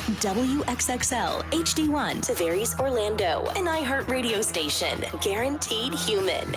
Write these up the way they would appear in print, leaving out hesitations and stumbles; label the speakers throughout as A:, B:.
A: WXXL HD1 Tavares, Orlando, an iHeartRadio station. Guaranteed human.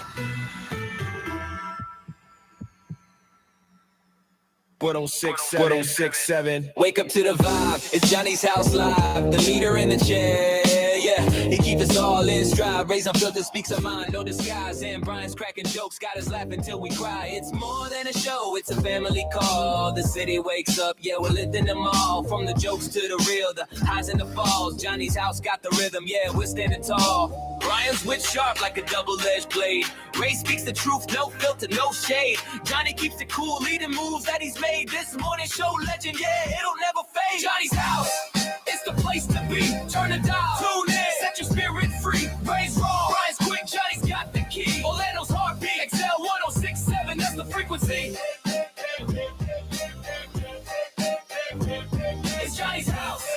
B: 106.7. Wake up to the vibe. It's Johnny's House Live. The leader in the chair. Yeah, he keeps us all in stride. Raise unfiltered, speaks our mind, no disguise. And Brian's cracking jokes, got us laughing till we cry. It's more than a show, it's a family call. The city wakes up, yeah, we're lifting them all. From the jokes to the real, the highs and the falls. Johnny's house got the rhythm, yeah, we're standing tall. Brian's wit sharp like a double-edged blade. Ray speaks the truth, no filter, no shade. Johnny keeps it cool, leading moves that he's made. This morning show legend, yeah, it'll never fade. Johnny's house, it's the place to be. Turn the dial, tune in, set your spirit free. Ray's raw, Brian's quick, Johnny's got the key. Orlando's heartbeat, XL 106.7, that's the frequency. It's Johnny's house.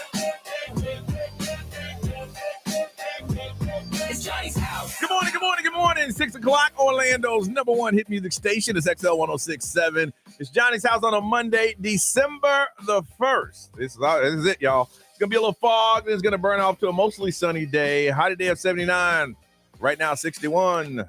B: It's Johnny's house.
C: Good morning, good morning, good morning. 6 o'clock, Orlando's number one hit music station. It's XL 106.7. It's Johnny's house on a Monday, December the 1st. This is it, y'all. It's going to be a little fog. It's going to burn off to a mostly sunny day. High today of 79. Right now, 61.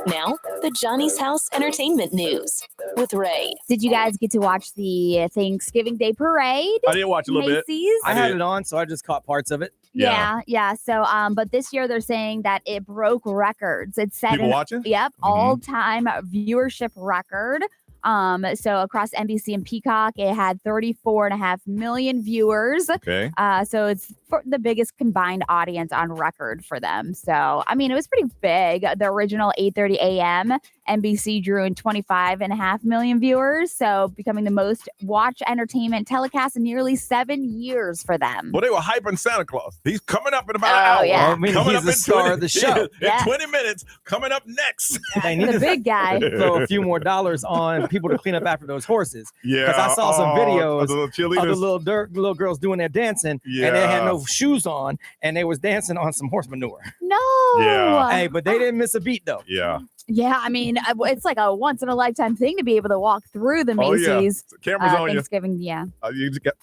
A: Now, the Johnny's House Entertainment News with Ray.
D: Did you guys get to watch the Thanksgiving Day Parade?
C: I did watch a little bit.
E: I had it on, so I just caught parts of it.
D: Yeah. So, but this year they're saying that it broke records. It's set
C: People watching?
D: Yep, all-time viewership record. So across NBC and Peacock, it had 34.5 million viewers.
C: Okay.
D: So it's for the biggest combined audience on record for them. So, I mean, it was pretty big. The original 8:30 a.m. NBC drew in 25.5 million viewers. So becoming the most watched entertainment telecast in nearly 7 years for them.
C: Well, they were hyping Santa Claus. He's coming up in about an hour.
D: Yeah.
E: I mean,
C: Coming
E: he's
C: up
E: the
C: in
E: star
C: 20
E: of the show.
D: Yeah.
C: In 20 minutes, coming up next.
E: They need
D: The
E: to
D: big guy.
E: throw a few more dollars on people to clean up after those horses.
C: Yeah.
E: Because I saw some videos
C: of the little
E: of the
C: cheerleaders.
E: little girls doing their dancing,
C: Yeah.
E: and they had no shoes on, and they was dancing on some horse manure.
D: No.
C: Yeah.
E: Hey, but they didn't miss a beat, though.
C: Yeah.
D: Yeah, I mean, it's like a once in a lifetime thing to be able to walk through the
C: Oh, yeah.
D: Macy's
C: Cameras on you.
D: Thanksgiving. Yeah.
C: You just got-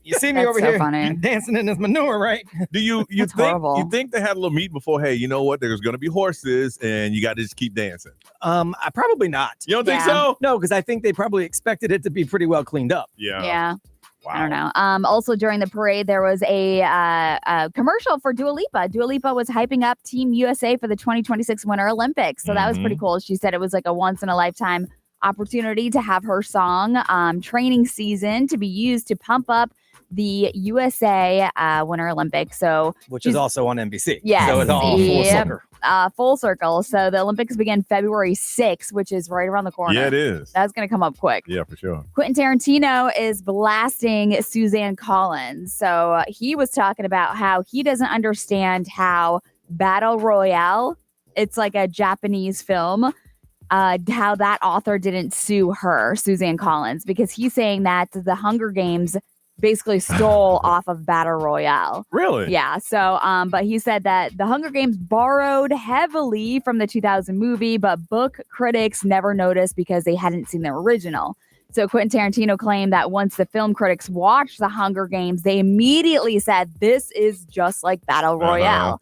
E: You see me
D: That's
E: over
D: so
E: here
D: funny.
E: dancing in this manure, right?
C: Do you
D: That's
C: think
D: horrible.
C: you think they had a little meet before? Hey, you know what? There's going to be horses, and you got to just keep dancing.
E: I probably not.
C: You don't think
D: Yeah.
C: so?
E: No, because I think they probably expected it to be pretty well cleaned up.
C: Yeah.
D: Yeah.
C: Wow.
D: I don't know. Also during the parade, there was a commercial for Dua Lipa. Dua Lipa was hyping up Team USA for the 2026 Winter Olympics. So that was pretty cool. She said it was like a once in a lifetime opportunity to have her song training season to be used to pump up the USA Winter Olympics. So
E: Which is also on NBC.
D: Yes.
E: So it's all full
D: Yep.
E: circle.
D: Full circle. So the Olympics begin February 6th, which is right around the corner.
C: Yeah, it is.
D: That's going to come up quick.
C: Yeah, for sure.
D: Quentin Tarantino is blasting Suzanne Collins. So he was talking about how he doesn't understand how Battle Royale, it's like a Japanese film, how that author didn't sue her, Suzanne Collins, because he's saying that the Hunger Games basically stole off of Battle Royale.
C: Really?
D: Yeah. So, but he said that the Hunger Games borrowed heavily from the 2000 movie, but book critics never noticed because they hadn't seen the original. So Quentin Tarantino claimed that once the film critics watched the Hunger Games, they immediately said, this is just like Battle Royale.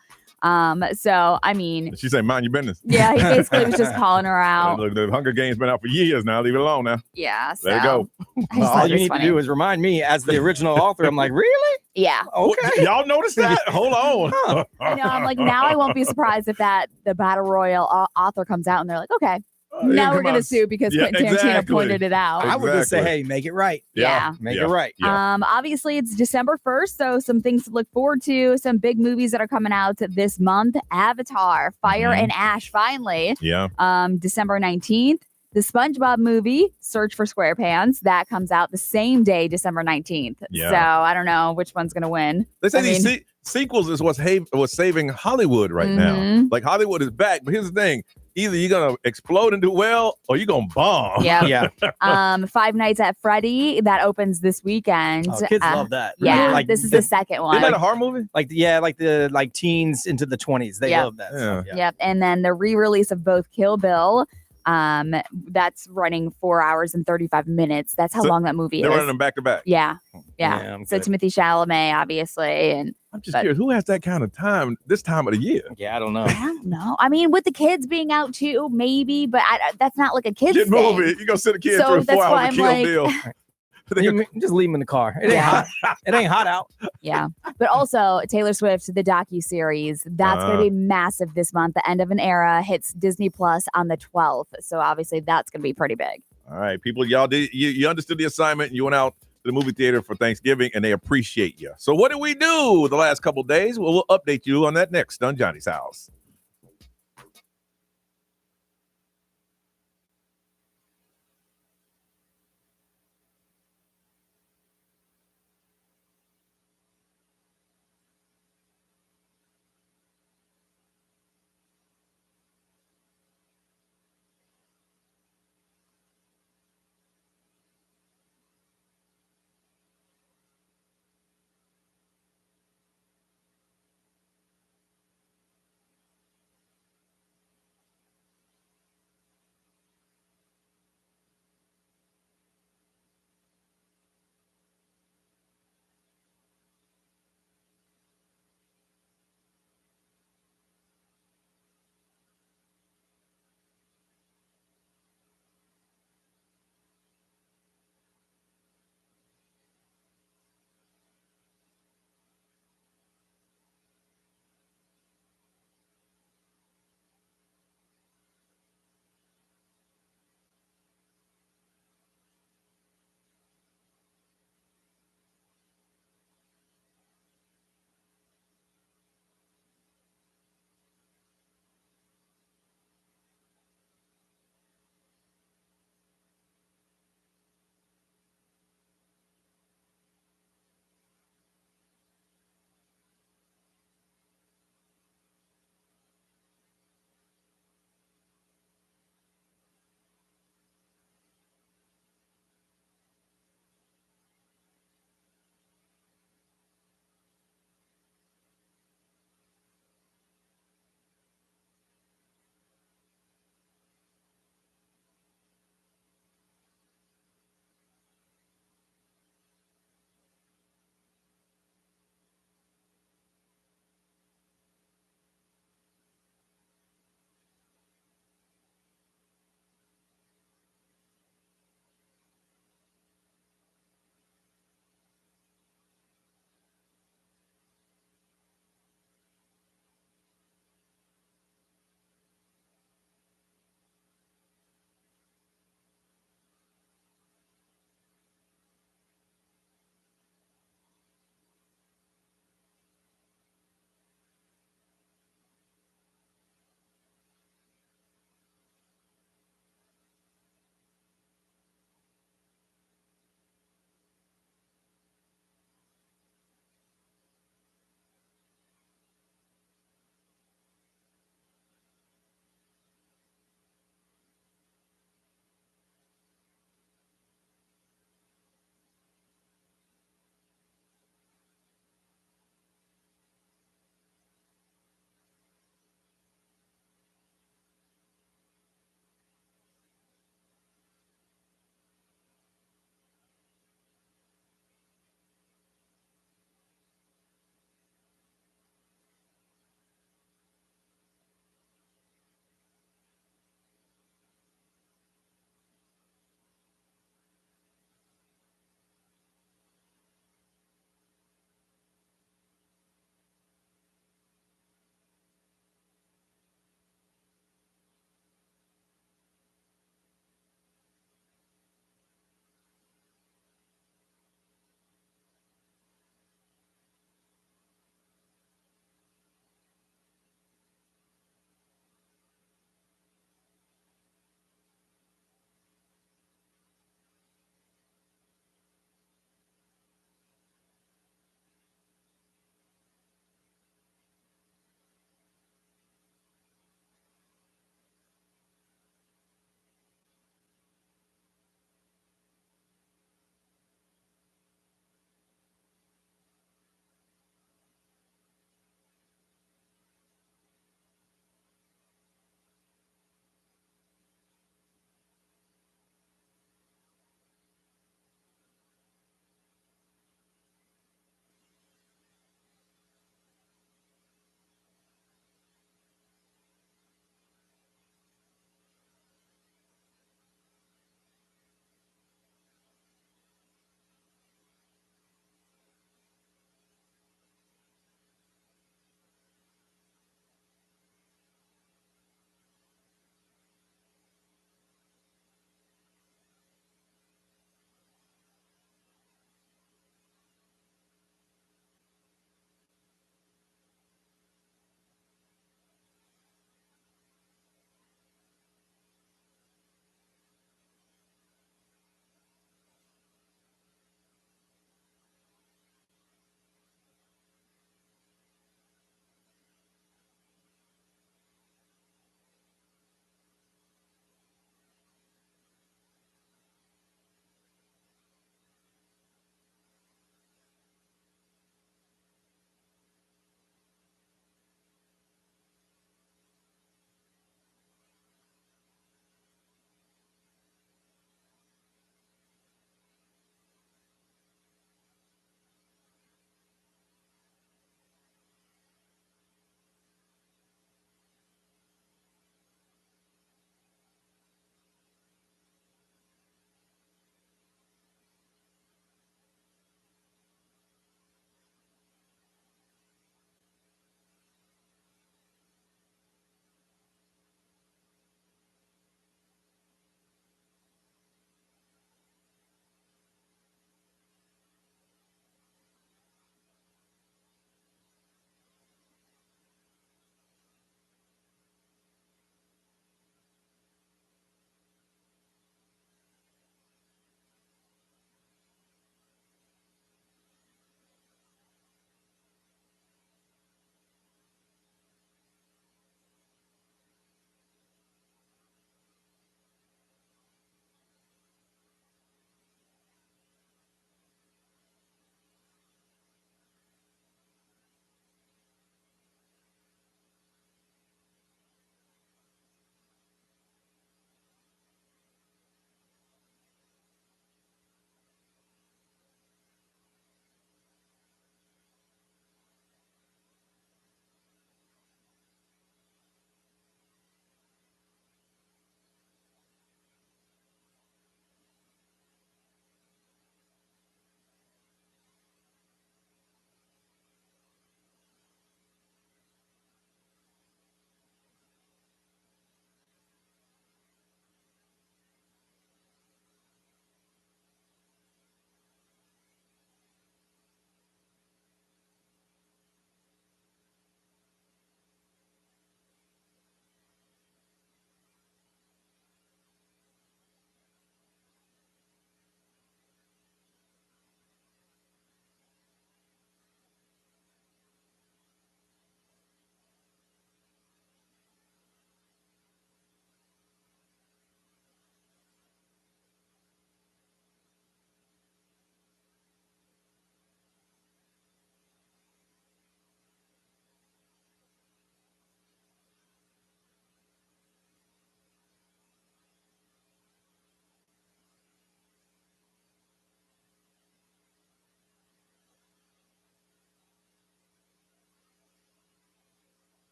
D: So, I mean,
C: She said, mind your business.
D: yeah, he basically was just calling her out.
C: Look, the Hunger Games been out for years now. Leave it alone now.
D: Yeah. So,
C: There you go.
D: I just thought
E: All
D: it
E: you
D: was
E: need
D: funny.
E: to do is remind me as the original author. I'm like, really?
D: Yeah.
E: Okay.
C: Y'all notice that? Hold on.
D: I know. I'm like, now I won't be surprised if the Battle Royale author comes out and they're like, okay, now we're going to sue because
C: Yeah,
D: Quentin Tarantino
C: exactly.
D: pointed it out.
E: I would just say,
C: Exactly.
E: hey, make it right.
D: Yeah.
E: Make it right.
C: Yeah.
D: Obviously it's December 1st, so some things to look forward to, some big movies that are coming out this month. Avatar, Fire and Ash, finally.
C: Yeah.
D: December 19th. The SpongeBob movie, Search for SquarePants, that comes out the same day, December 19th.
C: Yeah.
D: So I don't know which one's going to win.
C: They say
D: I
C: these
D: mean-
C: sequels is what's saving Hollywood right now.
D: Mhm.
C: Like Hollywood is back, but here's the thing: either you're gonna explode and do well, or you're gonna bomb.
D: Yeah.
E: Yeah.
D: Five Nights at Freddy, that opens this weekend.
E: Oh, kids love that.
D: Yeah,
E: Like
D: this is the second one.
C: Isn't that a horror movie?
E: Like the teens into the 20s. They
D: Yeah.
E: love that.
C: Yeah.
E: stuff,
D: Yep. And then the re-release of both Kill Bill That's running 4 hours and 35 minutes. That's how
C: So
D: long that movie
C: They're
D: is.
C: running them back to back.
D: Yeah. So
E: okay.
D: Timothy Chalamet, obviously, and
C: I'm just curious, who has that kind of time this time of the year?
E: Yeah, I don't know.
D: I don't know. I mean, with the kids being out too, maybe, but that's not like a kid's
C: Kid
D: thing.
C: movie. You gonna send a kid
D: So
C: through
D: that's
C: 4
D: why
C: hours
D: I'm
C: to Kill
D: like-
C: Bill.
E: Just leave him in the car. It ain't hot. It ain't hot out.
D: Yeah. But also Taylor Swift, the docu-series, that's going to be massive this month. The End of an Era hits Disney Plus on the 12th. So obviously that's going to be pretty big.
C: All right, people, y'all did you understood the assignment. You went out to the movie theater for Thanksgiving, and they appreciate you. So what did we do the last couple of days? Well, we'll update you on that next on Johnny's House.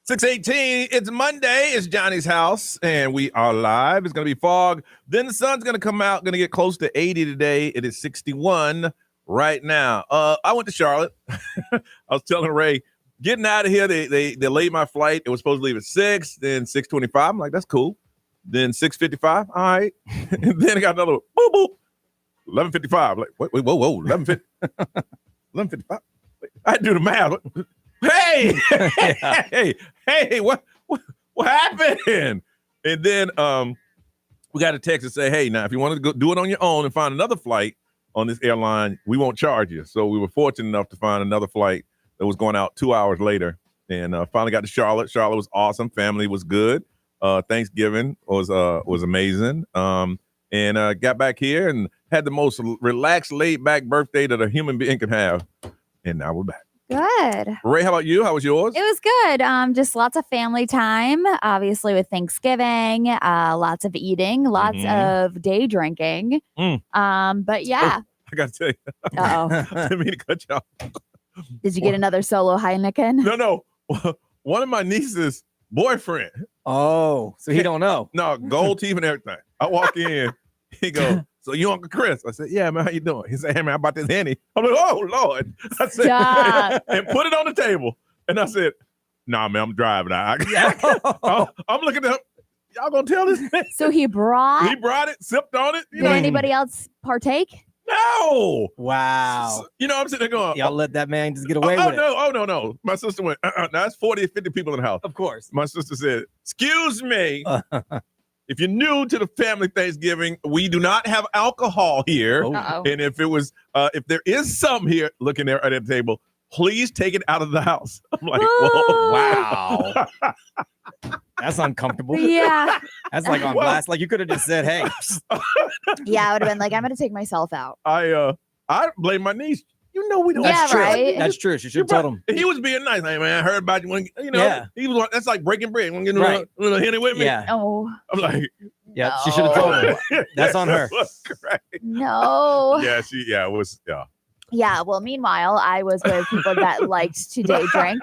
C: 6:18. It's Monday. It's Johnny's house, and we are live. It's going to be fog. Then the sun's going to come out. Going to get close to 80 today. It is 61 right now. I went to Charlotte. I was telling Ray, getting out of here, they delayed my flight. It was supposed to leave at 6, then 6:25. I'm like, that's cool. Then 6:55. All right. And then I got another boop, boop. 11:55. Like, wait, whoa. 11:50. 11:55. I had to do the math. Hey, what happened? And then we got a text and say, hey, now if you want to go do it on your own and find another flight on this airline, we won't charge you. So we were fortunate enough to find another flight that was going out 2 hours later, and finally got to Charlotte. Charlotte was awesome. Family was good. Thanksgiving was amazing. And got back here and had the most relaxed, laid back birthday that a human being can have. And now we're back.
D: Good.
C: Ray, how about you? How was yours?
D: It was good. Just lots of family time, obviously with Thanksgiving, lots of eating, lots of day drinking. But yeah.
C: I got to tell you.
D: Uh-oh.
C: I didn't mean to cut you off.
D: Did you get another solo Heineken?
C: No. One of my niece's boyfriend.
E: Oh, so he don't know.
C: No, gold teeth and everything. I walk in. He goes, so you Uncle Chris? I said, yeah, man, how you doing? He said, hey, man, how about this Henny? I'm like, oh, Lord. I said, and put it on the table. And I said, nah, man, I'm driving. I'm looking at him. Y'all gonna tell this man?
D: So he brought
C: it, sipped on it.
D: Did anybody else partake?
C: No.
E: Wow.
C: So, I'm sitting there going,
E: y'all let that man just get away with it.
C: No. My sister went, now that's 40 or 50 people in the house.
E: Of course.
C: My sister said, excuse me. If you're new to the family Thanksgiving, we do not have alcohol here.
D: Uh-oh.
C: And if if there is some here looking there at the table, please take it out of the house. I'm like, whoa.
E: Wow. That's uncomfortable.
D: Yeah.
E: That's like on blast. Like you could have just said, hey.
D: Yeah, I would have been like, I'm going to take myself out.
C: I blame my niece. You know we don't.
E: That's true.
D: Right?
E: That's true. She should have told him.
C: He was being nice. Hey, man, I heard about you.
E: Yeah.
C: He was. That's like breaking bread. Want to get a little Henny with me?
E: Yeah.
D: Oh.
C: I'm like,
E: yeah.
D: No.
E: She should have told him. That's on her.
D: No.
C: It was.
D: Yeah. Well, meanwhile, I was with people that liked to day drink.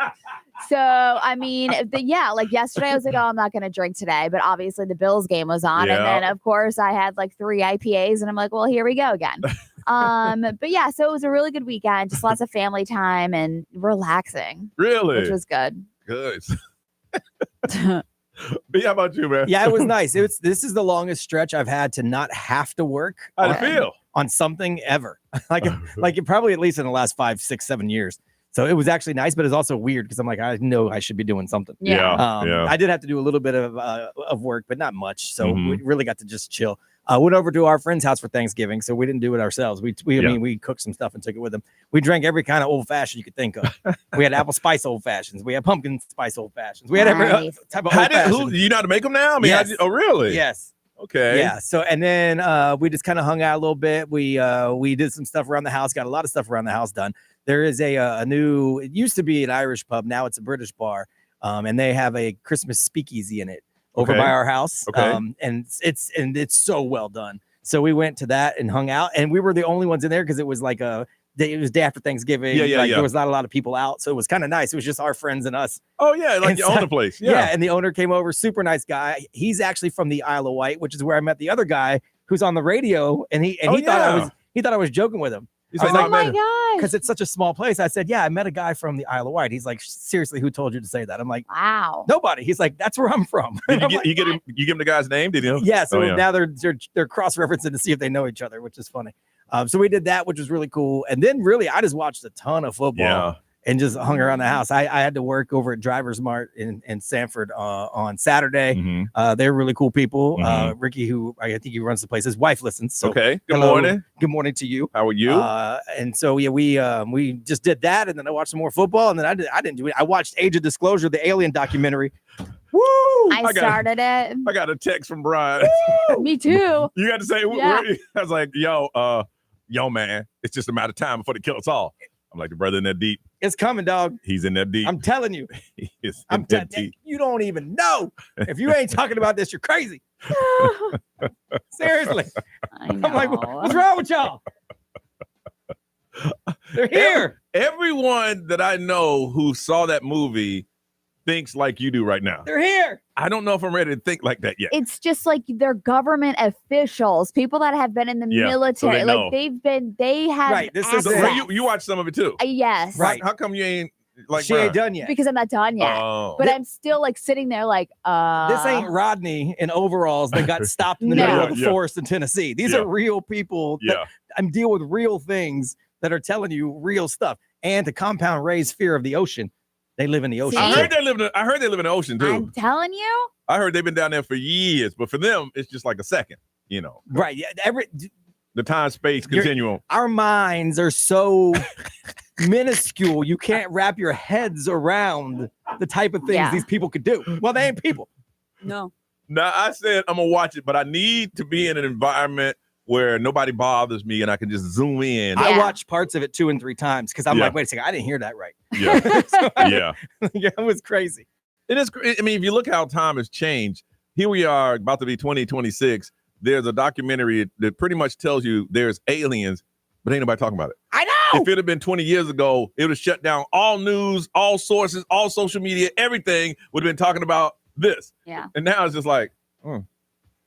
D: So, I mean, like yesterday, I was like, oh, I'm not going to drink today. But obviously, the Bills game was on.
C: Yeah.
D: And then, of course, I had like 3 IPAs. And I'm like, well, here we go again. But yeah, so it was a really good weekend. Just lots of family time and relaxing.
C: Really?
D: Which was good.
C: Good. But how about you, man?
E: Yeah, it was nice. This is the longest stretch I've had to not have to work.
C: How'd it feel?
E: On something ever. like probably at least in the last 5, 6, 7 years. So it was actually nice, but it's also weird because I'm like, I know I should be doing something.
C: Yeah.
E: I did have to do a little bit of work, but not much. So we really got to just chill. Went over to our friend's house for Thanksgiving, so we didn't do it ourselves. We cooked some stuff and took it with them. We drank every kind of old fashioned you could think of. We had apple spice old fashions. We had pumpkin spice old fashions. We had every type of old fashioned.
C: You know how to make them now? I mean,
E: yes.
C: oh, really?
E: Yes.
C: Okay.
E: Yeah. So and then we just kind of hung out a little bit. We did some stuff around the house. Got a lot of stuff around the house done. There is a new. It used to be an Irish pub. Now it's a British bar, and they have a Christmas speakeasy in it. Over by our house.
C: Okay.
E: And it's so well done. So we went to that and hung out, and we were the only ones in there because it was like it was day after Thanksgiving. There was not a lot of people out. So it was kind of nice. It was just our friends and us.
C: Oh yeah. Like you own the place.
E: Yeah. And the owner came over, super nice guy. He's actually from the Isle of Wight, which is where I met the other guy who's on the radio. And he thought I was joking with him.
C: He's
D: Oh
C: like,
D: my gosh.
E: Because it's such a small place. I said, yeah, I met a guy from the Isle of Wight. He's like, seriously, who told you to say that? I'm like,
D: Wow.
E: nobody. He's like, that's where I'm from.
C: Did you give him the guy's name? Did you?
E: Yeah. So now they're cross-referencing to see if they know each other, which is funny. So we did that, which was really cool. And then really, I just watched a ton of football and just hung around the house. I had to work over at Drivers Mart in Sanford on Saturday. They're really cool people. Ricky, who I think he runs the place, his wife listens. So
C: okay. Good morning.
E: Good morning to you.
C: How are you?
E: And so we just did that, and then I watched some more football, and then I didn't do it. I watched Age of Disclosure, the Alien documentary. Woo!
D: I started it.
C: I got a text from Brian.
D: Me too.
C: You got to say,
D: Yeah.
C: I was like, yo, man, it's just a matter of time before they kill us all. I'm like, the brother in there deep.
E: It's coming, dog.
C: He's in there deep.
E: I'm telling you.
C: He is in there deep.
E: You don't even know. If you ain't talking about this, you're crazy. Seriously.
D: I know.
E: I'm like, what's wrong with y'all? They're here.
C: Everyone that I know who saw that movie thinks like you do right now.
E: They're here.
C: I don't know if I'm ready to think like that yet.
D: It's just like they're government officials, people that have been in the military.
C: So
D: they have
E: Right, this is
D: access.
C: So you watch some of it too.
D: Yes.
E: Right.
C: How come you ain't like
E: She ain't
C: Brian?
E: done yet.
D: Because I'm not done yet.
C: Oh.
D: But I'm still like sitting there like,
E: This ain't Rodney in overalls that got stopped in the
D: No.
E: middle of the
C: Yeah.
E: forest in Tennessee. These
C: Yeah.
E: are real people that I'm deal with real things that are telling you real stuff. And to compound Ray's fear of the ocean, they live in the ocean.
C: I
D: See?
C: heard they live in the ocean too.
D: I'm telling you.
C: I heard they've been down there for years, but for them, it's just like a second,
E: Right. Yeah.
C: The time-space continuum.
E: Our minds are so minuscule, you can't wrap your heads around the type of things these people could do. Well, they ain't people.
D: No.
C: Now, I said I'm going to watch it, but I need to be in an environment where nobody bothers me and I can just zoom in.
E: I watch parts of it 2 and 3 times because I'm like, wait a second, I didn't hear that right.
C: Yeah.
E: Yeah, it was crazy.
C: It is. I mean, if you look how time has changed, here we are about to be 2026. There's a documentary that pretty much tells you there's aliens, but ain't nobody talking about it.
E: I know.
C: If it had been 20 years ago, it would have shut down all news, all sources, all social media, everything would have been talking about this.
D: Yeah.
C: And now it's just like,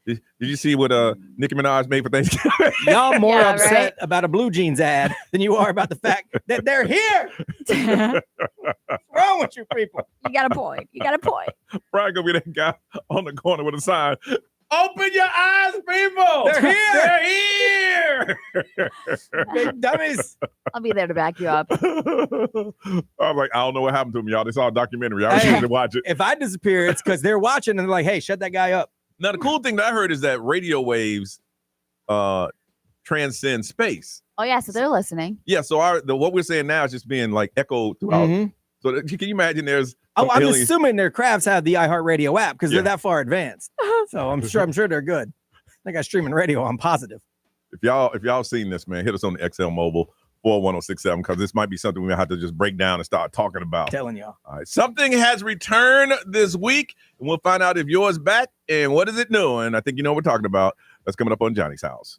C: did you see what Nicki Minaj made for Thanksgiving?
E: Y'all more
D: Yeah,
E: upset
D: right?
E: about a blue jeans ad than you are about the fact that they're here. What's wrong with you people?
D: You got a point.
C: Brian gonna be that guy on the corner with a sign. Open your eyes, people.
E: They're here.
C: They're here.
E: Big dummies.
D: I'll be there to back you up.
C: I'm like, I don't know what happened to them, y'all. They saw a documentary. I was
E: Hey.
C: going to watch it.
E: If I disappear, it's because they're watching and they're like, hey, shut that guy up.
C: Now, the cool thing that I heard is that radio waves transcend space.
D: Oh yeah, so they're listening.
C: Yeah, so what we're saying now is just being like echoed throughout.
E: Mhm.
C: So can you imagine there's
E: Oh, I'm
C: aliens-
E: assuming their crafts have the iHeartRadio app because
C: Yeah.
E: they're that far advanced. So I'm sure they're good. They got streaming radio. I'm positive.
C: If y'all seen this, man, hit us on the XL Mobile 41067 because this might be something we have to just break down and start talking about.
E: I'm telling y'all.
C: All right, something has returned this week, and we'll find out if yours back and what is it doing. I think you know what we're talking about. That's coming up on Johnny's House.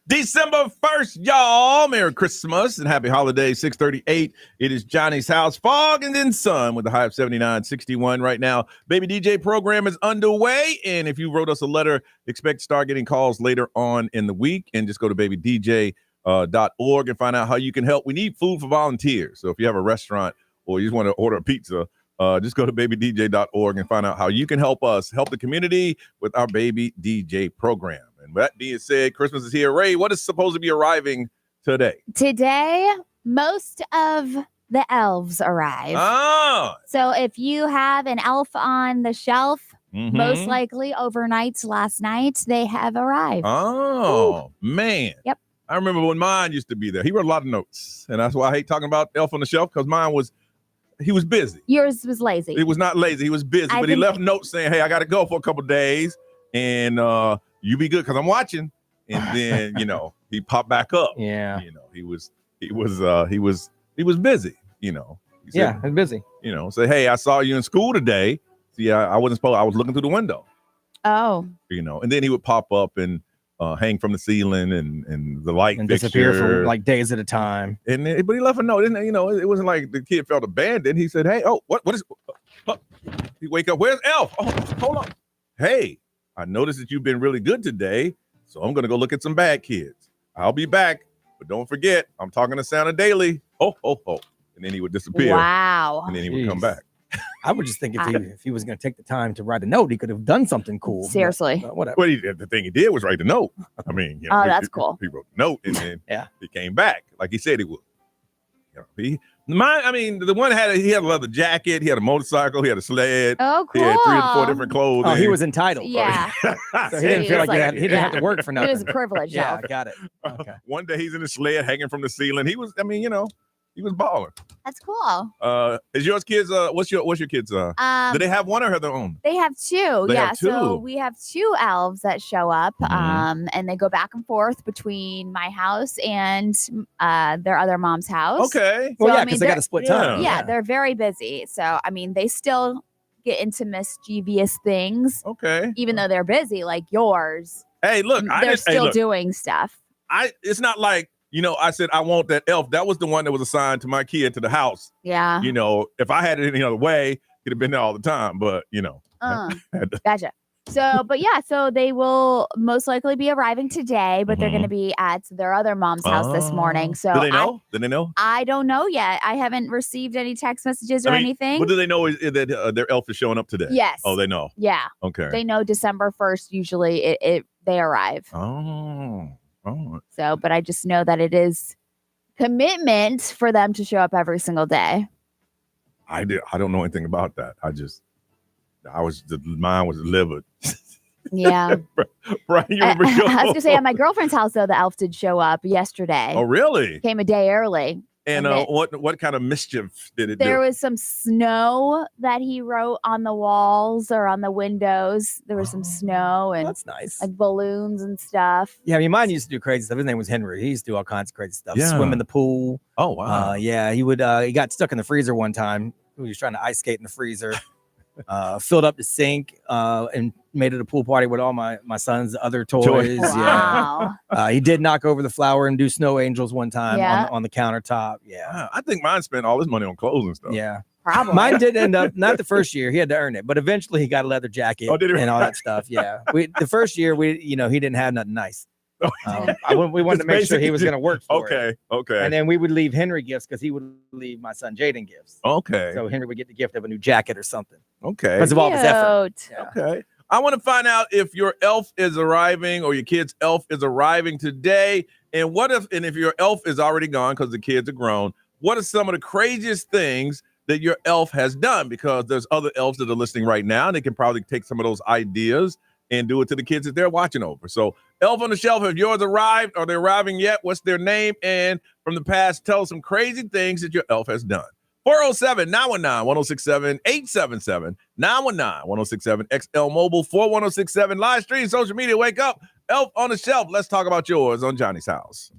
C: December 1st, y'all. Merry Christmas and happy holidays. 6:38. It is Johnny's house. Fog and then sun with a high of 79.61 right now. Baby DJ program is underway. And if you wrote us a letter, expect to start getting calls later on in the week. And just go to babydj.org and find out how you can help. We need food for volunteers. So if you have a restaurant or you just want to order a pizza, just go to babydj.org and find out how you can help us help the community with our Baby DJ program. And that being said, Christmas is here. Ray, what is supposed to be arriving today?
D: Today, most of the elves arrive.
C: Ah.
D: So if you have an elf on the shelf, most likely overnight last night, they have arrived.
C: Oh, man.
D: Yep.
C: I remember when mine used to be there. He wrote a lot of notes. And that's why I hate talking about elf on the shelf, because he was busy.
D: Yours was lazy.
C: He was not lazy. He was busy. But he left notes saying, hey, I got to go for a couple of days. And you be good because I'm watching. And then, he popped back up.
E: Yeah.
C: He was busy, He said,
E: I'm busy.
C: Say, hey, I saw you in school today. See, I wasn't supposed, I was looking through the window.
D: Oh.
C: And then he would pop up and hang from the ceiling and the light
E: and
C: fixture.
E: Disappear for like days at a time.
C: But he left a note. It wasn't like the kid felt abandoned. He said, hey, what is, he wake up, where's Elf? Oh, hold on. Hey, I noticed that you've been really good today, so I'm going to go look at some bad kids. I'll be back, but don't forget, I'm talking to Santa daily. Oh. And then he would disappear.
D: Wow.
C: And then he would come back.
E: I would just think if he was going to take the time to write a note, he could have done something cool.
D: Seriously.
E: But whatever.
C: Well, the thing he did was write the note. I mean,
D: that's cool.
C: He wrote the note and then
E: yeah,
C: he came back like he said he would. The one he had a leather jacket, he had a motorcycle, he had a sled.
D: Oh, cool.
C: He had 3 or 4 different clothes.
E: Oh, he was entitled.
D: Yeah.
E: So he didn't feel like he didn't have to work for nothing.
D: It was a privilege.
E: Yeah, I got it. Okay.
C: One day he's in the sled hanging from the ceiling. He was, he was balling.
D: That's cool.
C: Is yours kids? What's your kids? Do they have one or have their own?
D: They have two.
C: They
D: yeah.
C: have two.
D: So we have 2 elves that show up. And they go back and forth between my house and their other mom's house.
C: Okay.
E: So, because they got to split time.
D: Yeah, they're very busy. So they still get into mischievous things.
C: Okay.
D: Even though they're busy, like yours.
C: Hey, look,
D: they're still doing stuff.
C: It's not like, I said, I want that elf. That was the one that was assigned to my kid to the house.
D: Yeah.
C: If I had it any other way, he'd have been there all the time. But,
D: Gotcha. So they will most likely be arriving today, but they're going to be at their other mom's house this morning. So
C: do they know? Did they know?
D: I don't know yet. I haven't received any text messages or anything.
C: What do they know that their elf is showing up today?
D: Yes.
C: Oh, they know.
D: Yeah.
C: Okay.
D: They know December 1st, usually they arrive.
C: Oh.
D: So, but I just know that it is commitment for them to show up every single day.
C: I don't know anything about that. Mine was delivered.
D: Yeah.
C: Brian, you
D: I
C: remember?
D: was going to say at my girlfriend's house, though, the elf did show up yesterday.
C: Oh, really?
D: Came a day early.
C: And what kind of mischief did it do?
D: There was some snow that he wrote on the walls or on the windows. There was some snow and
E: that's nice.
D: Like balloons and stuff.
E: Yeah, mine used to do crazy stuff. His name was Henry. He used to do all kinds of crazy stuff.
C: Yeah.
E: Swim in the pool.
C: Oh, wow.
E: He would. He got stuck in the freezer one time. He was trying to ice skate in the freezer. Filled up the sink and made it a pool party with all my son's other toys.
D: Wow.
E: Yeah. He did knock over the flower and do snow angels one time on the countertop. Yeah.
C: I think mine spent all his money on clothes and stuff.
E: Yeah.
D: Probably.
E: Mine did end up, not the first year, he had to earn it, but eventually he got a leather jacket and all that stuff. Yeah. The first year he didn't have nothing nice. We wanted to make sure he was going to work for it.
C: Okay.
E: And then we would leave Henry gifts because he would leave my son Jaden gifts.
C: Okay.
E: So Henry would get the gift of a new jacket or something.
C: Okay.
E: Because of all his effort.
D: Yeah.
C: Okay. I want to find out if your elf is arriving or your kid's elf is arriving today. And if your elf is already gone because the kids are grown, what are some of the craziest things that your elf has done? Because there's other elves that are listening right now, and they can probably take some of those ideas and do it to the kids that they're watching over. So elf on the shelf, have yours arrived? Are they arriving yet? What's their name? And from the past, tell us some crazy things that your elf has done. 407-919-1067, 877-919-1067, XL Mobile, 41067, live stream, social media, wake up, elf on the shelf. Let's talk about yours on Johnny's House.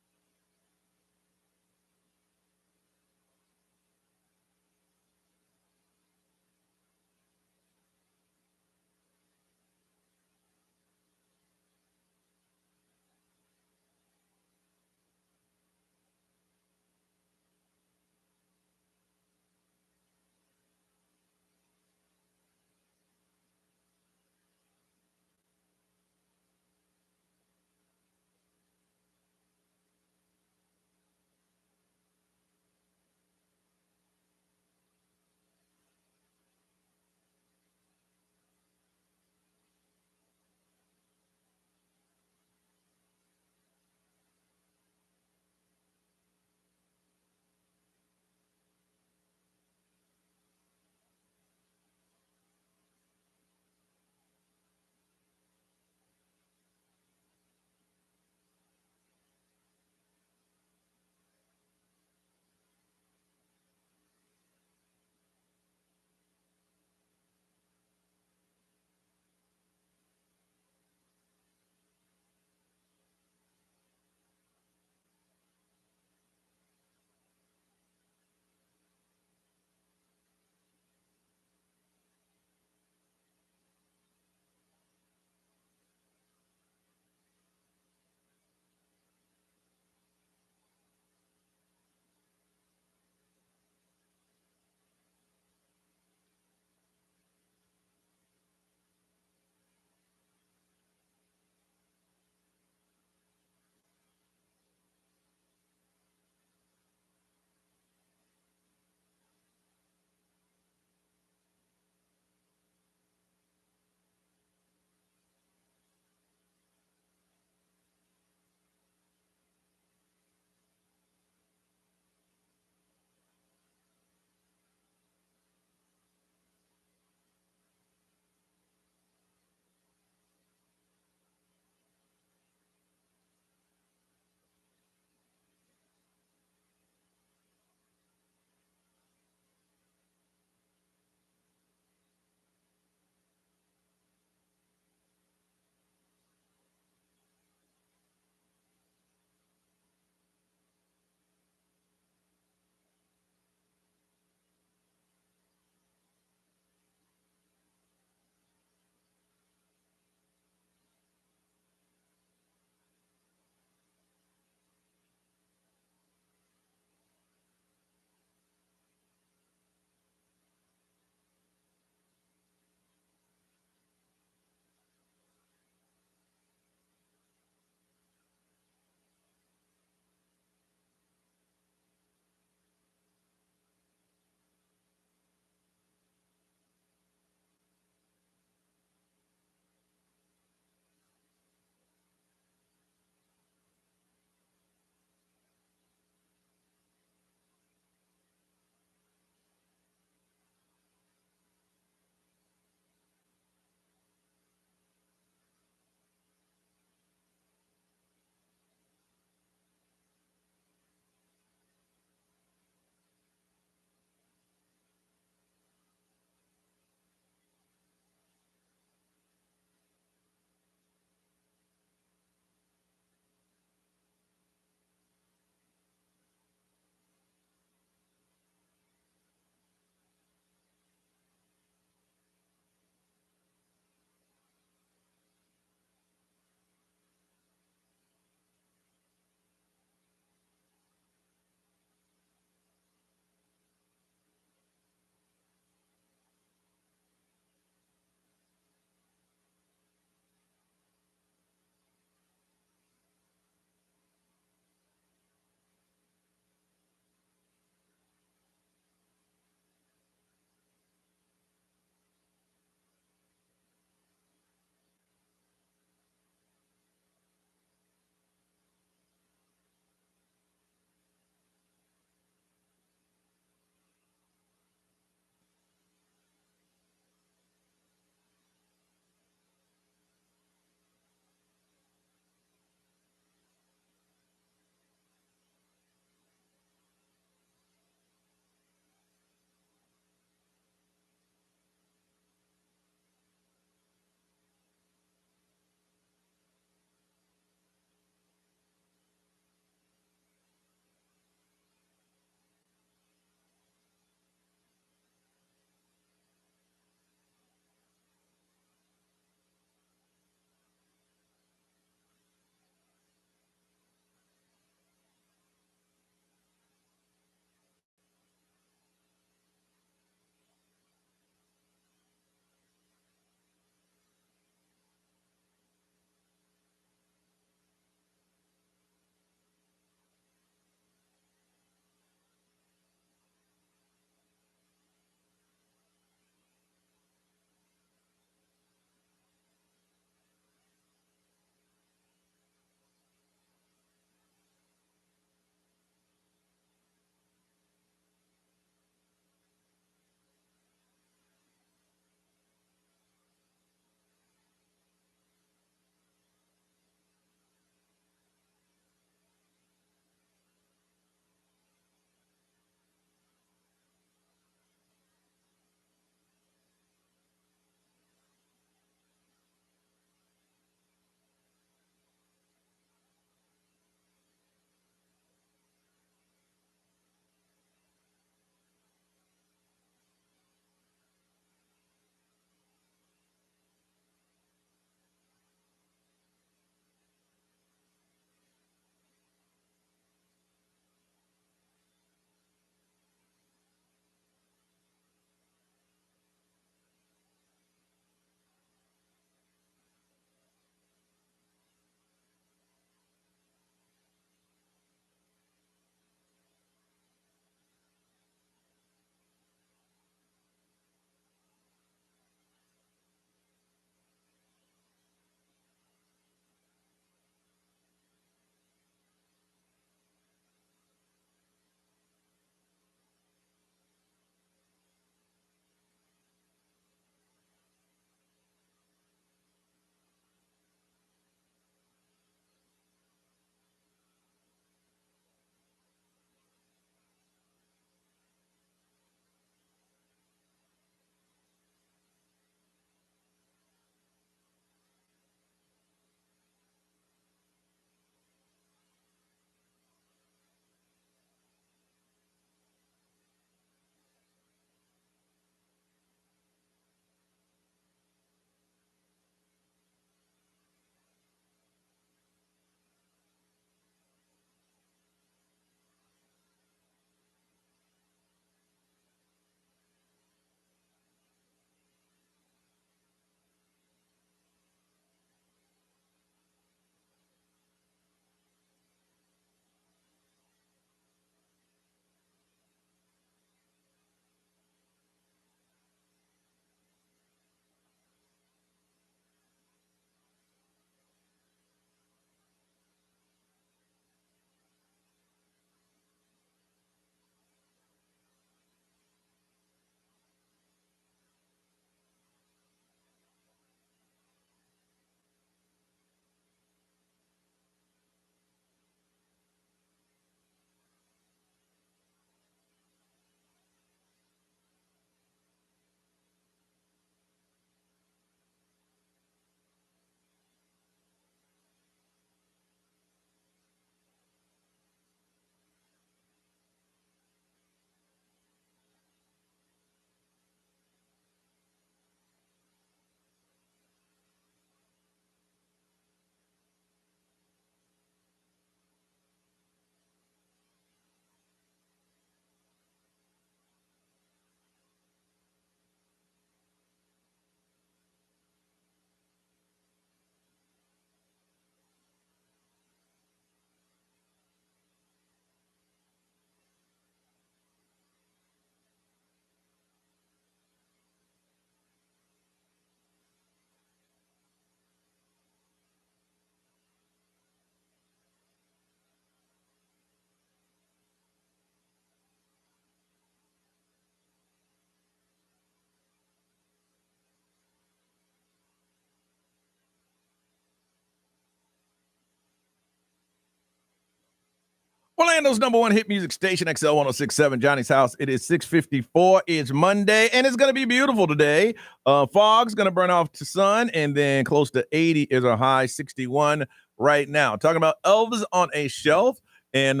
C: Orlando's number one hit music station, XL 1067, Johnny's House. It is 6:54. It's Monday, and it's going to be beautiful today. Fog's going to burn off to sun, and then close to 80 is our high, 61 right now. Talking about elves on a shelf, and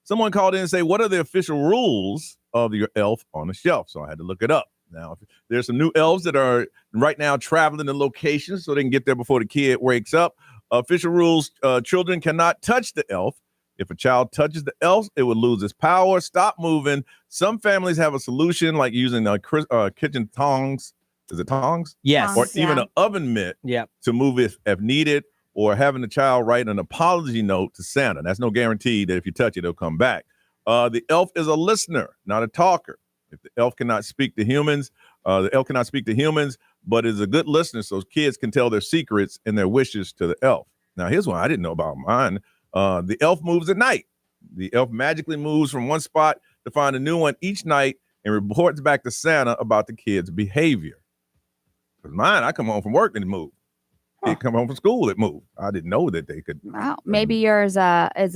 C: someone called in and say, what are the official rules of your elf on a shelf? So I had to look it up. Now, there's some new elves that are right now traveling to locations so they can get there before the kid wakes up. Official rules, children cannot touch the elf. If a child touches the elf, it would lose its power. Stop moving. Some families have a solution like using kitchen tongs. Is it tongs?
E: Yes.
C: Or even an oven mitt to move it if needed, or having the child write an apology note to Santa. That's no guarantee that if you touch it, it'll come back. The elf is a listener, not a talker. If the elf cannot speak to humans, but is a good listener, so kids can tell their secrets and their wishes to the elf. Now, here's one I didn't know about mine. The elf moves at night. The elf magically moves from one spot to find a new one each night and reports back to Santa about the kid's behavior. Because mine, I come home from work and it moved. They come home from school, it moved. I didn't know that they could.
D: Wow. Maybe yours is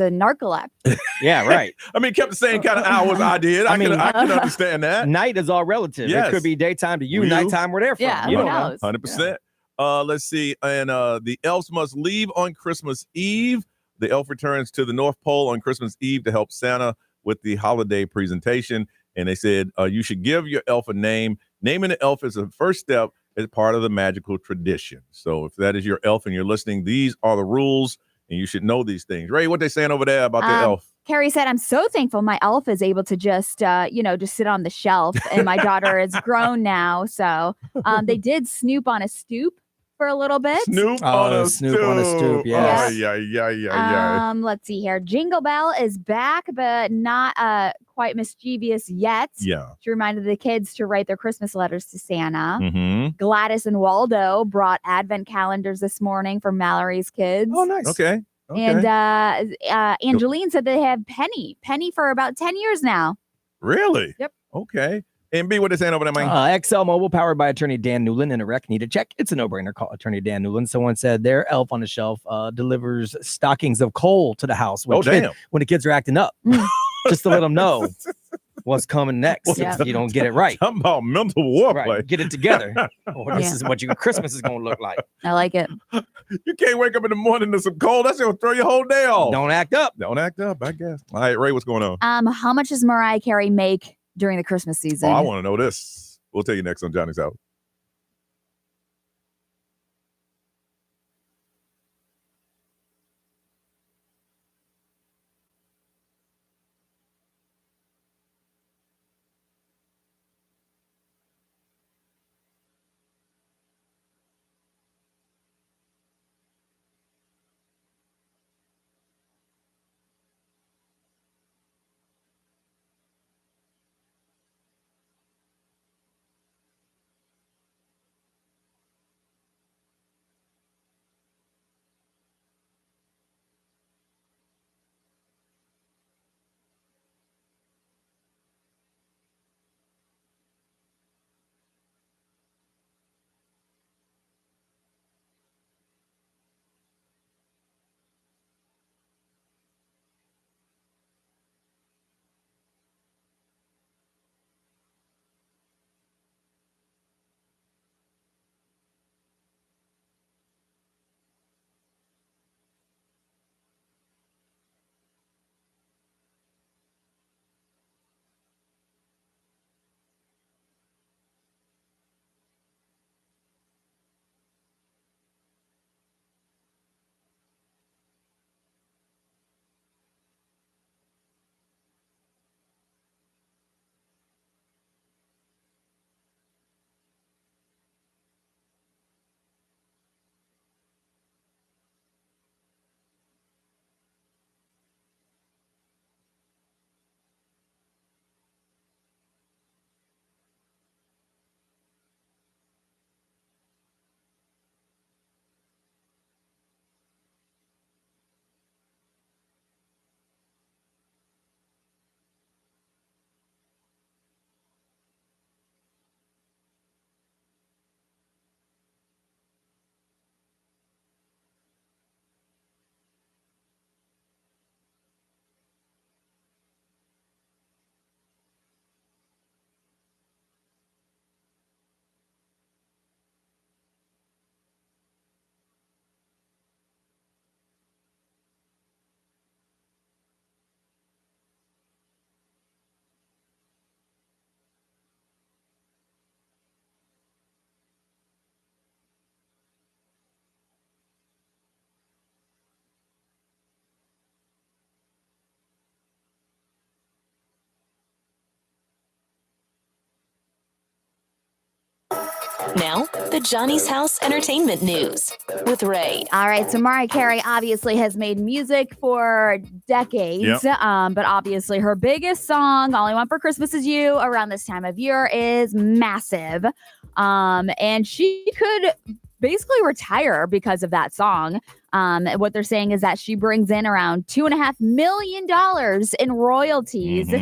D: a narcoleptic.
E: Yeah, right.
C: I mean, kept the same kind of hours I did. I can understand that.
E: Night is all relative.
C: Yes.
E: It could be daytime to you, nighttime where they're from.
D: Yeah,
E: You
D: who
E: don't know.
D: knows?
C: 100%. Let's see. And the elves must leave on Christmas Eve. The elf returns to the North Pole on Christmas Eve to help Santa with the holiday presentation. And they said you should give your elf a name. Naming the elf is the first step as part of the magical tradition. So if that is your elf and you're listening, these are the rules, and you should know these things. Ray, what they saying over there about the elf?
D: Carrie said, I'm so thankful my elf is able to just sit on the shelf. And my daughter is grown now. So they did Snoop on a stoop for a little bit.
C: Snoop on a stoop.
E: Yes.
C: Yeah.
D: Let's see here. Jingle Bell is back, but not quite mischievous yet.
C: Yeah.
D: She reminded the kids to write their Christmas letters to Santa.
C: Mm-hmm.
D: Gladys and Waldo brought advent calendars this morning for Mallory's kids.
E: Oh, nice.
C: Okay.
D: And Angeline said they have Penny for about 10 years now.
C: Really?
D: Yep.
C: Okay. And B, what they saying over there, man?
E: XL Mobile, powered by attorney Dan Newland. In a wreck, need a check? It's a no-brainer. Call attorney Dan Newland. Someone said their elf on the shelf delivers stockings of coal to the house when the kids are acting up, just to let them know what's coming next if you don't get it right.
C: Talking about mental warplay.
E: Right. Get it together. Or this is what your Christmas is going to look like.
D: I like it.
C: You can't wake up in the morning to some cold. That's going to throw your whole day off.
E: Don't act up,
C: I guess. All right, Ray, what's going on?
D: How much does Mariah Carey make during the Christmas season?
C: Oh, I want to know this. We'll tell you next on Johnny's House.
A: Now, the Johnny's House Entertainment News with Ray.
D: All right, so Mariah Carey obviously has made music for decades, but obviously her biggest song, All I Want for Christmas Is You, around this time of year is massive. And she could basically retire because of that song. What they're saying is that she brings in around $2.5 million in royalties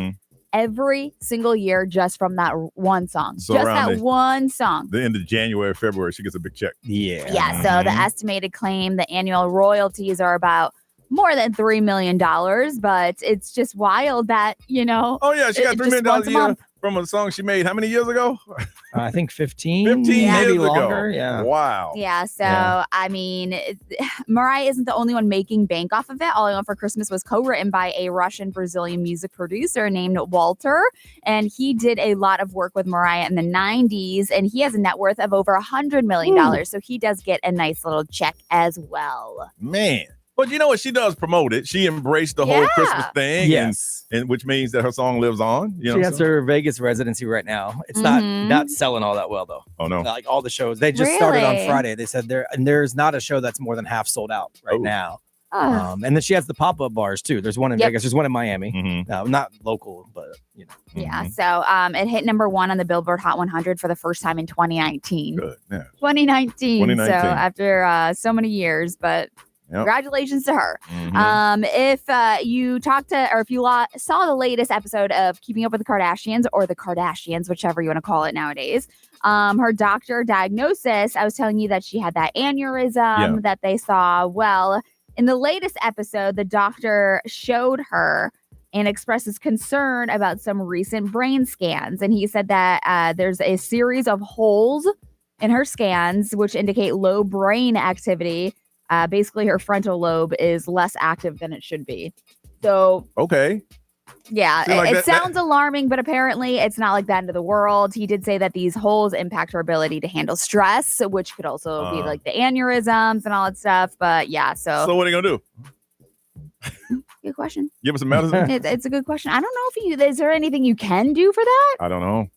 D: every single year just from that one song.
C: So
D: just that one song.
C: The end of January, February, she gets a big check.
D: Yeah. So the estimated claim, the annual royalties are about more than $3 million, but it's just wild that,
C: Oh, yeah. She got $3 million a year from a song she made how many years ago?
E: I think 15.
C: 15 years
E: maybe
C: ago.
E: longer. Yeah.
C: Wow.
D: Yeah. So, I mean, Mariah isn't the only one making bank off of it. All I Want for Christmas was co-written by a Russian-Brazilian music producer named Walter. And he did a lot of work with Mariah in the 90s. And he has a net worth of over $100 million. So he does get a nice little check as well.
C: Man. But you know what? She does promote it. She embraced the whole Christmas thing.
E: Yes.
C: And which means that her song lives on.
E: She has her Vegas residency right now. It's not selling all that well, though.
C: Oh, no.
E: Like all the shows. They just started on Friday. They said there's not a show that's more than half sold out right now. And then she has the pop-up bars, too. There's one in Vegas. There's one in Miami. Not local, but,
D: Yeah. So it hit number 1 on the Billboard Hot 100 for the first time in 2019.
C: Good. Yeah.
D: 2019. So after so many years, but... Congratulations to her. If you talked to, or if you saw the latest episode of Keeping Up with the Kardashians, or the Kardashians, whichever you want to call it nowadays, her doctor diagnosis, I was telling you that she had that aneurysm that they saw. Well, in the latest episode, the doctor showed her and expresses concern about some recent brain scans. And he said that there's a series of holes in her scans, which indicate low brain activity. Basically, her frontal lobe is less active than it should be. So, yeah, it sounds alarming, but apparently it's not like the end of the world. He did say that these holes impact her ability to handle stress, which could also be like the aneurysms and all that stuff. But yeah, so
C: what are you gonna do?
D: Good question.
C: Give us some medicine.
D: It's a good question. I don't know is there anything you can do for that?
C: I don't know.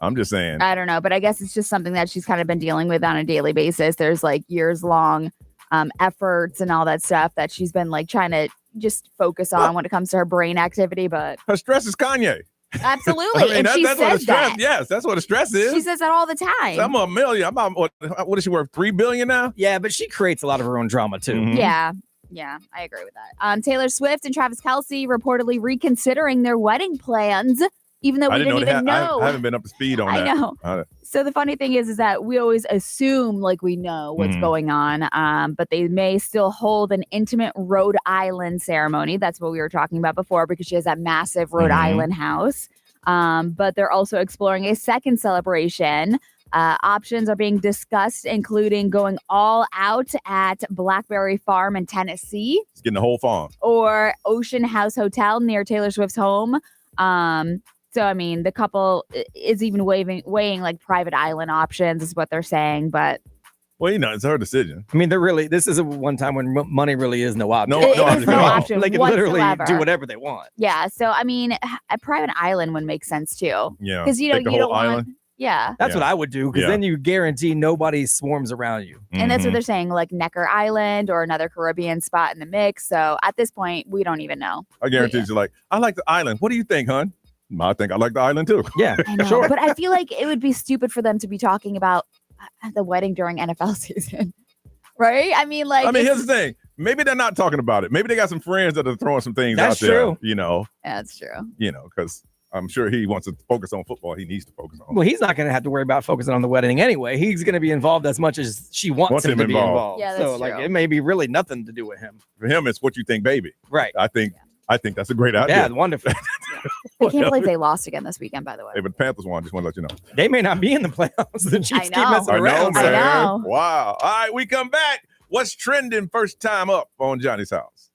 C: I'm just saying.
D: I don't know, but I guess it's just something that she's kind of been dealing with on a daily basis. There's like years long efforts and all that stuff that she's been like trying to just focus on when it comes to her brain activity. But
C: her stress is Kanye.
D: Absolutely.
C: I mean,
D: and she
C: that's
D: says
C: what stress.
D: that.
C: Yes, that's what the stress is.
D: She says that all the time.
C: So I'm $1 million. What is she worth? $3 billion now?
E: Yeah, but she creates a lot of her own drama too.
D: Yeah, I agree with that. Taylor Swift and Travis Kelce reportedly reconsidering their wedding plans, even though we didn't even know.
C: I haven't been up to speed on that.
D: I know. So the funny thing is that we always assume like we know what's going on, but they may still hold an intimate Rhode Island ceremony. That's what we were talking about before, because she has that massive Rhode Island house. But they're also exploring a second celebration. Options are being discussed, including going all out at Blackberry Farm in Tennessee.
C: It's getting the whole farm.
D: Or Ocean House Hotel near Taylor Swift's home. So, I mean, the couple is even weighing like private island options is what they're saying. But
C: well, it's her decision.
E: I mean, this is a one time when money really is no option.
D: No option.
E: They can literally do whatever they want.
D: Yeah. So, I mean, a private island would make sense too.
C: Yeah.
D: Because, you don't want. Yeah.
E: That's what I would do, because then you guarantee nobody swarms around you.
D: And that's what they're saying, like Necker Island or another Caribbean spot in the mix. So at this point, we don't even know.
C: I guarantee you're like, I like the island. What do you think, hon? I think I like the island too.
E: Yeah,
D: I know, sure. But I feel like it would be stupid for them to be talking about the wedding during NFL season. Right? I mean,
C: here's the thing. Maybe they're not talking about it. Maybe they got some friends that are throwing some things
E: out
C: there.
E: True.
D: That's true.
C: Because I'm sure he wants to focus on football. He needs to focus on.
E: Well, he's not going to have to worry about focusing on the wedding anyway. He's going to be involved as much as she wants him to be involved.
D: Yeah, that's true.
E: It may be really nothing to do with him.
C: For him, it's what you think, baby.
E: Right.
C: I think that's a great idea.
E: Yeah, wonderful.
D: I can't believe they lost again this weekend, by the way.
C: Hey, but the Panthers won. Just want to let you know.
E: They may not be in the playoffs. The Chiefs keep messing around.
D: I know.
C: Wow. All right, we come back. What's trending first time up on Johnny's House?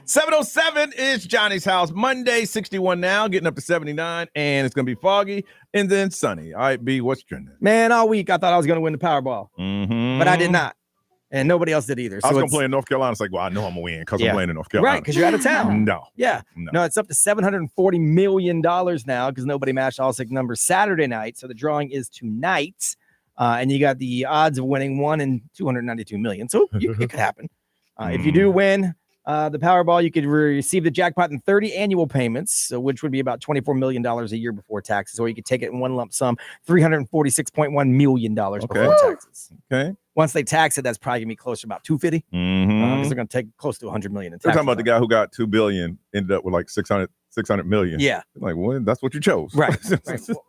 C: 7:07 is Johnny's house. Monday, 61 now, getting up to 79, and it's going to be foggy and then sunny. All right, B, what's trending?
E: Man, all week I thought I was going to win the Powerball, but I did
C: Mm-hmm.
E: not. And nobody else did either.
C: I was going to play in North Carolina. It's like, well, I know I'm going to win because I'm playing in North Carolina.
E: Right, because you're out of town.
C: No.
E: Yeah. No, it's up to $740 million now because nobody matched all 6 numbers Saturday night. So the drawing is tonight. And you got the odds of winning 1 in 292 million. So it could happen. If you do win the Powerball, you could receive the jackpot in 30 annual payments, which would be about $24 million a year before taxes, or you could take it in one lump sum, $346.1 million before taxes.
C: Okay.
E: Once they tax it, that's probably going to be closer to about $250 because they're going to take close to $100 million in taxes.
C: We're talking about the guy who got $2 billion, ended up with like 600 million.
E: Yeah.
C: Like, well, that's what you chose.
E: Right.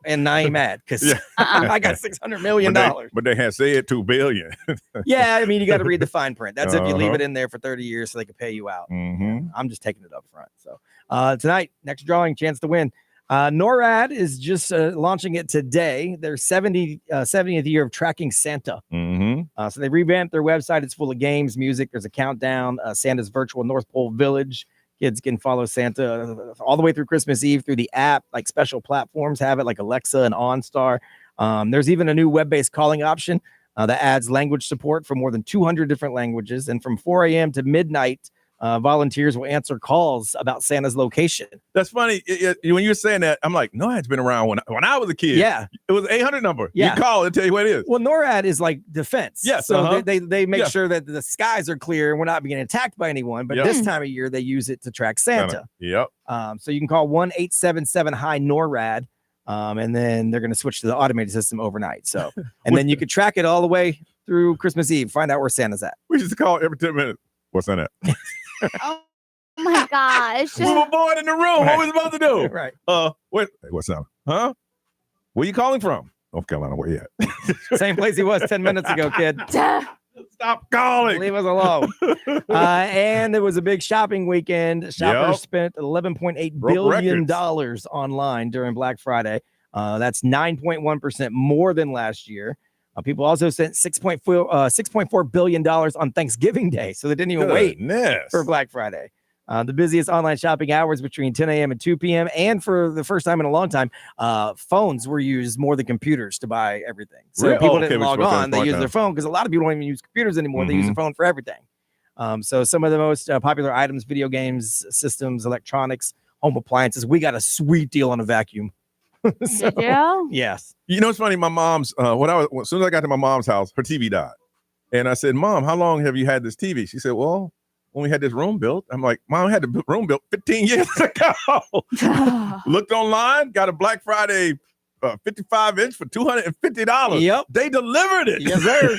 E: And I ain't mad because I got $600 million.
C: But they had said $2 billion.
E: Yeah, I mean, you got to read the fine print. That's if you leave it in there for 30 years so they can pay you out. I'm just taking it up front. So tonight, next drawing, chance to win. NORAD is just launching it today. Their 70th year of tracking Santa. So they revamped their website. It's full of games, music. There's a countdown. Santa's virtual North Pole Village. Kids can follow Santa all the way through Christmas Eve through the app. Like special platforms have it, like Alexa and OnStar. There's even a new web-based calling option that adds language support for more than 200 different languages. And from 4 a.m. to midnight, volunteers will answer calls about Santa's location.
C: That's funny. When you're saying that, I'm like, NORAD's been around when I was a kid.
E: Yeah.
C: It was an 800 number.
E: Yeah.
C: You call and tell you what it is.
E: Well, NORAD is like defense.
C: Yes.
E: So they make sure that the skies are clear and we're not being attacked by anyone. But this time of year, they use it to track Santa.
C: Yep.
E: So you can call 1-877-HI-NORAD. And then they're going to switch to the automated system overnight. So, and then you could track it all the way through Christmas Eve. Find out where Santa's at.
C: We used to call every 10 minutes. What's in it?
D: Oh my gosh.
C: We were bored in the room. What was we supposed to do?
E: Right.
C: Wait, what's that? Huh? Where you calling from? North Carolina. Where you at?
E: Same place he was 10 minutes ago, kid.
C: Stop calling.
E: Leave us alone. And it was a big shopping weekend. Shoppers spent $11.8 billion online during Black Friday. That's 9.1% more than last year. People also spent $6.4 billion on Thanksgiving Day. So they didn't even wait for Black Friday. The busiest online shopping hours between 10 a.m. and 2 p.m. And for the first time in a long time, phones were used more than computers to buy everything. So people didn't log on. They used their phone because a lot of people don't even use computers anymore. They use their phone for everything. So some of the most popular items, video games, systems, electronics, home appliances. We got a sweet deal on a vacuum.
D: Did you?
E: Yes.
C: You know, it's funny. My mom's, as soon as I got to my mom's house, her TV died. And I said, Mom, how long have you had this TV? She said, well, when we had this room built. I'm like, Mom, I had the room built 15 years ago. Looked online, got a Black Friday 55-inch for $250.
E: Yep.
C: They delivered it.
E: Yes, sir.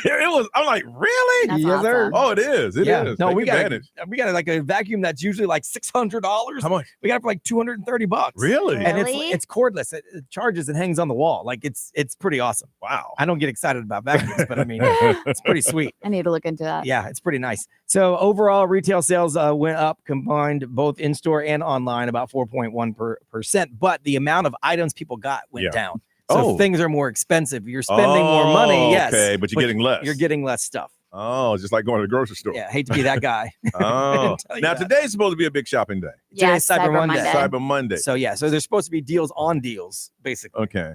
C: I'm like, really?
D: That's
E: Yes, sir.
C: Oh, it is. It is.
E: No,
C: Take
E: we got
C: advantage.
E: like a vacuum that's usually like $600.
C: How much?
E: We got it for like $230.
C: Really?
E: And
D: Really?
E: it's cordless. It charges and hangs on the wall. Like it's pretty awesome.
C: Wow.
E: I don't get excited about vacuums, but I mean, it's pretty sweet.
D: I need to look into that.
E: Yeah, it's pretty nice. So overall, retail sales went up combined both in store and online about 4.1%. But the amount of items people got went down. So things are more expensive. You're spending more money. Yes.
C: Okay, but you're getting less.
E: You're getting less stuff.
C: Oh, just like going to the grocery store.
E: Yeah, hate to be that guy.
C: Oh, now today's supposed to be a big shopping day.
E: Today's Cyber Monday.
C: Cyber Monday.
E: So yeah, so there's supposed to be deals on deals, basically.
C: Okay.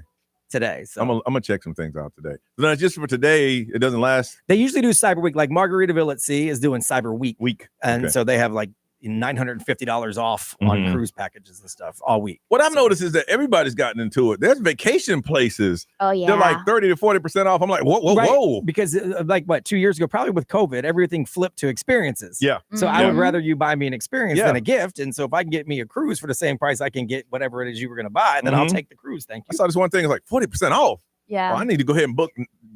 E: Today. So
C: I'm gonna check some things out today. So now just for today, it doesn't last.
E: They usually do Cyber Week, like Margaritaville at Sea is doing Cyber Week. And so they have like $950 off on cruise packages and stuff all week.
C: What I've noticed is that everybody's gotten into it. There's vacation places.
D: Oh yeah.
C: They're like 30 to 40% off. I'm like, whoa.
E: Because like 2 years ago, probably with COVID, everything flipped to experiences.
C: Yeah.
E: So I would rather you buy me an experience than a gift. And so if I can get me a cruise for the same price I can get whatever it is you were going to buy, then I'll take the cruise. Thank you.
C: I saw this one thing is like 40% off.
D: Yeah.
C: Well, I need to go ahead and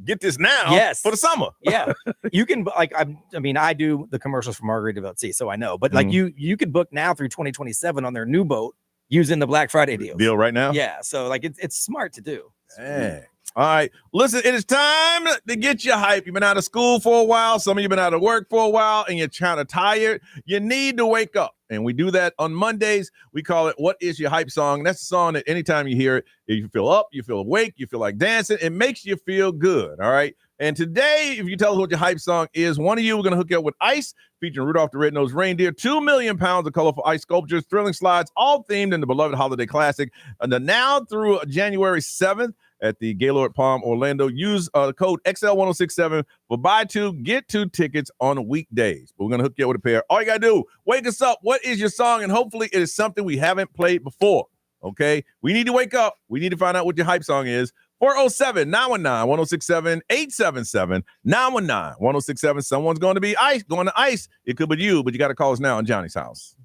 C: get this now for the summer.
E: Yeah. You can like, I do the commercials for Margaritaville at Sea, so I know, but like you could book now through 2027 on their new boat using the Black Friday deal
C: Right now?
E: Yeah. So like it's smart to do.
C: Hey. All right. Listen, it is time to get you hype. You've been out of school for a while. Some of you have been out of work for a while, and you're kind of tired. You need to wake up. And we do that on Mondays. We call it What Is Your Hype Song? That's a song that anytime you hear it, you feel up, you feel awake, you feel like dancing. It makes you feel good. All right. And today, if you tell us what your hype song is, one of you, we're going to hook you up with Ice, featuring Rudolph the Red-Nosed Reindeer, 2 million pounds of colorful ice sculptures, thrilling slides, all themed in the beloved holiday classic. And then now through January 7th at the Gaylord Palm, Orlando, use code XL1067 for buy two, get two tickets on weekdays. But we're going to hook you up with a pair. All you got to do, wake us up. What is your song? And hopefully it is something we haven't played before. Okay? We need to wake up. We need to find out what your hype song is. 407-919-1067, 877-919-1067. Someone's going to be going to ice. It could be you, but you got to call us now on Johnny's house.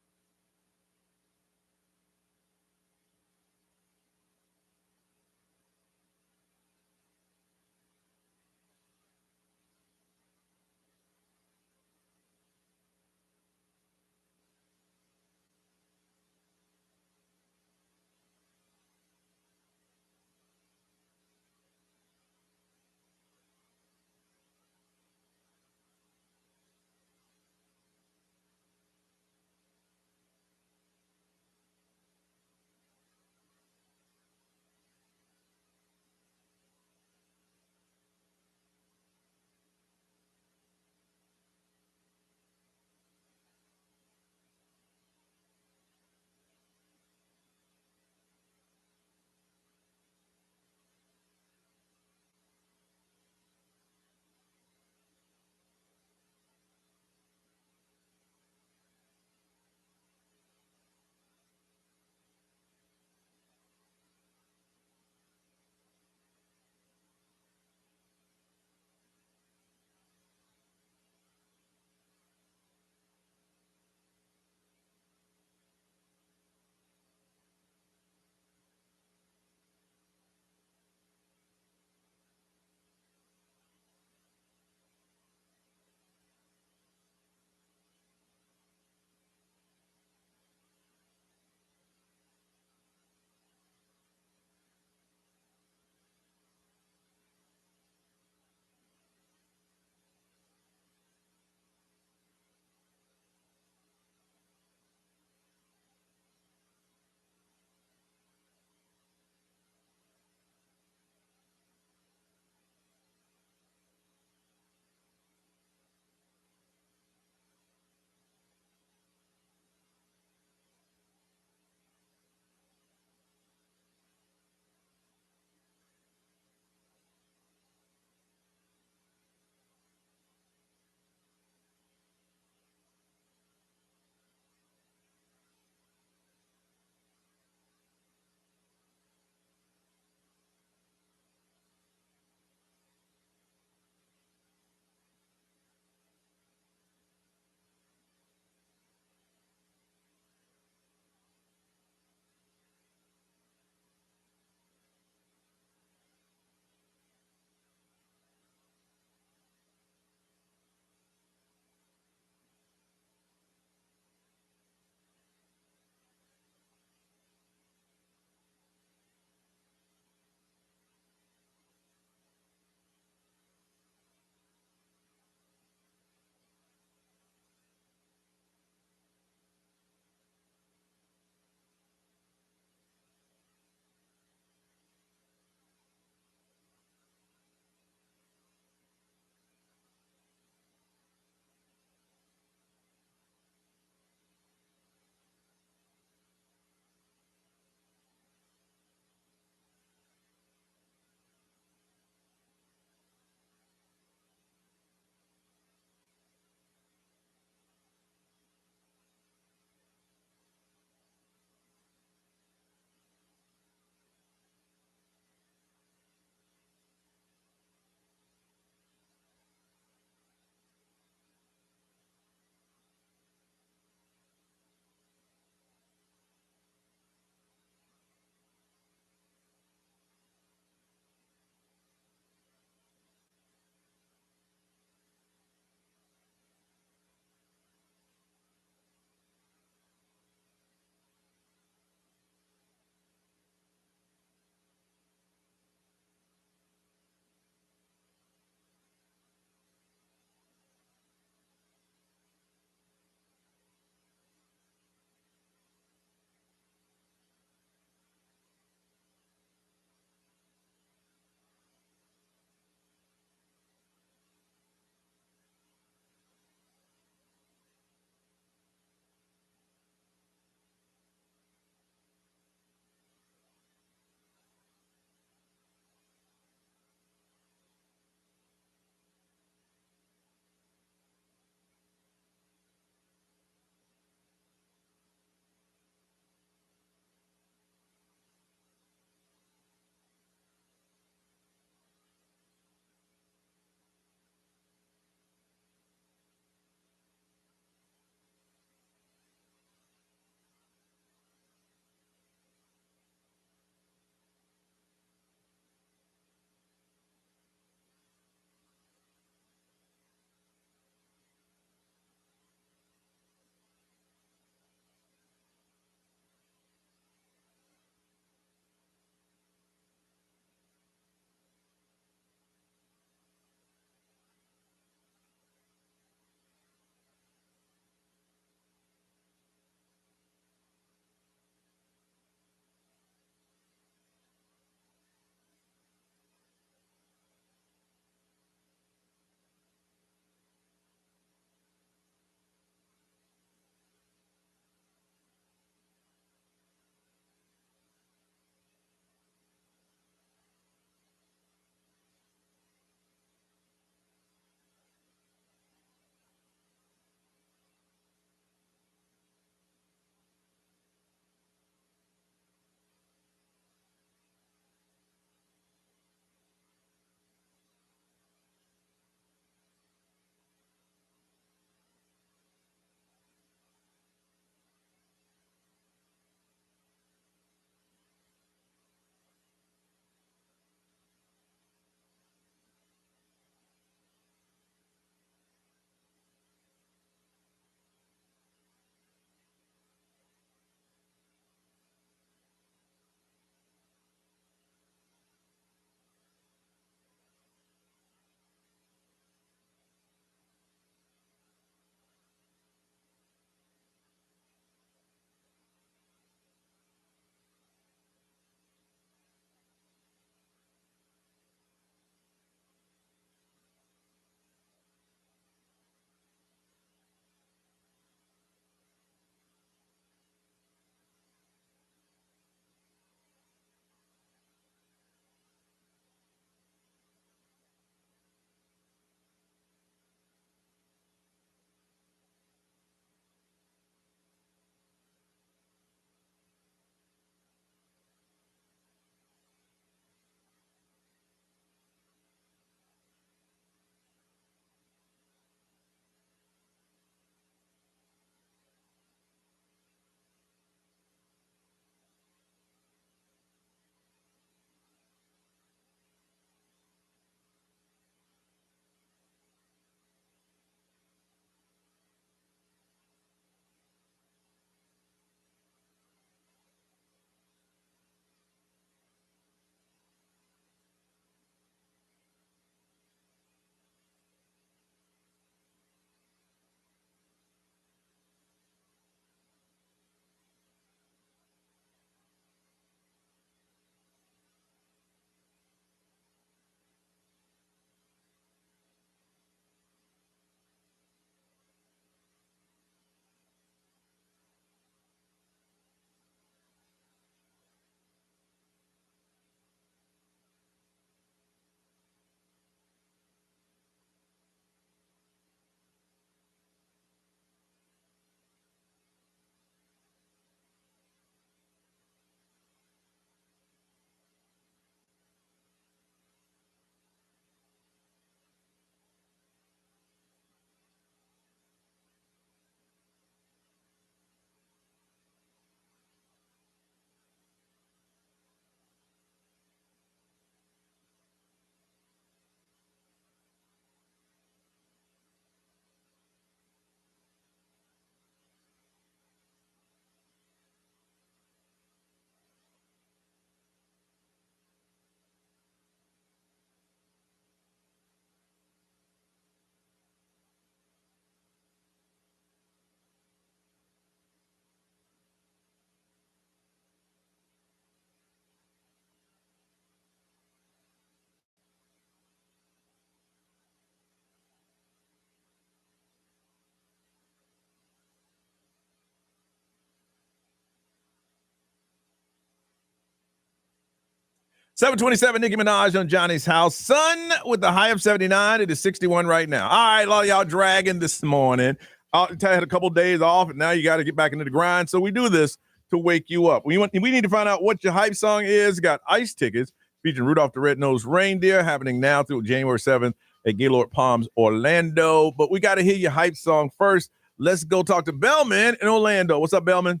C: 727, Nicki Minaj on Johnny's house. Sun with the high of 79. It is 61 right now. All right, a lot of y'all dragging this morning. I had a couple days off, and now you got to get back into the grind. So we do this to wake you up. We need to find out what your hype song is. Got ice tickets featuring Rudolph the Red-Nosed Reindeer happening now through January 7th at Gaylord Palms, Orlando. But we got to hear your hype song first. Let's go talk to Bellman in Orlando. What's up, Bellman?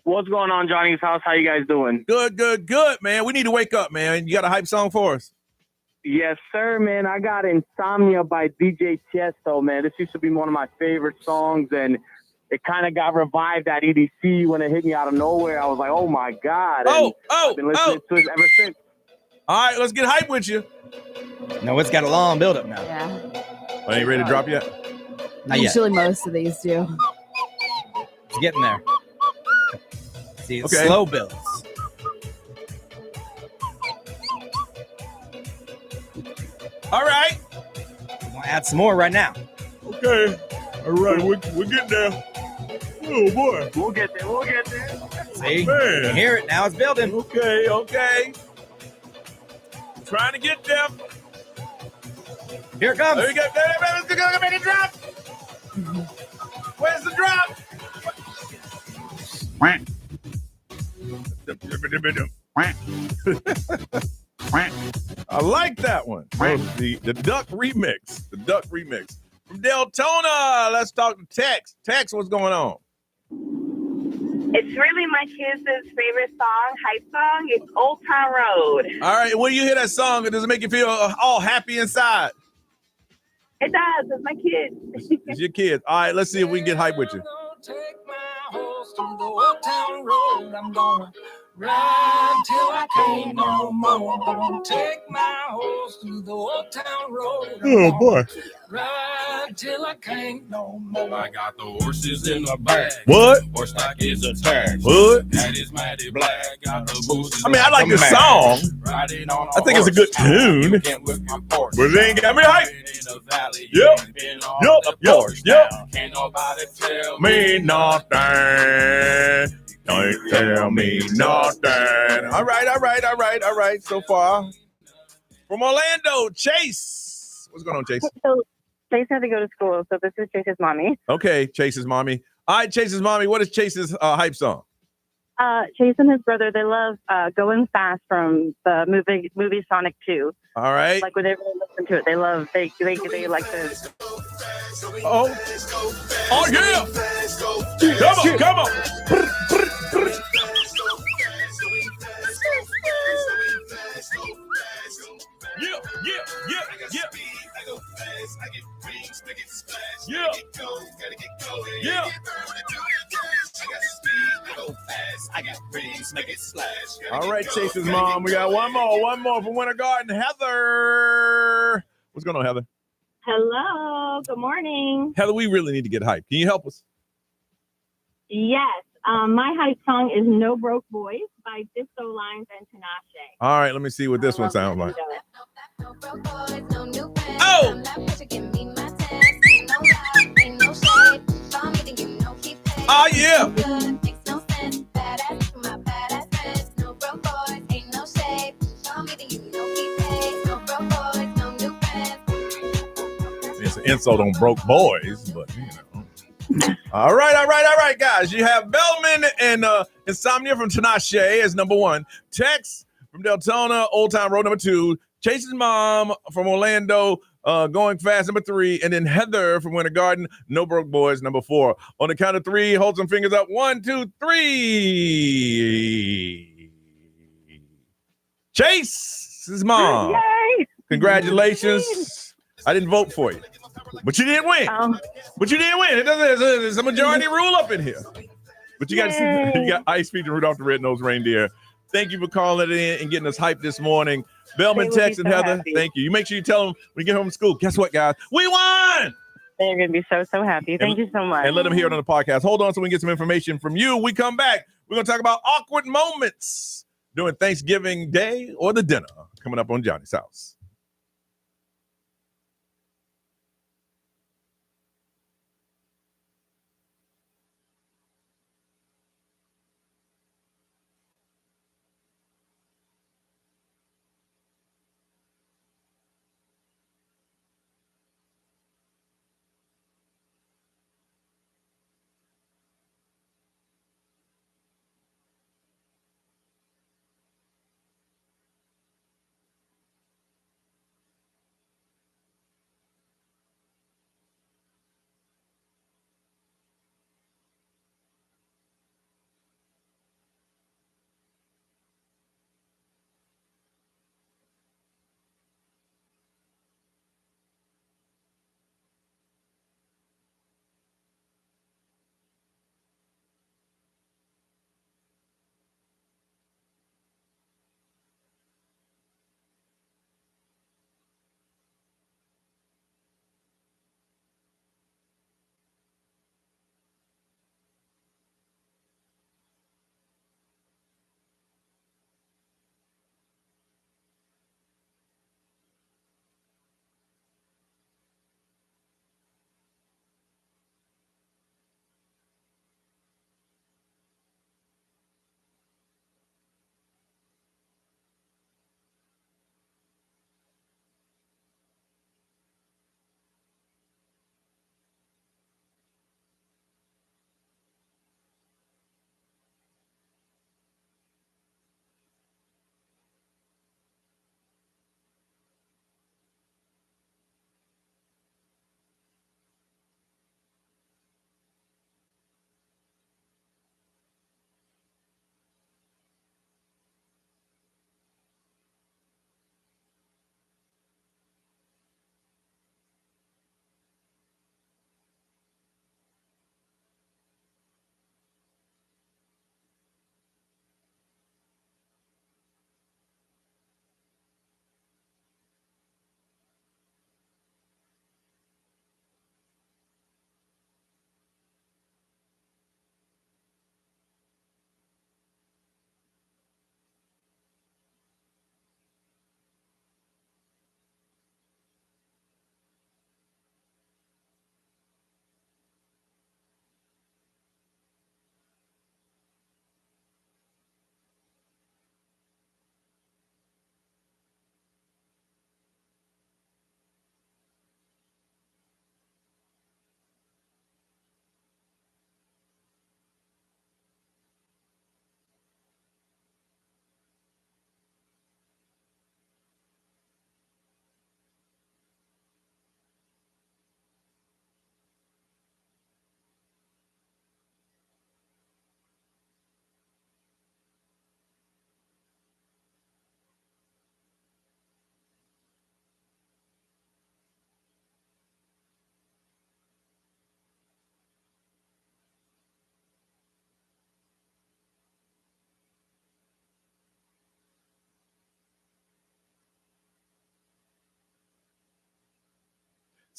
F: What's going on, Johnny's house? How you guys doing?
C: Good, man. We need to wake up, man. You got a hype song for us?
F: Yes, sir, man. I got Insomnia by DJ Tiesto, man. This used to be one of my favorite songs, and it kind of got revived at EDC when it hit me out of nowhere. I was like, oh, my God. And I've been listening to it ever since.
C: All right, let's get hype with you.
E: No, it's got a long build-up now.
D: Yeah.
C: Ain't ready to drop yet?
E: Not yet.
D: Usually most of these do.
E: It's getting there. See, it's
C: Okay.
E: slow builds.
C: All right.
E: I'm going to add some more right now.
C: Okay. All right, we're getting there. Oh, boy.
F: We'll get there.
E: See?
C: Man.
E: You hear it. Now it's building.
C: Okay. Trying to get there.
E: Here it comes.
C: There we go. Let's go. Make it drop. Where's the drop? I like that one. The Duck remix. The Duck remix. From Deltona, let's talk to Tex. Tex, what's going on?
G: It's really my kids' favorite song, hype song. It's Old Town Road.
C: All right, when you hear that song, does it make you feel all happy inside?
G: It does. It's my kids.
C: It's your kids. All right, let's see if we can get hype with you.
B: Take my horse to the old town road. I'm gonna ride till I can't no more. Gonna take my horse to the old town road.
C: Oh, boy.
B: Ride till I can't no more. I got the horses in the back.
C: What?
B: Horse stock is attached.
C: What?
B: That is mighty black. Got the boosters.
C: I mean, I like this song.
B: Riding on
C: I think it's a good tune.
B: You can't whip my Porsche.
C: But it ain't got me hype.
B: In the valley,
C: Yep.
B: you ain't been on the porch
C: Yep.
B: now. Can't nobody tell
C: Me nothing. Don't tell me nothing. All right. So far. From Orlando, Chase. What's going on, Chase?
G: So Chase had to go to school, so this is Chase's mommy.
C: Okay, Chase's mommy. All right, Chase's mommy. What is Chase's hype song?
G: Chase and his brother, they love Going Fast from the movie Sonic 2.
C: All right.
G: Like, whenever they listen to it, they love, they like to.
C: Oh yeah. Come on. Yeah. All right, Chase's mom. We got one more from Winter Garden. Heather. What's going on, Heather?
G: Hello. Good morning.
C: Heather, we really need to get hype. Can you help us?
G: Yes. My hype song is No Broke Boys by Disco Lines and Tinashe.
C: All right, let me see what this one sounds like.
A: Oh!
C: Oh, yeah. It's an insult on broke boys, but you know. All right, guys. You have Bellman and Insomnia from Tinashe as number one. Tex from Deltona, Old Town Road number two. Chase's mom from Orlando, Going Fast number three. And then Heather from Winter Garden, No Broke Boys number four. On the count of three, hold some fingers up. 1, 2, 3. Chase's mom.
G: Yay!
C: Congratulations. I didn't vote for you, but you didn't win. But you didn't win. There's a majority rule up in here. But you got Ice featuring Rudolph the Red-Nosed Reindeer. Thank you for calling it in and getting us hyped this morning. Bellman, Tex, and Heather,
G: happy.
C: thank you. You make sure you tell them when you get home from school, guess what, guys? We won!
G: They're going to be so happy. Thank you so much.
C: And let them hear it on the podcast. Hold on so we can get some information from you. We come back. We're going to talk about awkward moments during Thanksgiving Day or the dinner coming up on Johnny's House.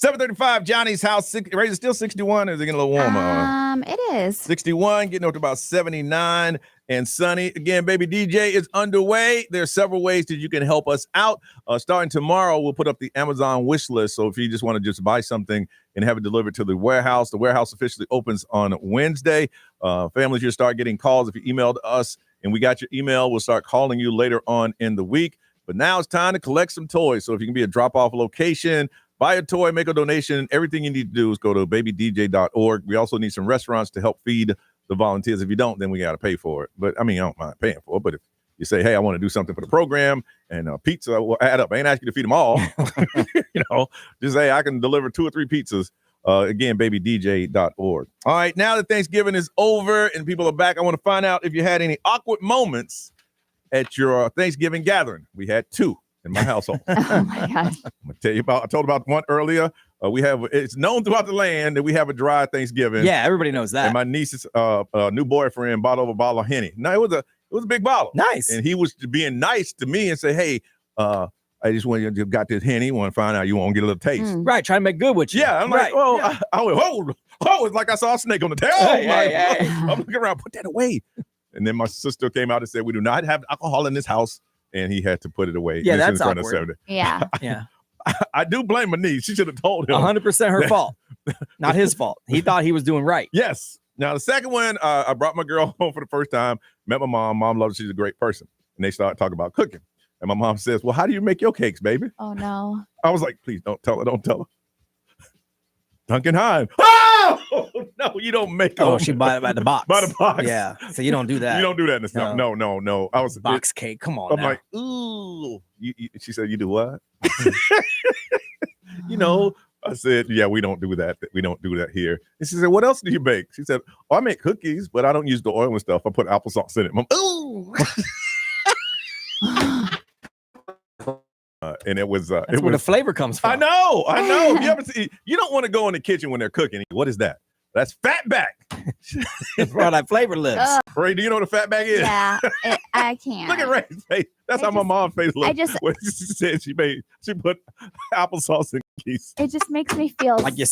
C: 7:35, Johnny's house. Raise still 61, or is it getting a little warmer?
D: It is
C: 61, getting up to about 79 and sunny. Again, Baby DJ is underway. There are several ways that you can help us out. Starting tomorrow, we'll put up the Amazon wish list. So if you just want to just buy something and have it delivered to the warehouse officially opens on Wednesday. Families, you'll start getting calls if you emailed us and we got your email. We'll start calling you later on in the week. But now it's time to collect some toys. So if you can be a drop-off location, buy a toy, make a donation. Everything you need to do is go to babydj.org. We also need some restaurants to help feed the volunteers. If you don't, then we got to pay for it. But I mean, I don't mind paying for it. But if you say, hey, I want to do something for the program and pizza will add up. I ain't asking you to feed them all. Just say I can deliver 2 or 3 pizzas. Again, babydj.org. All right, now that Thanksgiving is over and people are back, I want to find out if you had any awkward moments at your Thanksgiving gathering. We had 2 in my household.
D: Oh my gosh.
C: I'm gonna tell you about. I told about one earlier. It's known throughout the land that we have a dry Thanksgiving.
E: Yeah, everybody knows that.
C: And my niece's new boyfriend bought over a bottle of Henny. No, it was a big bottle.
E: Nice.
C: And he was being nice to me and say, hey, I just want you to got this Henny. Want to find out you want to get a little taste.
E: Right, trying to make good with you.
C: Yeah, I'm like, well, yeah. I went, it's like I saw a snake on the tail. I'm looking around, put that away. And then my sister came out and said, we do not have alcohol in this house. And he had to put it away.
E: Yeah, that's awkward.
D: Yeah.
E: Yeah.
C: I do blame my niece. She should have told him.
E: 100% her fault. Not his fault. He thought he was doing right.
C: Yes. Now, the second one, I brought my girl home for the first time, met my mom. Mom loves her. She's a great person. And they started talking about cooking. And my mom says, well, how do you make your cakes, baby?
D: Oh, no.
C: I was like, please don't tell her. Don't tell her. Duncan Hine. Oh, no, you don't make them.
E: Oh, she bought it by the box.
C: By the box.
E: Yeah. So you don't do that.
C: You don't do that in the stuff. No. I was
E: box cake. Come on.
C: I'm like, ooh. She said, you do what? I said, yeah, we don't do that. We don't do that here. And she said, what else do you bake? She said, I make cookies, but I don't use the oil and stuff. I put applesauce in it. I'm, ooh. And it was
E: that's where the flavor comes from.
C: I know. You ever see? You don't want to go in the kitchen when they're cooking. What is that? That's fatback.
E: It's where that flavor lives.
C: Ray, do you know what a fatback is?
D: Yeah, I can't.
C: Look at Ray's face. That's how my mom's face looks. When she said she put applesauce in cookies.
D: It just makes me feel
E: like you.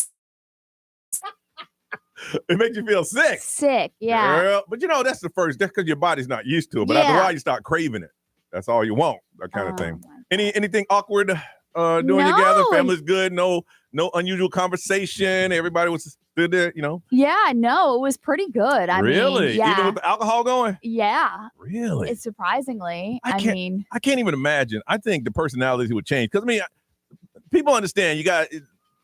C: It makes you feel sick.
D: Sick, yeah.
C: Girl, but that's the first. That's because your body's not used to it. But after a while, you start craving it. That's all you want. That kind of thing. Anything awkward during your gather? Family's good. No unusual conversation. Everybody was stood there.
D: Yeah, no, it was pretty good. I
C: really?
D: mean, yeah.
C: Even with the alcohol going?
D: Yeah.
C: Really?
D: It's surprisingly.
C: I can't even imagine. I think the personalities would change because people understand.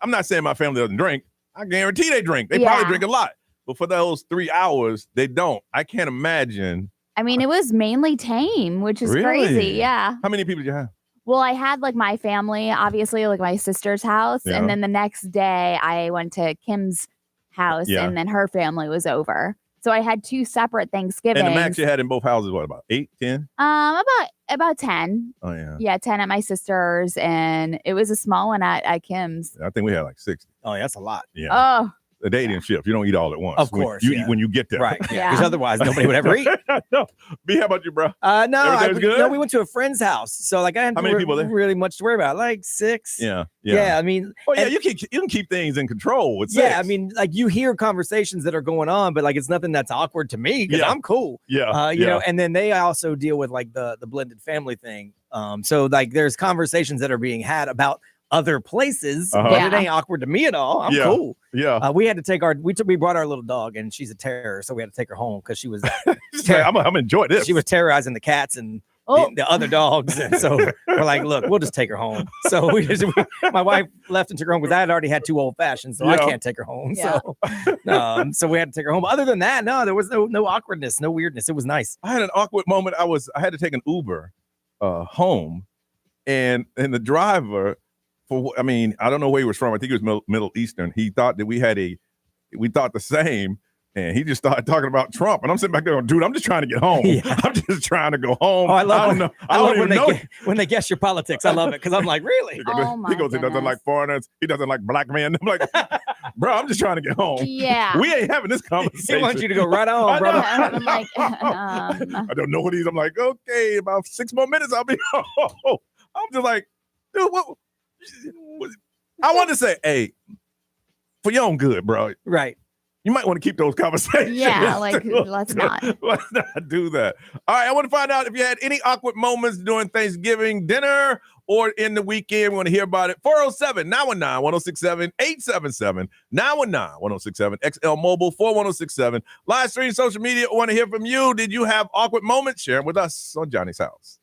C: I'm not saying my family doesn't drink. I guarantee they drink. They probably drink a lot. But for those 3 hours, they don't. I can't imagine.
D: I mean, it was mainly tame, which is crazy. Yeah.
C: How many people did you have?
D: Well, I had like my family, obviously, like my sister's house. Yeah. And then the next day I went to Kim's house and then her family was over. So I had 2 separate Thanksgivings.
C: And the max you had in both houses, what, about 8, 10?
D: About 10.
C: Oh, yeah.
D: Yeah, 10 at my sister's. And it was a small one at Kim's.
C: I think we had like 60.
E: Oh, yeah, that's a lot.
C: Yeah.
D: Oh.
C: A dating shift. You don't eat all at once.
E: Of course.
C: When you get there.
E: Right. Yeah. Because otherwise nobody would ever eat.
C: No. B, how about you, bro?
E: No, we went to a friend's house. So like I had
C: how many people there?
E: Really much to worry about. Like 6.
C: Yeah.
E: I mean,
C: you can keep things in control with 6.
E: Yeah, I mean, like you hear conversations that are going on, but like it's nothing that's awkward to me because I'm cool.
C: Yeah.
E: You know, and then they also deal with like the blended family thing. So like there's conversations that are being had about other places, but it ain't awkward to me at all. I'm cool.
C: Yeah.
E: We had to take we brought our little dog and she's a terror, so we had to take her home because she was
C: I'm gonna enjoy this.
E: She was terrorizing the cats and the other dogs, and so we're like, look, we'll just take her home. So my wife left and took her home because I had already had 2 old fashions, so I can't take her home. Yeah. So we had to take her home. But other than that, no, there was no awkwardness, no weirdness. It was nice.
C: I had an awkward moment. I had to take an Uber home, and the driver. I don't know where he was from. I think he was Middle Eastern. He thought that we thought the same, and he just started talking about Trump. And I'm sitting back there going, dude, I'm just trying to get home. Yeah. I'm just trying to go home.
E: Oh, I love when they guess your politics. I love it because I'm like, really?
C: He goes, he doesn't like foreigners. He doesn't like black men. I'm like, bro, I'm just trying to get home.
D: Yeah.
C: We ain't having this conversation.
E: He wants you to go right on, brother.
D: I'm like,
C: I don't know what he's. I'm like, okay, about 6 more minutes, I'll be home. I'm just like, dude, what? I want to say, hey, for your own good, bro.
E: Right.
C: You might want to keep those conversations.
D: Yeah, like, let's not.
C: Let's not do that. All right, I want to find out if you had any awkward moments during Thanksgiving dinner or in the weekend. We want to hear about it. 407-919-1067, 877-919-1067, XL Mobile, 41067. Live stream, social media. I want to hear from you. Did you have awkward moments? Share them with us on Johnny's House.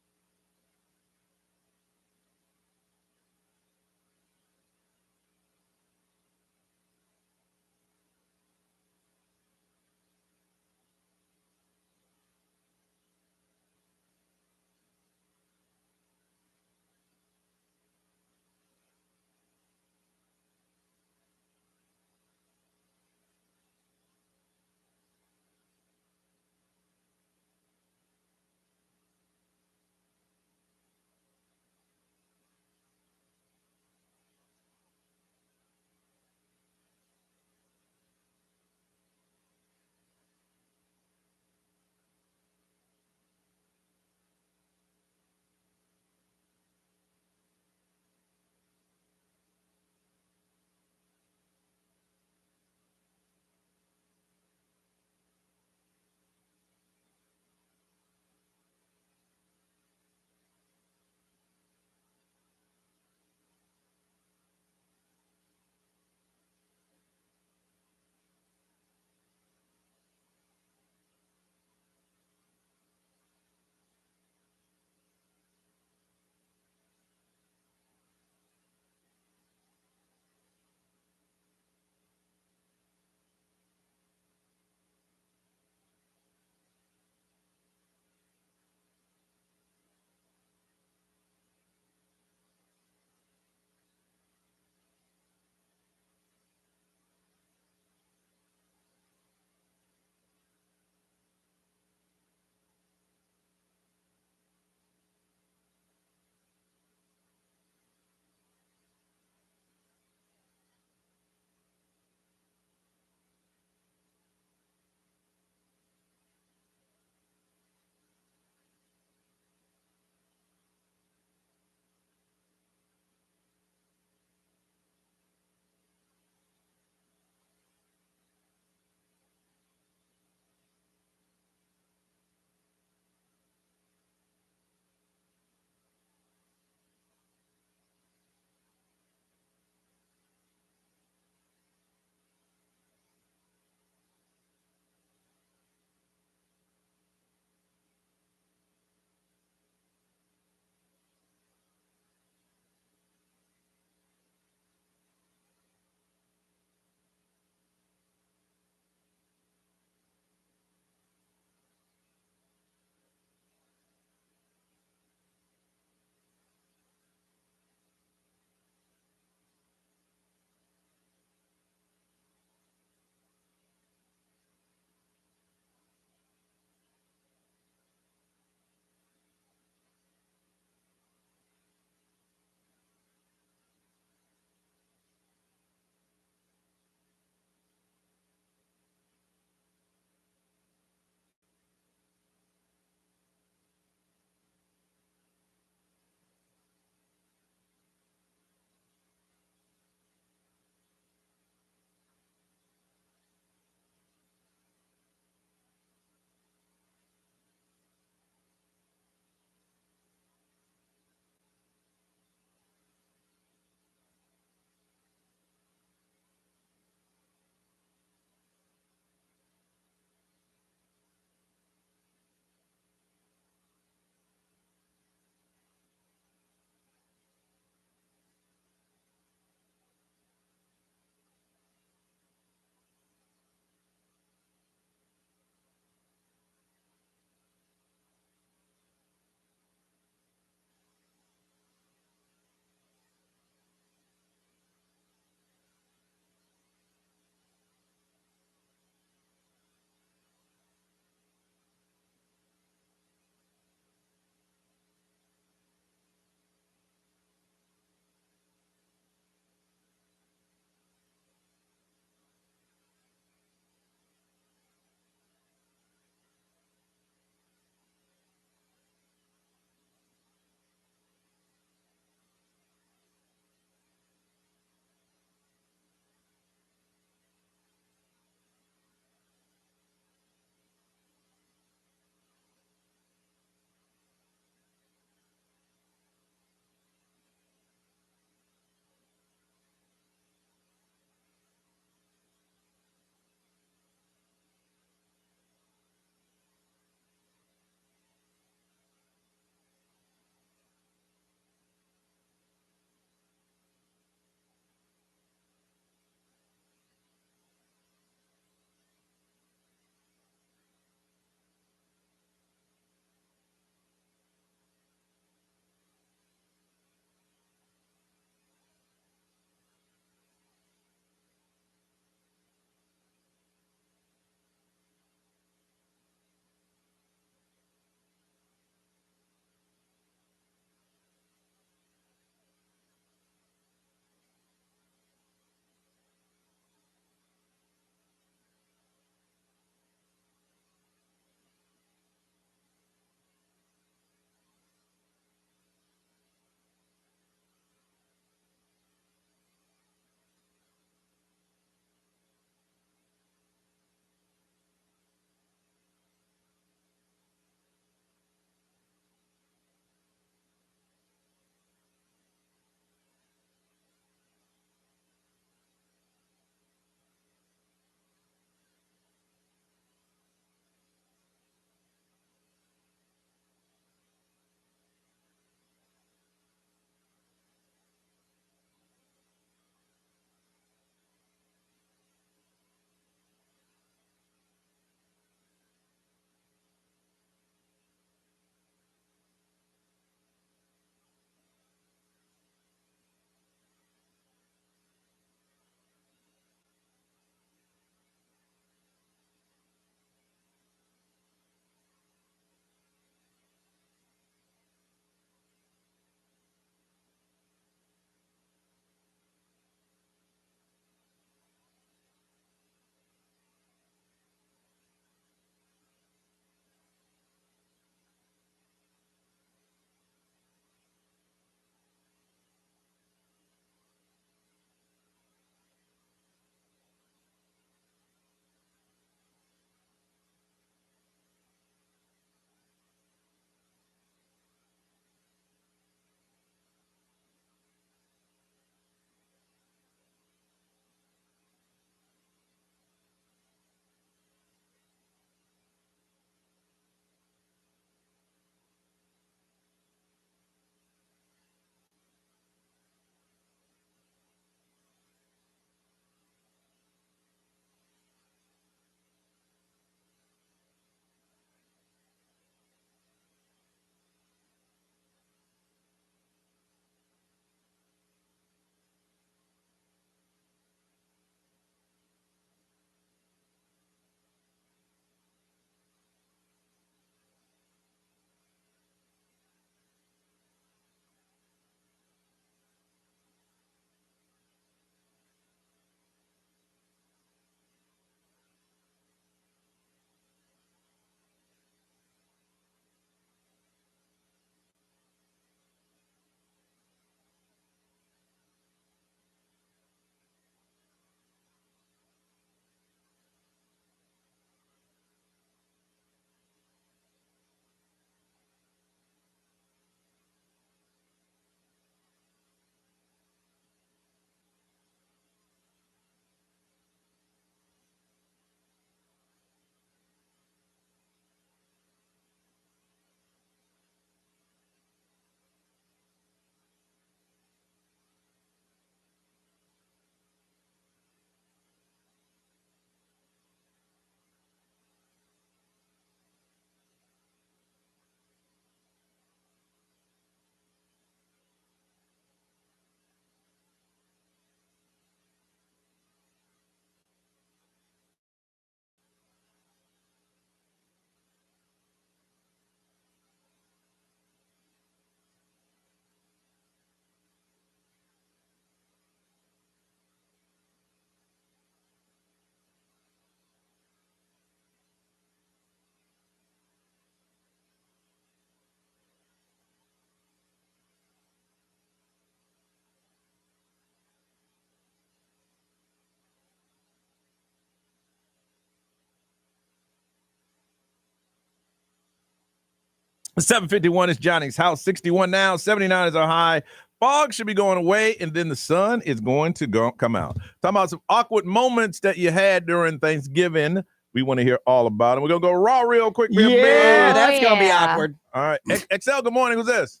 C: 7:51 is Johnny's house. 61 now. 79 is our high. Fog should be going away, and then the sun is going to come out. Talking about some awkward moments that you had during Thanksgiving. We want to hear all about them. We're going to go raw real quick.
E: Yeah, that's going to be awkward.
C: All right. XL, good morning. Who's this?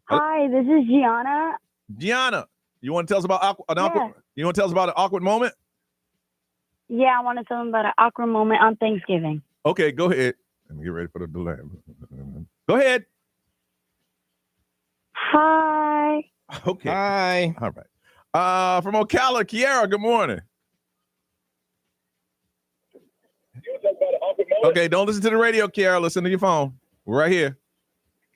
H: Hi, this is Gianna.
C: Gianna, you want to tell us about You want to tell us about an awkward moment?
H: Yeah, I want to tell them about an awkward moment on Thanksgiving.
C: Okay, go ahead. Let me get ready for the delay. Go ahead.
H: Hi.
C: Okay.
E: Hi.
C: All right. From Ocala, Kiara, good morning. Okay, don't listen to the radio, Kiara. Listen to your phone. We're right here.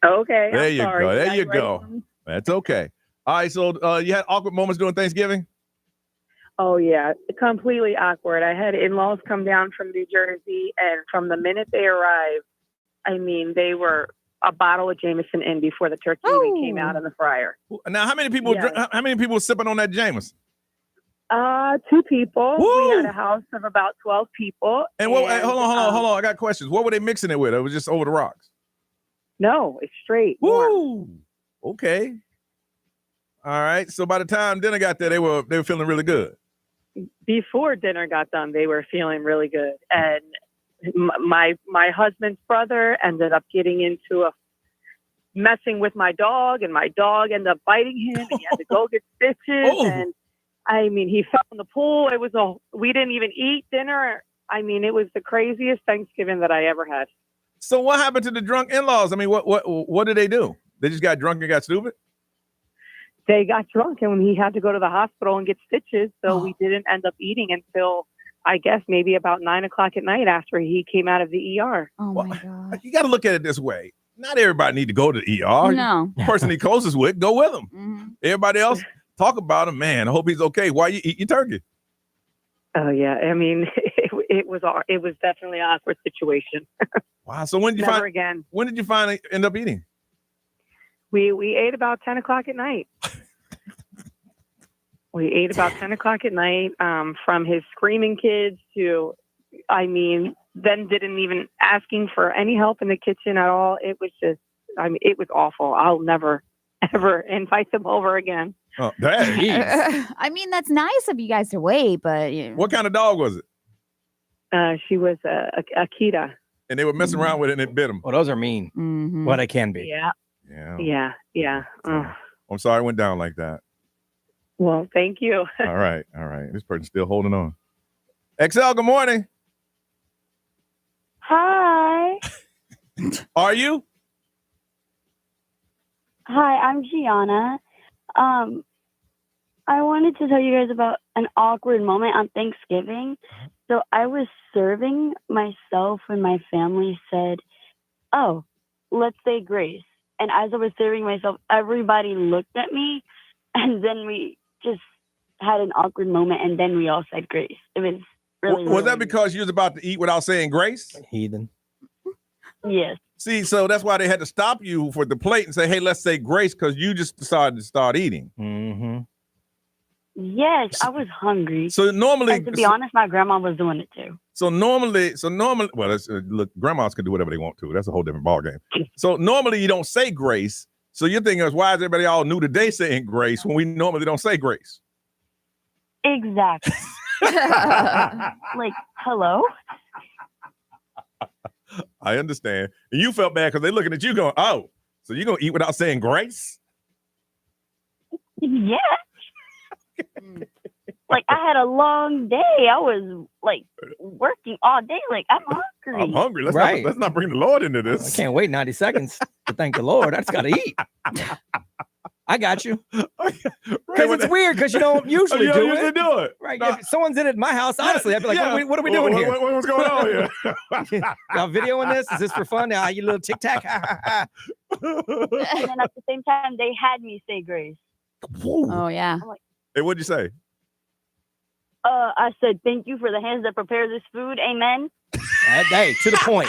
I: Okay.
C: There you go. There you go. That's okay. All right, so you had awkward moments during Thanksgiving?
I: Oh, yeah. Completely awkward. I had in-laws come down from New Jersey, and from the minute they arrived, I mean, they were a bottle of Jameson in before the turkey even came out of the fryer.
C: Now, how many people were sipping on that Jameson?
I: 2 people.
C: Woo!
I: We had a house of about 12 people.
C: And hold on. I got questions. What were they mixing it with? It was just over the rocks?
I: No, it's straight.
C: Woo!
I: Warm.
C: Okay. All right. So by the time dinner got there, they were feeling really good.
I: Before dinner got done, they were feeling really good. And my husband's brother ended up getting into messing with my dog, and my dog ended up biting him, and he had to go get stitches.
C: Oh.
I: And I mean, he fell in the pool. We didn't even eat dinner. I mean, it was the craziest Thanksgiving that I ever had.
C: So what happened to the drunk in-laws? I mean, what did they do? They just got drunk and got stupid?
I: They got drunk, and he had to go to the hospital and get stitches. So we didn't end up eating until, I guess, maybe about 9 o'clock at night after he came out of the ER.
D: Oh, my God.
C: You got to look at it this way. Not everybody need to go to the ER.
D: No.
C: The person he closest with, go with him.
D: Mm-hmm.
C: Everybody else, talk about him. Man, I hope he's okay. Why you eat your turkey?
I: Oh, yeah. I mean, it was definitely an awkward situation.
C: Wow. So when did you finally end up eating?
I: We ate about 10 o'clock at night. We ate about 10 o'clock at night, from his screaming kids to, I mean, then didn't even asking for any help in the kitchen at all. It was just, I mean, it was awful. I'll never, ever invite them over again.
C: Oh, that
D: I mean, that's nice of you guys to wait, but
C: What kind of dog was it?
I: She was a Akita.
C: And they were messing around with it and it bit them.
E: Well, those are mean.
D: Mm-hmm.
E: What it can be.
I: Yeah.
C: I'm sorry it went down like that.
I: Well, thank you.
C: All right. This person's still holding on. XL, good morning.
H: Hi.
C: Are you?
H: Hi, I'm Gianna. I wanted to tell you guys about an awkward moment on Thanksgiving. So I was serving myself when my family said, "Oh, let's say grace." And as I was serving myself, everybody looked at me, and then we just had an awkward moment, and then we all said grace. It was really
C: Was that because you was about to eat without saying grace?
E: Heathen.
H: Yes.
C: See, so that's why they had to stop you for the plate and say, "Hey, let's say grace," because you just decided to start eating.
E: Mm-hmm.
H: Yes, I was hungry.
C: So normally,
H: and to be honest, my grandma was doing it too.
C: So normally, well, look, grandmas can do whatever they want to. That's a whole different ballgame. So normally you don't say grace. So your thing is, why is everybody all new today saying grace when we normally don't say grace?
H: Exactly. Like, hello?
C: I understand. And you felt bad because they're looking at you going, "Oh, so you're going to eat without saying grace?"
H: Yeah. Like, I had a long day. I was like working all day. Like, I'm hungry.
C: I'm hungry.
E: Right.
C: Let's not bring the Lord into this.
E: I can't wait 90 seconds to thank the Lord. I just got to eat. I got you. Because it's weird because you don't usually do it. Right.
C: No.
E: If someone's in it at my house, honestly, I'd be like, what are we doing here?
C: What's going on here?
E: Y'all videoing this? Is this for fun? Now, you little tic-tac?
H: And then at the same time, they had me say grace.
D: Oh, yeah.
H: I'm like,
C: Hey, what'd you say?
H: I said, "Thank you for the hands that prepare this food." Amen.
E: Hey, to the point.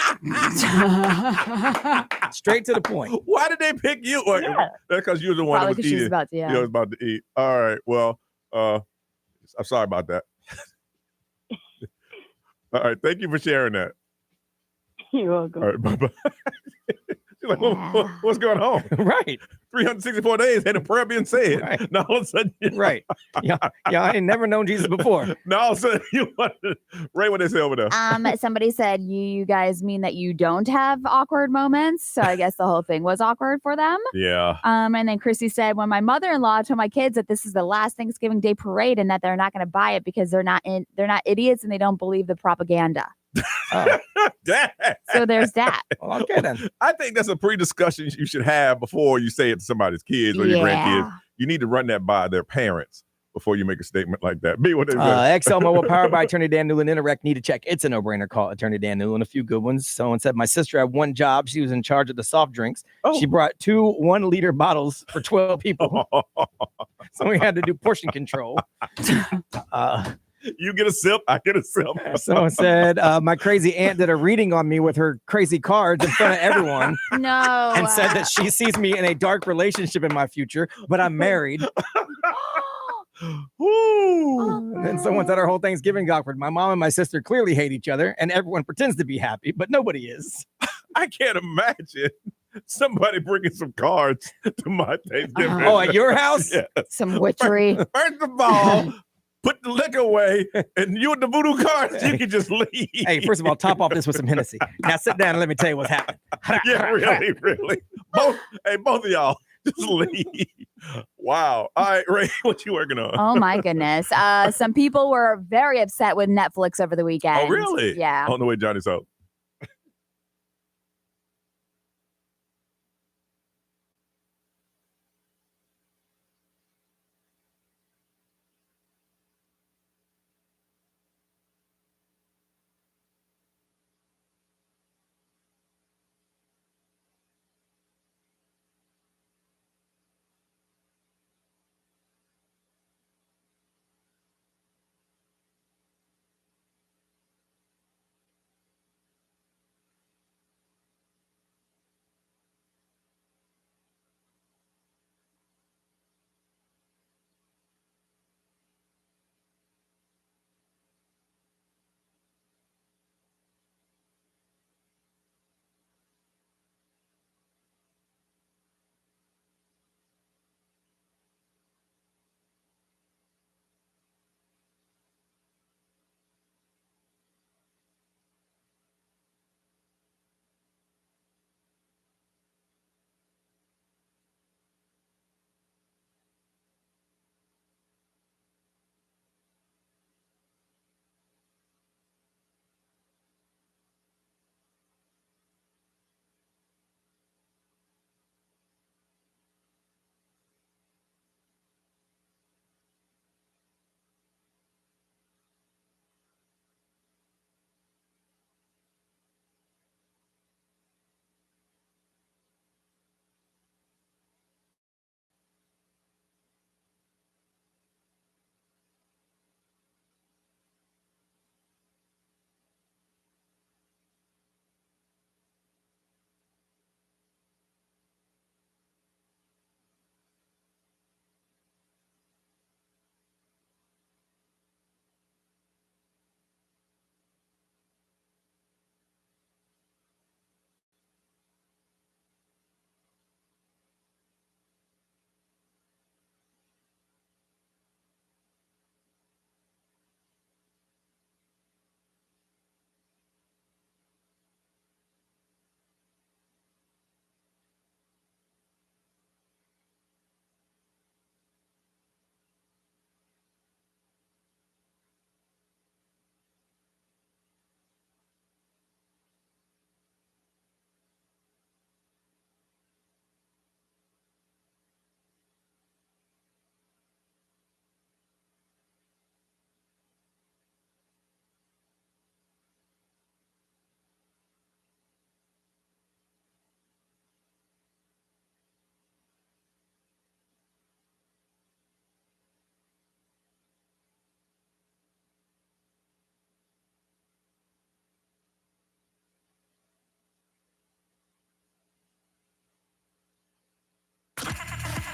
E: Straight to the point.
C: Why did they pick you?
H: Yeah.
C: Because you were the one
D: Probably
C: that was
D: because she was
C: eating.
D: about to,
C: You was about to eat. All right. Well, I'm sorry about that. All right. Thank you for sharing that.
H: You're welcome.
C: All right, bye-bye. She's like, what's going on?
E: Right.
C: 364 days had a prayer being said.
E: Right.
C: Now all of a sudden,
E: Right. Yeah, I ain't never known Jesus before.
C: now all of a sudden, you want to, Ray, what they say over there?
D: Somebody said you guys mean that you don't have awkward moments. So I guess the whole thing was awkward for them.
C: Yeah.
D: And then Chrissy said, when my mother-in-law told my kids that this is the last Thanksgiving Day parade and that they're not going to buy it because they're not idiots and they don't believe the propaganda. So there's that.
E: Well, okay then.
C: I think that's a pre-discussion you should have before you say it to somebody's kids or your grandkids. You need to run that by their parents before you make a statement like that. Be what they say.
E: XL Mobile powered by Attorney Dan Newland. Interact, need a check. It's a no-brainer. Call Attorney Dan Newland. A few good ones. Someone said, my sister had one job. She was in charge of the soft drinks.
C: Oh.
E: She brought 2 1-liter bottles for 12 people. So we had to do portion control.
C: You get a sip, I get a sip.
E: Someone said, my crazy aunt did a reading on me with her crazy cards in front of everyone.
D: No.
E: And said that she sees me in a dark relationship in my future, but I'm married. And then someone said our whole Thanksgiving got awkward. My mom and my sister clearly hate each other, and everyone pretends to be happy, but nobody is.
C: I can't imagine somebody bringing some cards to my Thanksgiving.
E: Oh, at your house?
C: Yeah.
D: Some witchery.
C: First of all, put the liquor away, and you with the voodoo cards, you can just leave.
E: Hey, first of all, top off this with some Hennessy. Now sit down and let me tell you what's happening.
C: Yeah, really. Both of y'all, just leave. Wow. All right, Ray, what you working on?
D: Oh my goodness. Some people were very upset with Netflix over the weekend.
C: Oh, really?
D: Yeah.
C: On the way, Johnny's out.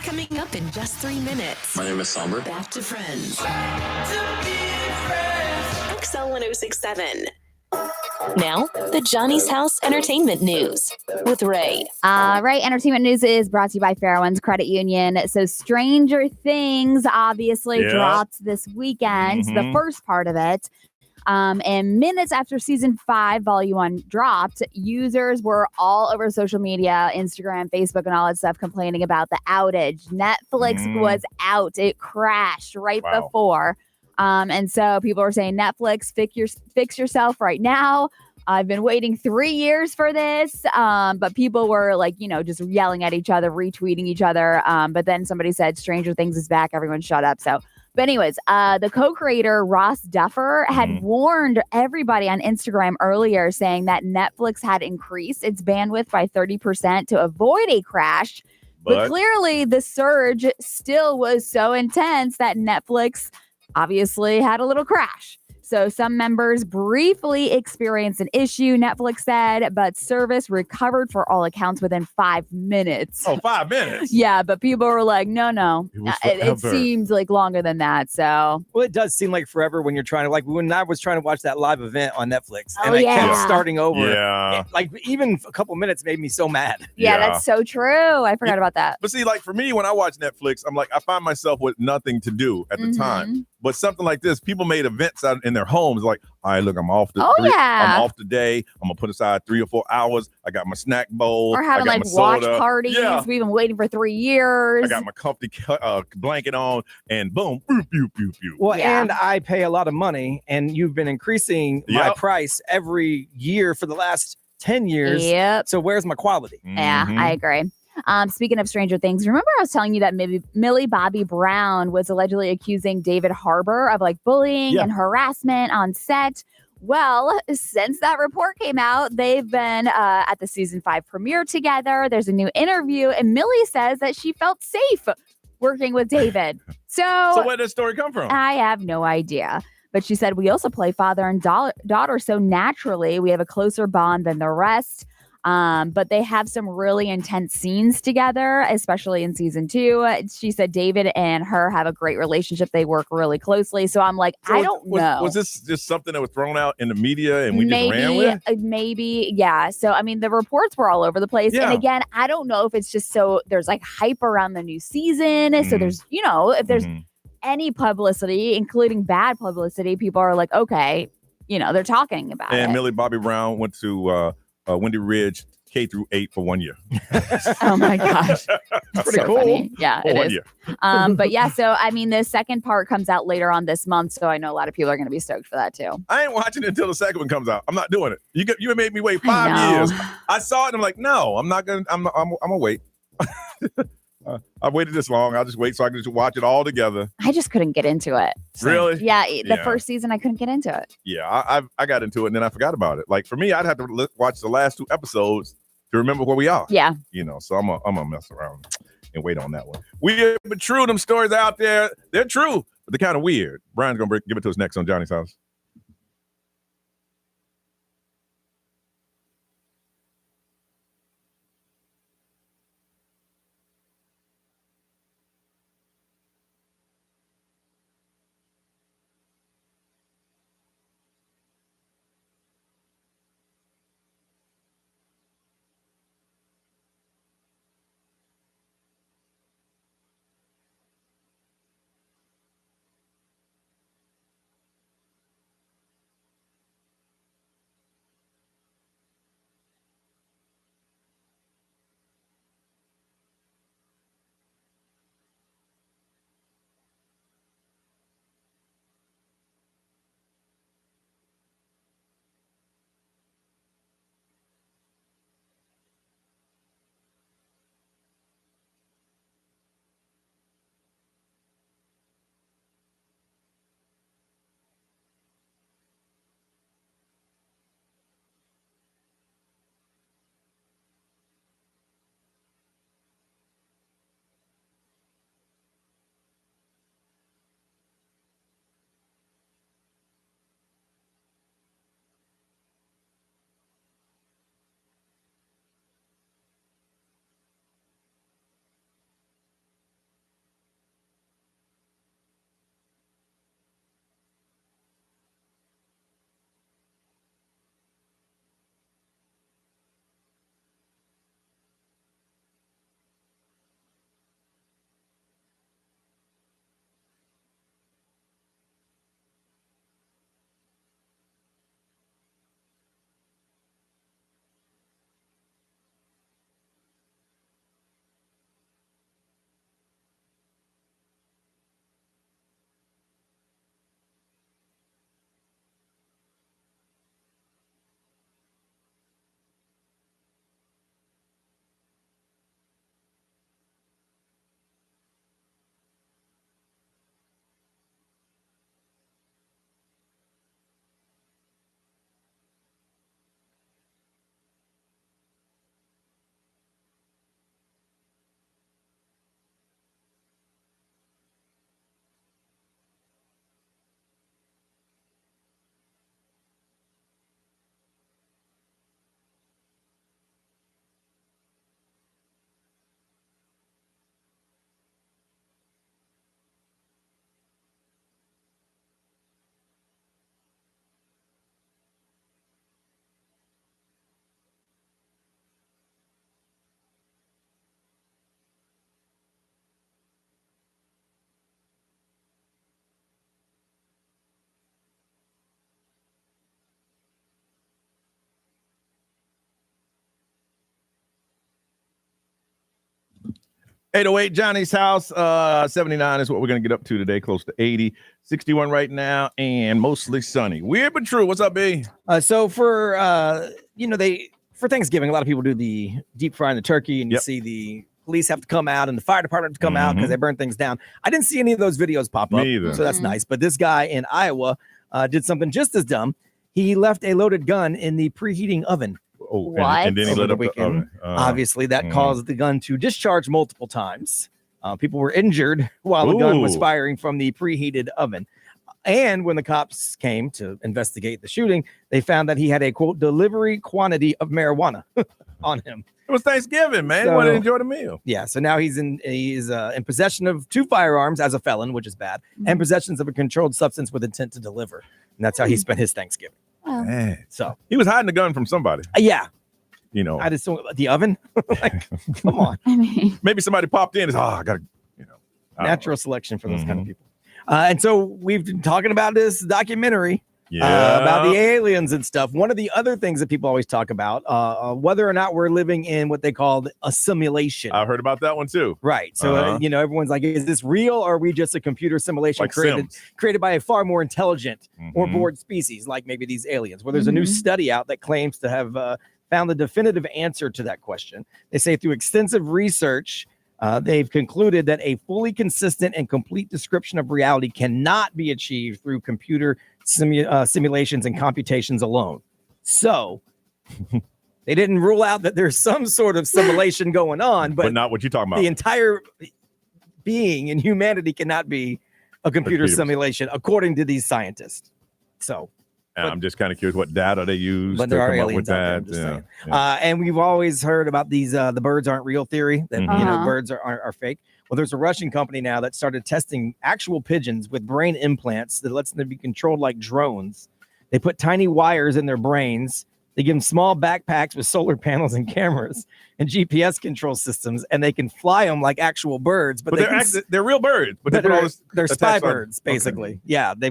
A: Coming up in just 3 minutes.
J: My name is Somber.
A: Back to Friends. XL 1067. Now, the Johnny's House Entertainment News with Ray.
D: Right, entertainment news is brought to you by Fairwinds Credit Union. So Stranger Things obviously dropped this weekend, the first part of it. And minutes after season 5, volume 1 dropped, users were all over social media, Instagram, Facebook, and all that stuff complaining about the outage. Netflix was out. It crashed right before. And so people were saying, Netflix, fix yourself right now. I've been waiting 3 years for this. But people were like, just yelling at each other, retweeting each other. But then somebody said, Stranger Things is back. Everyone shut up. But anyways, the co-creator Ross Duffer had warned everybody on Instagram earlier, saying that Netflix had increased its bandwidth by 30% to avoid a crash. But clearly the surge still was so intense that Netflix obviously had a little crash. So some members briefly experienced an issue, Netflix said, but service recovered for all accounts within 5 minutes.
C: Oh, 5 minutes?
D: Yeah, but people were like, no. It seems like longer than that. So,
E: well, it does seem like forever when you're trying to, like when I was trying to watch that live event on Netflix and I kept starting over.
C: Yeah.
E: Like even a couple minutes made me so mad.
D: Yeah, that's so true. I forgot about that.
C: But see, like for me, when I watch Netflix, I'm like, I find myself with nothing to do at the time. But something like this, people made events out in their homes. Like, all right, look, I'm off I'm off today. I'm gonna put aside 3 or 4 hours. I got my snack bowl.
D: Or having like watch parties. Yeah. We've been waiting for 3 years.
C: I got my comfy blanket on, and boom, pew, pew, pew.
E: Well, and I pay a lot of money, and you've been increasing my price every year for the last 10 years.
D: Yep.
E: So where's my quality?
D: Yeah, I agree. Speaking of Stranger Things, remember I was telling you that Millie Bobby Brown was allegedly accusing David Harbour of like bullying and harassment on set? Well, since that report came out, they've been at the season 5 premiere together. There's a new interview, and Millie says that she felt safe working with David. So
C: where did this story come from?
D: I have no idea. But she said, we also play father and daughter, so naturally we have a closer bond than the rest. But they have some really intense scenes together, especially in season 2. She said David and her have a great relationship. They work really closely. So I'm like, I don't know.
C: Was this just something that was thrown out in the media and we just ran with it?
D: Maybe, yeah. So, I mean, the reports were all over the place. Yeah. And again, I don't know if it's just so there's like hype around the new season. So there's, if there's any publicity, including bad publicity, people are like, okay, they're talking about it.
C: And Millie Bobby Brown went to Wendy Ridge K-8 for 1 year.
D: Oh my gosh.
C: That's pretty cool.
D: Funny. Yeah,
C: for
D: it
C: 1
D: is.
C: year.
D: But yeah, so I mean, the second part comes out later on this month, so I know a lot of people are going to be stoked for that too.
C: I ain't watching it until the second one comes out. I'm not doing it. You made me wait 5 years. I saw it and I'm like, no, I'm not gonna. I'm gonna wait. I've waited this long. I'll just wait so I can just watch it all together.
D: I just couldn't get into it.
C: Really?
D: Yeah, the first season I couldn't get into it.
C: Yeah, I got into it and then I forgot about it. Like for me, I'd have to watch the last 2 episodes to remember where we are.
D: Yeah.
C: So I'm gonna mess around and wait on that one. Weird but true. Them stories out there, they're true, but they're kind of weird. Brian's gonna give it to us next on Johnny's House. 808 Johnny's house. 79 is what we're going to get up to today, close to 80. 61 right now, and mostly sunny. Weird but true. What's up, B?
E: So for for Thanksgiving, a lot of people do the deep frying the turkey, and you see the police have to come out and the fire department to come out because they burn things down. I didn't see any of those videos pop up.
C: Me either.
E: So that's nice. But this guy in Iowa did something just as dumb. He left a loaded gun in the preheating oven.
C: Oh, what? And then he lit up the oven.
E: Obviously, that caused the gun to discharge multiple times. People were injured while the gun was firing from the preheated oven. And when the cops came to investigate the shooting, they found that he had a, quote, delivery quantity of marijuana on him.
C: It was Thanksgiving, man. He wanted to enjoy the meal.
E: Yeah, so now he's in possession of 2 firearms as a felon, which is bad, and possessions of a controlled substance with intent to deliver. And that's how he spent his Thanksgiving.
C: Man.
E: So
C: he was hiding the gun from somebody.
E: Yeah.
C: You know,
E: I just the oven. Like, come on.
C: Maybe somebody popped in and said, I gotta,
E: natural selection for those kind of people. And so we've been talking about this documentary about the aliens and stuff. One of the other things that people always talk about, whether or not we're living in what they called a simulation.
C: I heard about that one too.
E: Right. So, everyone's like, is this real or are we just a computer simulation
C: Like
E: created by a far more intelligent or bored species, like maybe these aliens? Well, there's a new study out that claims to have found the definitive answer to that question. They say through extensive research, they've concluded that a fully consistent and complete description of reality cannot be achieved through computer simulations and computations alone. So they didn't rule out that there's some sort of simulation going on, but
C: not what you're talking about.
E: The entire being in humanity cannot be a computer simulation, according to these scientists. So.
C: I'm just kind of curious what data they use
E: to
C: come
E: come
C: up with that.
E: And we've always heard about these the birds aren't real theory, that birds are fake. Well, there's a Russian company now that started testing actual pigeons with brain implants that lets them be controlled like drones. They put tiny wires in their brains. They give them small backpacks with solar panels and cameras and GPS control systems, and they can fly them like actual birds. But
C: they're real birds. But
E: they're spy birds, basically. Okay. Yeah, they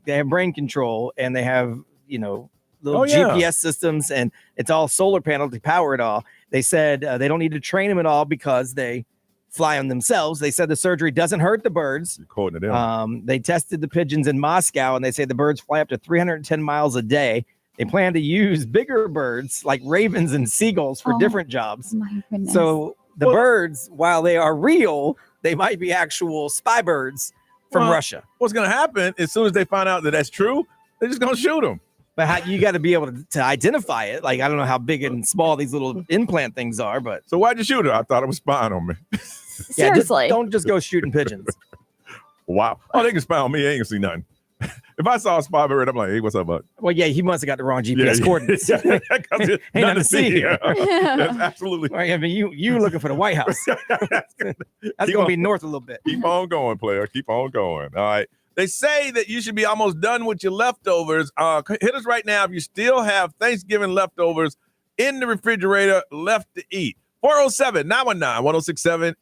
E: have brain control, and they have little GPS systems, and it's all solar panel to power it all. They said they don't need to train them at all because they fly them themselves. They said the surgery doesn't hurt the birds.
C: You're quoting it in.
E: They tested the pigeons in Moscow, and they say the birds fly up to 310 miles a day. They plan to use bigger birds like ravens and seagulls for different jobs.
D: My goodness.
E: So the birds, while they are real, they might be actual spy birds from Russia.
C: What's going to happen as soon as they find out that that's true, they're just going to shoot them.
E: But you got to be able to identify it. Like, I don't know how big and small these little implant things are, but.
C: So why'd you shoot her? I thought it was spying on me.
D: Seriously.
E: Don't just go shooting pigeons.
C: Wow. Oh, they can spy on me. I ain't gonna see nothing. If I saw a spy bird, I'm like, hey, what's up, bud?
E: Well, yeah, he must have got the wrong GPS coordinates.
C: Ain't nothing to see here. That's absolutely.
E: Right, I mean, you looking for the White House. That's going to be north a little bit.
C: Keep on going, player. Keep on going. All right. They say that you should be almost done with your leftovers. Hit us right now if you still have Thanksgiving leftovers in the refrigerator left to eat. 407-919-1067,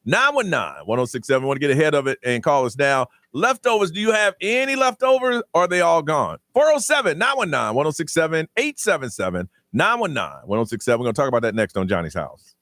C: 877-919-1067. Want to get ahead of it and call us now. Leftovers, do you have any leftovers or are they all gone? 407-919-1067, 877-919-1067. We're going to talk about that next on Johnny's House.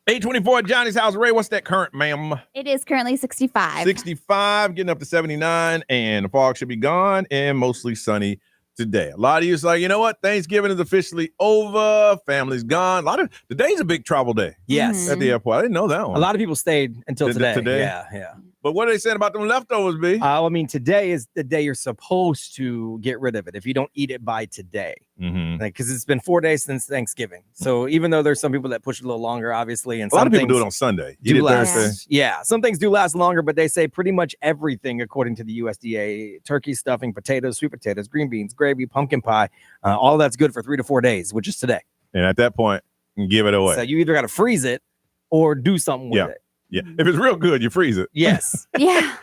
C: 824 at Johnny's house. Ray, what's that current, ma'am?
D: It is currently 65.
C: 65, getting up to 79, and the fog should be gone and mostly sunny today. A lot of you is like, you know what? Thanksgiving is officially over. Family's gone. Today's a big travel day.
E: Yes.
C: At the airport. I didn't know that one.
E: A lot of people stayed until today. Yeah.
C: But what are they saying about them leftovers, B?
E: I mean, today is the day you're supposed to get rid of it if you don't eat it by today. Because it's been 4 days since Thanksgiving. So even though there's some people that push it a little longer, obviously, and
C: a lot of people do it on Sunday. Eat it Thursday.
E: Yeah, some things do last longer, but they say pretty much everything, according to the USDA: turkey, stuffing, potatoes, sweet potatoes, green beans, gravy, pumpkin pie, all that's good for 3 to 4 days, which is today.
C: And at that point, you can give it away.
E: So you either got to freeze it or do something with it.
C: Yeah. If it's real good, you freeze it.
E: Yes.
D: Yeah.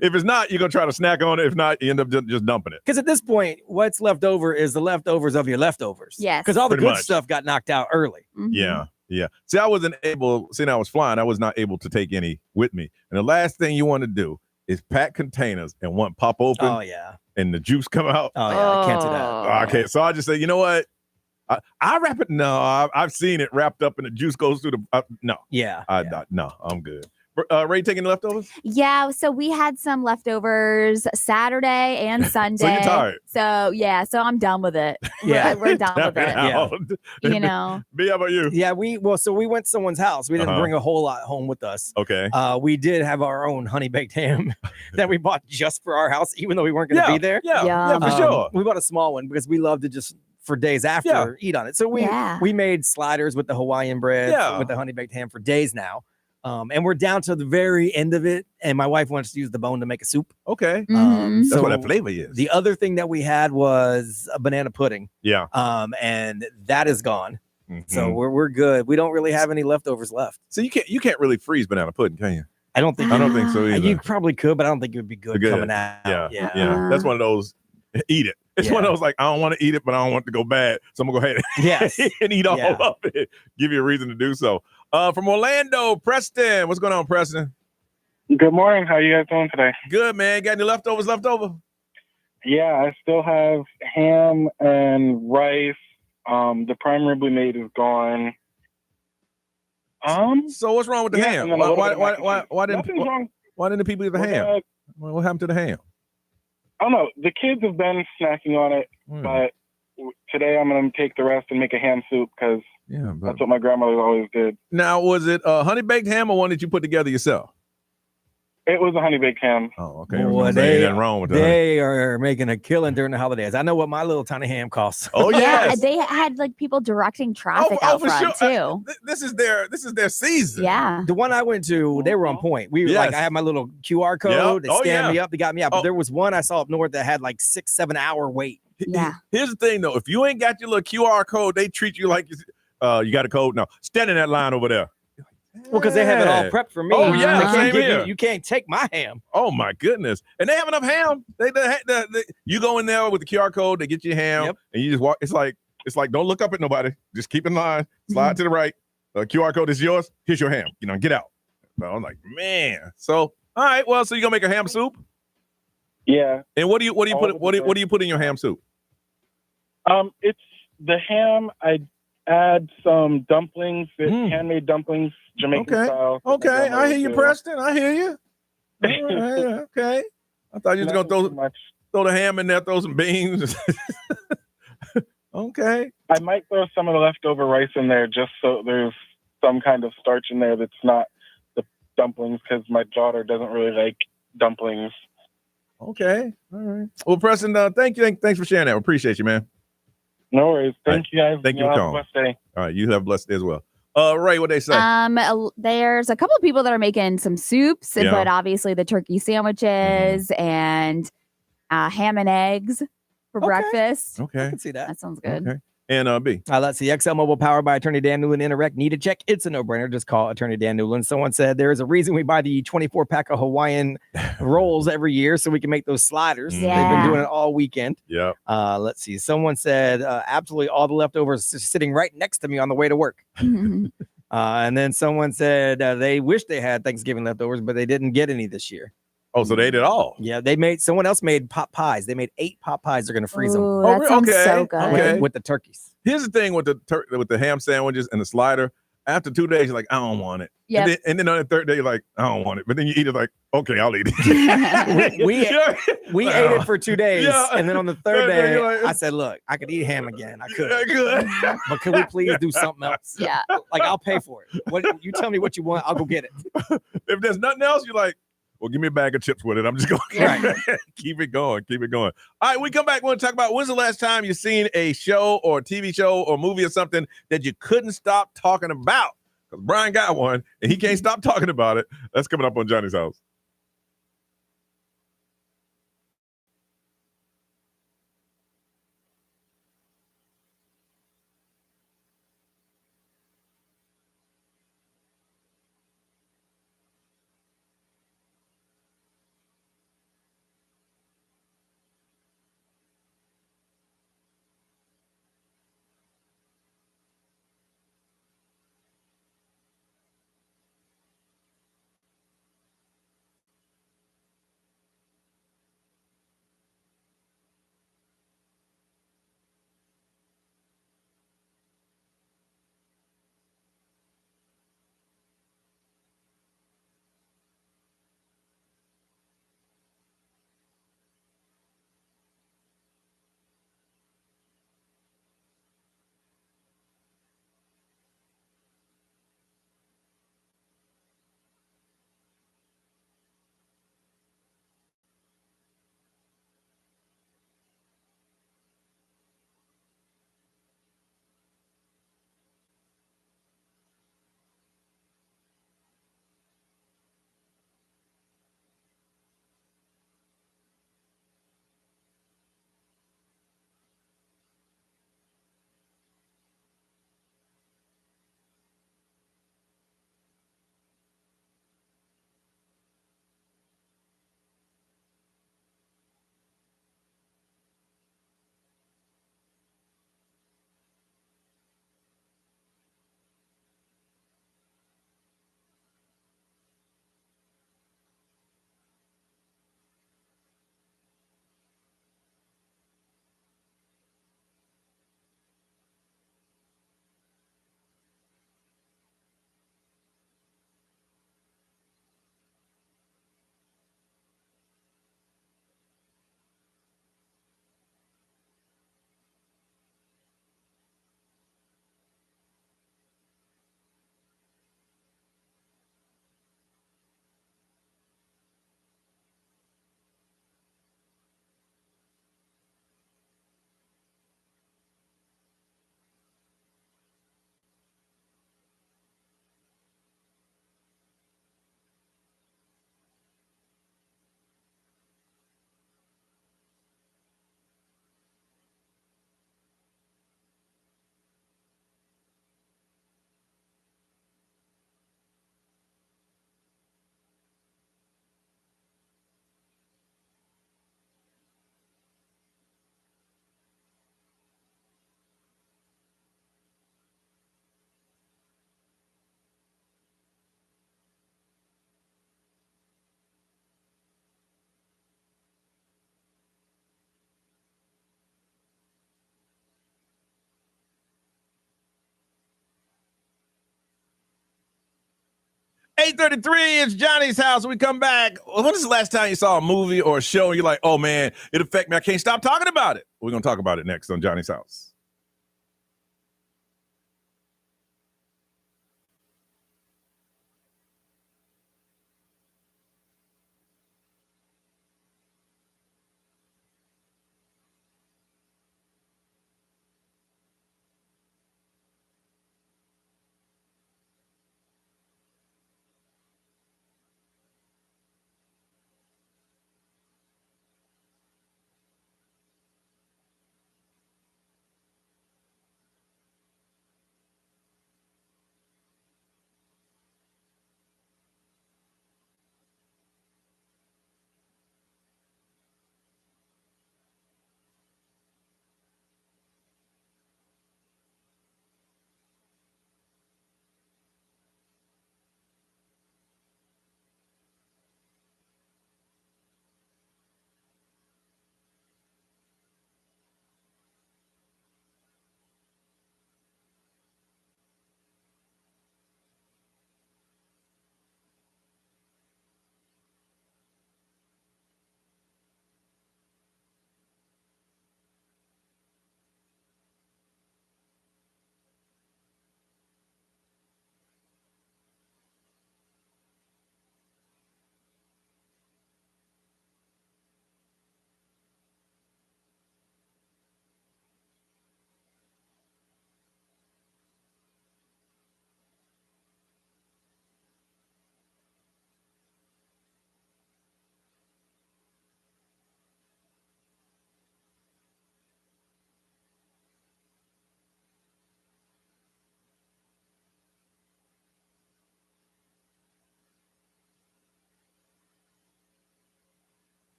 C: If it's not, you're going to try to snack on it. If not, you end up just dumping it.
E: Because at this point, what's left over is the leftovers of your leftovers.
D: Yes.
E: Because all the
C: Pretty
E: good
C: much.
E: stuff got knocked out early.
C: Yeah. See, I wasn't able, seeing I was flying, I was not able to take any with me. And the last thing you want to do is pack containers and one pop open.
E: Oh, yeah.
C: And the juice come out.
E: Oh, yeah. I can't do that.
C: Okay. So I just say, you know what? I wrap it. No, I've seen it wrapped up and the juice goes through the, no.
E: Yeah.
C: No, I'm good. Ray taking the leftovers?
D: Yeah, so we had some leftovers Saturday and Sunday.
C: So you're tired?
D: So I'm done with it.
E: Yeah.
D: We're done with it.
C: Yeah.
D: You know.
C: B, how about you?
E: Yeah, we went to someone's house. We didn't bring a whole lot home with us.
C: Okay.
E: We did have our own honey baked ham that we bought just for our house, even though we weren't going to be there.
C: Yeah, for sure.
E: We bought a small one because we love to just for days after eat on it. So we made sliders with the Hawaiian bread with the honey baked ham for days now. And we're down to the very end of it, and my wife wants to use the bone to make a soup.
C: Okay.
E: That's
C: what that flavor is.
E: The other thing that we had was a banana pudding.
C: Yeah.
E: And that is gone. So we're good. We don't really have any leftovers left.
C: So you can't really freeze banana pudding, can you?
E: I don't think
C: so either.
E: You probably could, but I don't think it would be good coming out.
C: Yeah. That's one of those. Eat it. It's one of those like I don't want to eat it, but I don't want it to go bad, so I'm gonna go ahead and eat all of it. Give you a reason to do so. From Orlando, Preston. What's going on, Preston?
J: Good morning. How are you guys doing today?
C: Good, man. Got any leftovers left over?
J: Yeah, I still have ham and rice. The prime rib we made is gone.
C: So what's wrong with the ham? Why didn't the people eat the ham? What happened to the ham?
J: I don't know. The kids have been snacking on it, but today I'm going to take the rest and make a ham soup because that's what my grandmother always did.
C: Now, was it a honey baked ham or one that you put together yourself?
J: It was a honey baked ham.
C: Oh, okay.
E: Boy,
C: nothing wrong with that.
E: They are making a killing during the holidays. I know what my little tiny ham costs.
C: Oh
D: yeah, they had like people directing traffic out front too.
C: This is their season.
D: Yeah.
E: The one I went to, they were on point. We like I had my little QR code. They scanned me up. They got me out. But there was one I saw up north that had like 6-7 hour wait.
D: Yeah.
C: Here's the thing though, if you ain't got your little QR code, they treat you like you got a code. No, stand in that line over there.
E: Well, because they have it all prepped for me.
C: Oh yeah,
E: same here. You can't take my ham.
C: Oh my goodness! And they have enough ham. You go in there with the QR code, they get your ham, and you just walk. It's like don't look up at nobody. Just keep in line. Slide to the right. QR code is yours. Here's your ham. Get out. So I'm like, man. So all right. Well, so you gonna make a ham soup?
J: Yeah.
C: And what do you put in your ham soup?
J: It's the ham. I add some dumplings, handmade dumplings, Jamaican style.
C: Okay, I hear you, Preston. I hear you. All right, okay. I thought you was gonna throw the ham in there, throw some beans. Okay.
J: I might throw some of the leftover rice in there just so there's some kind of starch in there that's not the dumplings because my daughter doesn't really like dumplings.
C: Okay. All right. Well, Preston, thank you. Thanks for sharing that. We appreciate you, man.
J: No worries. Thank you guys.
C: Thank you for
J: have
C: calling.
J: a blessed day.
C: All right, you have a blessed day as well. Ray, what they say?
D: There's a couple of people that are making some soups, but obviously the turkey sandwiches and ham and eggs for breakfast.
C: Okay.
E: I can see that.
D: That sounds good.
C: Okay. And B.
E: Let's see. XL Mobile powered by Attorney Dan Newland. Interact. Need a check? It's a no-brainer. Just call Attorney Dan Newland. Someone said there is a reason we buy the 24-pack of Hawaiian rolls every year so we can make those sliders.
D: Yeah.
E: They've been doing it all weekend.
C: Yeah.
E: Let's see. Someone said absolutely all the leftovers sitting right next to me on the way to work. And then someone said they wish they had Thanksgiving leftovers, but they didn't get any this year.
C: Oh, so they ate it all.
E: Yeah, someone else made pot pies. They made 8 pot pies. They're gonna freeze them.
D: Ooh, that sounds so good.
C: Okay.
E: With the turkeys.
C: Here's the thing with the ham sandwiches and the slider. After 2 days, you're like, I don't want it.
D: Yep.
C: And then on the third day, you're like, I don't want it. But then you eat it like, okay, I'll eat it.
E: we ate it for 2 days.
C: Yeah.
E: And then on the third day,
C: you're like,
E: I said, look, I could eat ham again. I could.
C: I could.
E: But could we please do something else?
D: Yeah.
E: Like, I'll pay for it. What you tell me what you want, I'll go get it.
C: If there's nothing else, you're like, well, give me a bag of chips with it. I'm just going to keep it going. Keep it going. All right, we come back. We want to talk about when's the last time you've seen a show or TV show or movie or something that you couldn't stop talking about? Because Brian got one, and he can't stop talking about it. That's coming up on Johnny's House. $8:33, it's Johnny's House. When we come back, when is the last time you saw a movie or a show and you're like, oh man, it affected me. I can't stop talking about it. We're going to talk about it next on Johnny's House.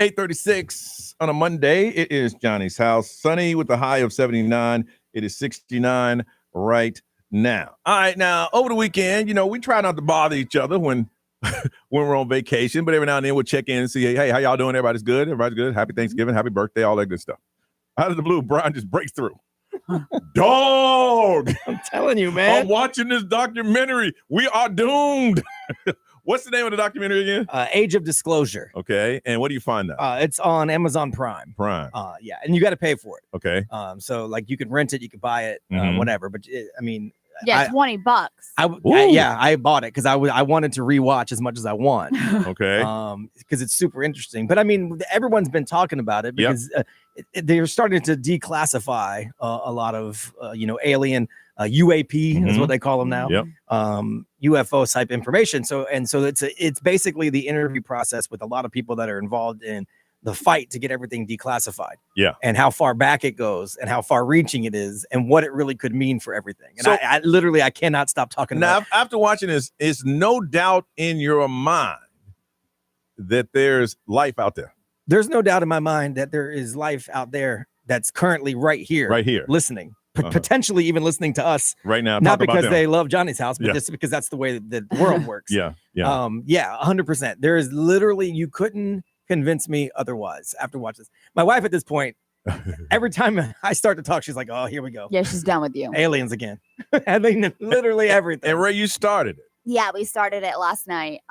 C: 8:36 on a Monday. It is Johnny's house. Sunny with a high of 79. It is 69 right now. All right, now over the weekend, we try not to bother each other when we're on vacation, but every now and then we'll check in and see, hey, how y'all doing? Everybody's good. Everybody's good. Happy Thanksgiving, happy birthday, all that good stuff. Out of the blue, Brian just breaks through. Dog!
E: I'm telling you, man.
C: I'm watching this documentary. We are doomed. What's the name of the documentary again?
E: Age of Disclosure.
C: Okay, and what do you find that?
E: It's on Amazon Prime. Yeah, and you got to pay for it.
C: Okay.
E: So like you can rent it, you can buy it, whatever. But
D: Yeah, $20.
E: I bought it because I wanted to rewatch as much as I want.
C: Okay.
E: Because it's super interesting. But everyone's been talking about it because they're starting to declassify a lot of alien UAP is what they call them now.
C: Yep.
E: UFO type information. So it's basically the interview process with a lot of people that are involved in the fight to get everything declassified.
C: Yeah.
E: And how far back it goes and how far reaching it is and what it really could mean for everything. And so, I cannot stop talking about it.
C: Now, after watching this, is no doubt in your mind that there's life out there.
E: There's no doubt in my mind that there is life out there that's currently right here, listening, potentially even listening to us
C: right now.
E: Not because they love Johnny's house, but just because that's the way that the world works.
C: Yeah.
E: 100%. There is literally, you couldn't convince me otherwise after watching this. My wife at this point, every time I start to talk, she's like, oh, here we go.
D: Yeah, she's done with you.
E: Aliens again. Literally everything.
C: And Ray, you started it.
D: Yeah, we started it last night.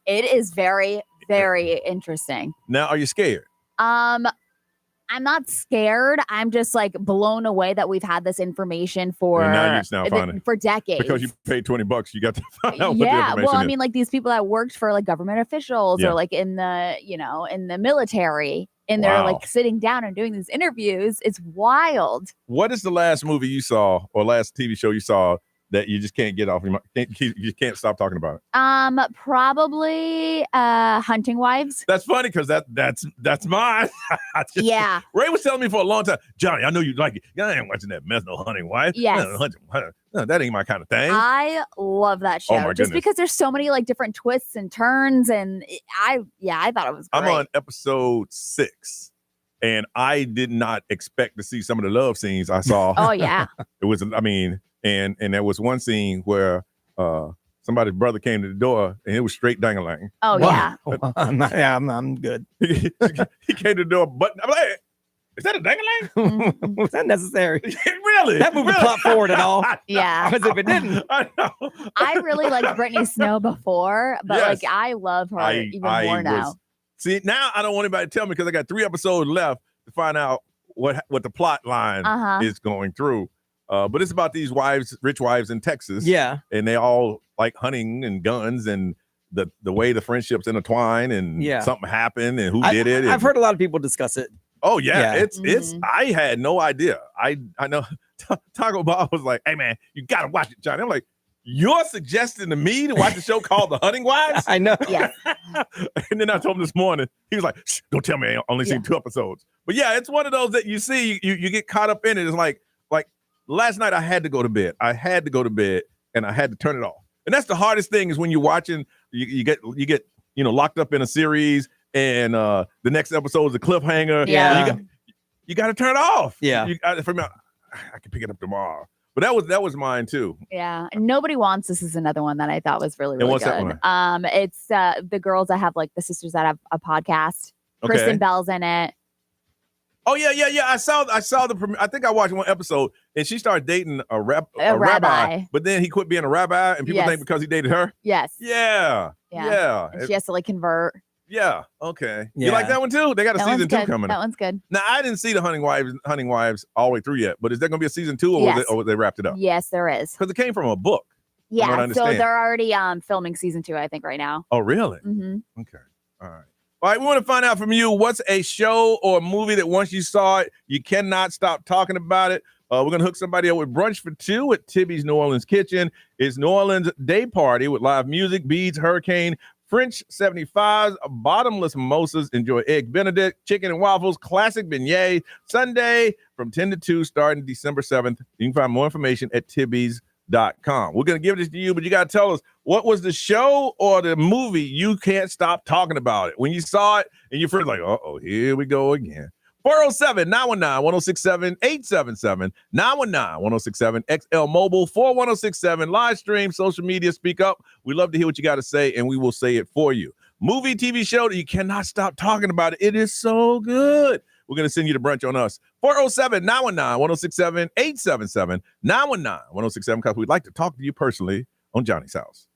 D: It is very, very interesting.
C: Now, are you scared?
D: I'm not scared. I'm just like blown away that we've had this information for decades.
C: Because you paid $20, you got to find out what the information
D: well, I
C: is.
D: mean, like these people that worked for like government officials or like in the, in the military, and they're like sitting down and doing these interviews. It's wild.
C: What is the last movie you saw or last TV show you saw that you just can't get off your mind? You can't stop talking about it?
D: Probably Hunting Wives.
C: That's funny because that's mine. Ray was telling me for a long time, Johnny, I know you like it. I ain't watching that mess, no Hunting Wife.
D: Yes.
C: No, that ain't my kind of thing.
D: I love that show.
C: Oh my
D: just
C: goodness.
D: because there's so many like different twists and turns, and I thought it was great.
C: I'm on episode 6. And I did not expect to see some of the love scenes I saw.
D: Oh yeah.
C: It was, and there was one scene where somebody's brother came to the door and it was straight dang-a-lang.
D: Oh yeah.
E: I'm good.
C: He came to the door, but I'm like, is that a dang-a-lang?
E: Was that necessary?
C: Really?
E: That moved the plot forward at all?
D: Yeah.
E: Because if it didn't.
C: I know.
D: I really liked Brittany Snow before, but like I love her even more now.
C: See, now I don't want anybody to tell me because I got 3 episodes left to find out what the plot line is going through. But it's about these rich wives in Texas.
E: Yeah.
C: And they all like hunting and guns and the way the friendships intertwine and something happened and who did it.
E: I've heard a lot of people discuss it.
C: Oh yeah. It's I had no idea. I know Taco Bob was like, hey man, you gotta watch it, Johnny. I'm like, you're suggesting to me to watch a show called The Hunting Wives?
E: I know.
D: Yeah.
C: And then I told him this morning, he was like, shh, don't tell me I only seen 2 episodes. But yeah, it's one of those that you see, you get caught up in it. It's like last night I had to go to bed. And I had to turn it off. And that's the hardest thing is when you're watching, you get locked up in a series and the next episode is a cliffhanger.
D: Yeah.
C: You got to turn it off.
E: Yeah.
C: I can pick it up tomorrow. But that was mine too.
D: Yeah. Nobody Wants This is another one that I thought was really, really
C: what's
D: good.
C: that one?
D: It's the girls that have like the sisters that have a podcast.
C: Okay.
D: Kristen Bell's in it.
C: Oh yeah. I saw the premiere. I think I watched one episode and she started dating a rabbi, but then he quit being a rabbi and people think because he dated her.
D: Yes.
C: Yeah.
D: And she has to like convert.
C: Yeah. Okay.
E: Yeah.
C: You like that one too? They got a season 2 coming.
D: That one's good.
C: Now I didn't see the Hunting Wives all the way through yet, but is there going to be a season 2 or they wrapped it up?
D: Yes, there is.
C: Because it came from a book.
D: Yeah. So they're already filming season 2, I think, right now.
C: Oh, really?
D: Mm-hmm.
C: Okay. All right. All right. We want to find out from you what's a show or a movie that once you saw it, you cannot stop talking about it. We're going to hook somebody up with brunch for 2 at Tibby's New Orleans Kitchen. It's New Orleans day party with live music, beads, hurricane, French 75s, bottomless mimosas. Enjoy egg Benedict, chicken and waffles, classic beignet. Sunday from 10 to 2 starting December 7th. You can find more information at Tibby's Timmy'sNewOrleansKitchen.com. We're going to give this to you, but you got to tell us, what was the show or the movie you can't stop talking about it? When you saw it and your friend's like, uh-oh, here we go again. 407-919-1067, 877-919-1067, XL Mobile, 41067, live stream, social media, speak up. We love to hear what you got to say, and we will say it for you. Movie, TV show that you cannot stop talking about it. It is so good. We're going to send you to brunch on us. 407-919-1067, 877-919-1067, because we'd like to talk to you personally on Johnny's House.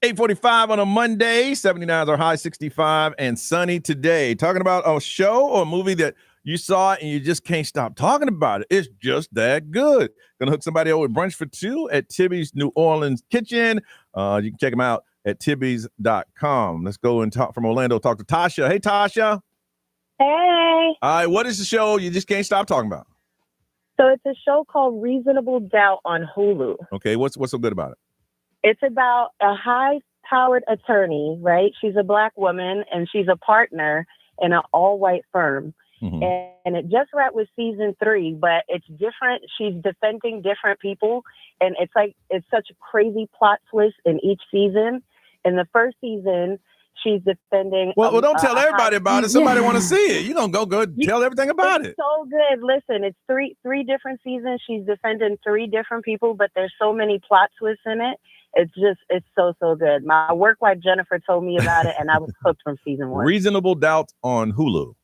C: $8:45 on a Monday. 79 is our high, 65 and sunny today. Talking about a show or a movie that you saw and you just can't stop talking about it. It's just that good. Gonna hook somebody over with brunch for two at Timmy's New Orleans Kitchen. You can check them out at timmys.com. Let's go and talk from Orlando. Talk to Tasha. Hey, Tasha.
K: Hey.
C: All right, what is the show you just can't stop talking about?
K: So it's a show called Reasonable Doubt on Hulu.
C: Okay, what's so good about it?
K: It's about a high high-powered attorney, right? She's a Black woman, and she's a partner in an all-white firm.
C: Mm-hmm.
K: And it just wrapped with season 3, but it's different. She's defending different people, and it's such a crazy plot twist in each season. In the first season, she's defending.
C: Well, don't tell everybody about it. Somebody want to see it. You're gonna go tell everything about it.
K: So good. Listen, it's three different seasons. She's defending 3 different people, but there's so many plot twists in it. It's so good. My work wife Jennifer told me about it, and I was hooked from season 1.
C: Reasonable Doubt on Hulu.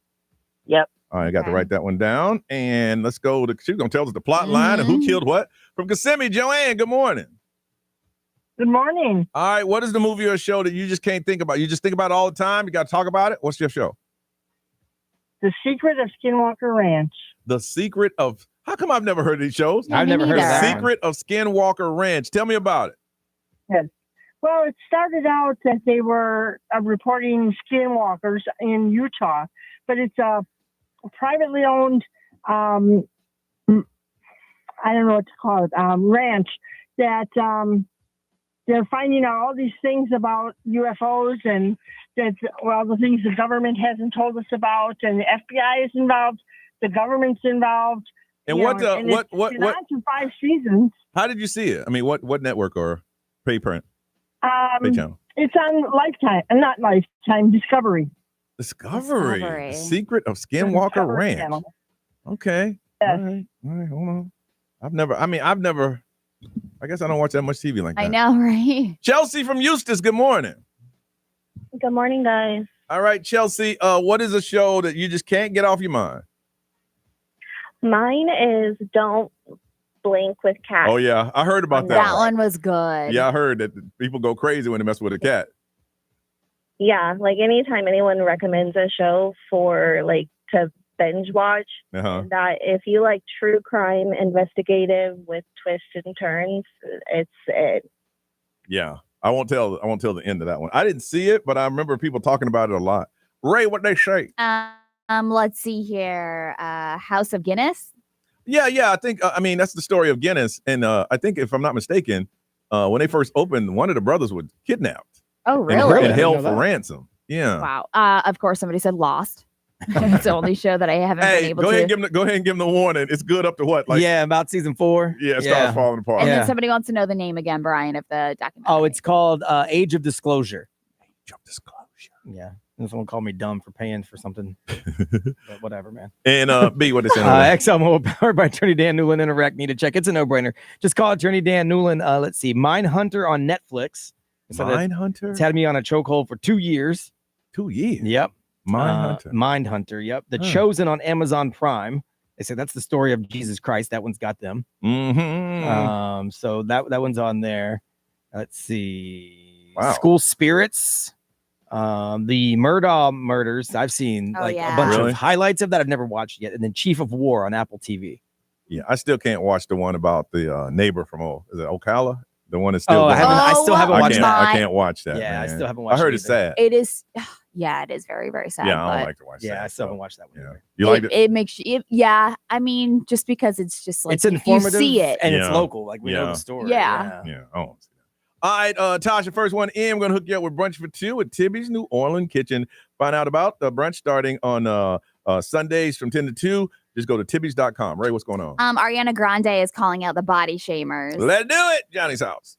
K: Yep.
C: All right, I got to write that one down. And let's go to, she's going to tell us the plot line and who killed what. From Kissimmee, Joanne, good morning.
K: Good morning.
C: All right, what is the movie or show that you just can't think about? You just think about it all the time? You got to talk about it? What's your show?
K: The Secret of Skinwalker Ranch.
C: The Secret of, how come I've never heard of these shows?
E: I've never heard of that.
C: Secret of Skinwalker Ranch. Tell me about it.
K: Yes. Well, it started out that they were reporting skinwalkers in Utah, but it's a privately owned, I don't know what to call it, ranch that they're finding out all these things about UFOs and that, well, the things the government hasn't told us about, and the FBI is involved, the government's involved.
C: And
K: what on for 5 seasons.
C: How did you see it? I mean, what network or pay print? Pay channel.
K: It's on Lifetime, not Lifetime, Discovery.
C: Discovery. The Secret of Skinwalker Ranch.
K: Channel.
C: Okay.
K: Yes.
C: All right, hold on. I guess I don't watch that much TV like that.
D: I know, right?
C: Chelsea from Eustis, good morning.
K: Good morning, guys.
C: All right, Chelsea, what is a show that you just can't get off your mind?
K: Mine is Don't Blink with Cats.
C: Oh, yeah. I heard about that.
D: That one was good.
C: Yeah, I heard that people go crazy when they mess with a cat.
K: Yeah, like anytime anyone recommends a show for like to binge watch, that if you like true crime investigative with twists and turns, it's it.
C: Yeah. I won't tell the end of that one. I didn't see it, but I remember people talking about it a lot. Ray, what they say?
D: Let's see here. House of Guinness.
C: Yeah. I think that's the story of Guinness, and I think if I'm not mistaken, when they first opened, one of the brothers was kidnapped.
D: Oh, really?
C: And held for ransom. Yeah.
D: Wow. Of course, somebody said Lost. It's the only show that I haven't been able to.
C: Go ahead and give them the warning. It's good up to what?
E: About season 4.
C: Yeah, it starts falling apart.
D: And then somebody wants to know the name again, Brian, of the documentary.
E: Oh, it's called Age of Disclosure.
C: Age of Disclosure.
E: Yeah. And someone called me dumb for paying for something. But whatever, man.
C: And B, what is it?
E: XL powered by Attorney Dan Newland. Interact, need to check. It's a no-brainer. Just call Attorney Dan Newland. Let's see. Mindhunter on Netflix.
C: Mindhunter?
E: It's had me on a chokehold for 2 years.
C: 2 years?
E: Yep.
C: Mindhunter.
E: Yep. The Chosen on Amazon Prime. They say that's the story of Jesus Christ. That one's got them.
C: Mm-hmm.
E: So that one's on there. Let's see.
C: Wow.
E: School Spirits. The Murdaugh murders. I've seen a bunch of highlights of that. I've never watched yet. And then Chief of War on Apple TV.
C: Yeah, I still can't watch the one about the neighbor from is it Ocala? The one that's still.
E: I still haven't watched that.
C: I can't watch that.
E: Yeah,
C: man.
E: I still haven't watched.
C: I heard
E: it
C: it's sad.
D: It is. Yeah, it is very, very sad.
C: Yeah, I don't like to watch that.
E: Yeah, I still haven't watched that one.
C: Yeah. You liked it?
D: It makes you. I mean, just because it's just like
E: it's informative.
D: You see it
E: and it's local. Like we know the story.
D: Yeah.
C: Oh. All right, Tasha, first one in. We're going to hook you up with Brunch for Two at Tibby's New Orleans Kitchen. Find out about the brunch starting on Sundays from 10 to 2. Just go to tibbys.com. Ray, what's going on?
D: Ariana Grande is calling out the body shamers.
C: Let's do it. Johnny's house.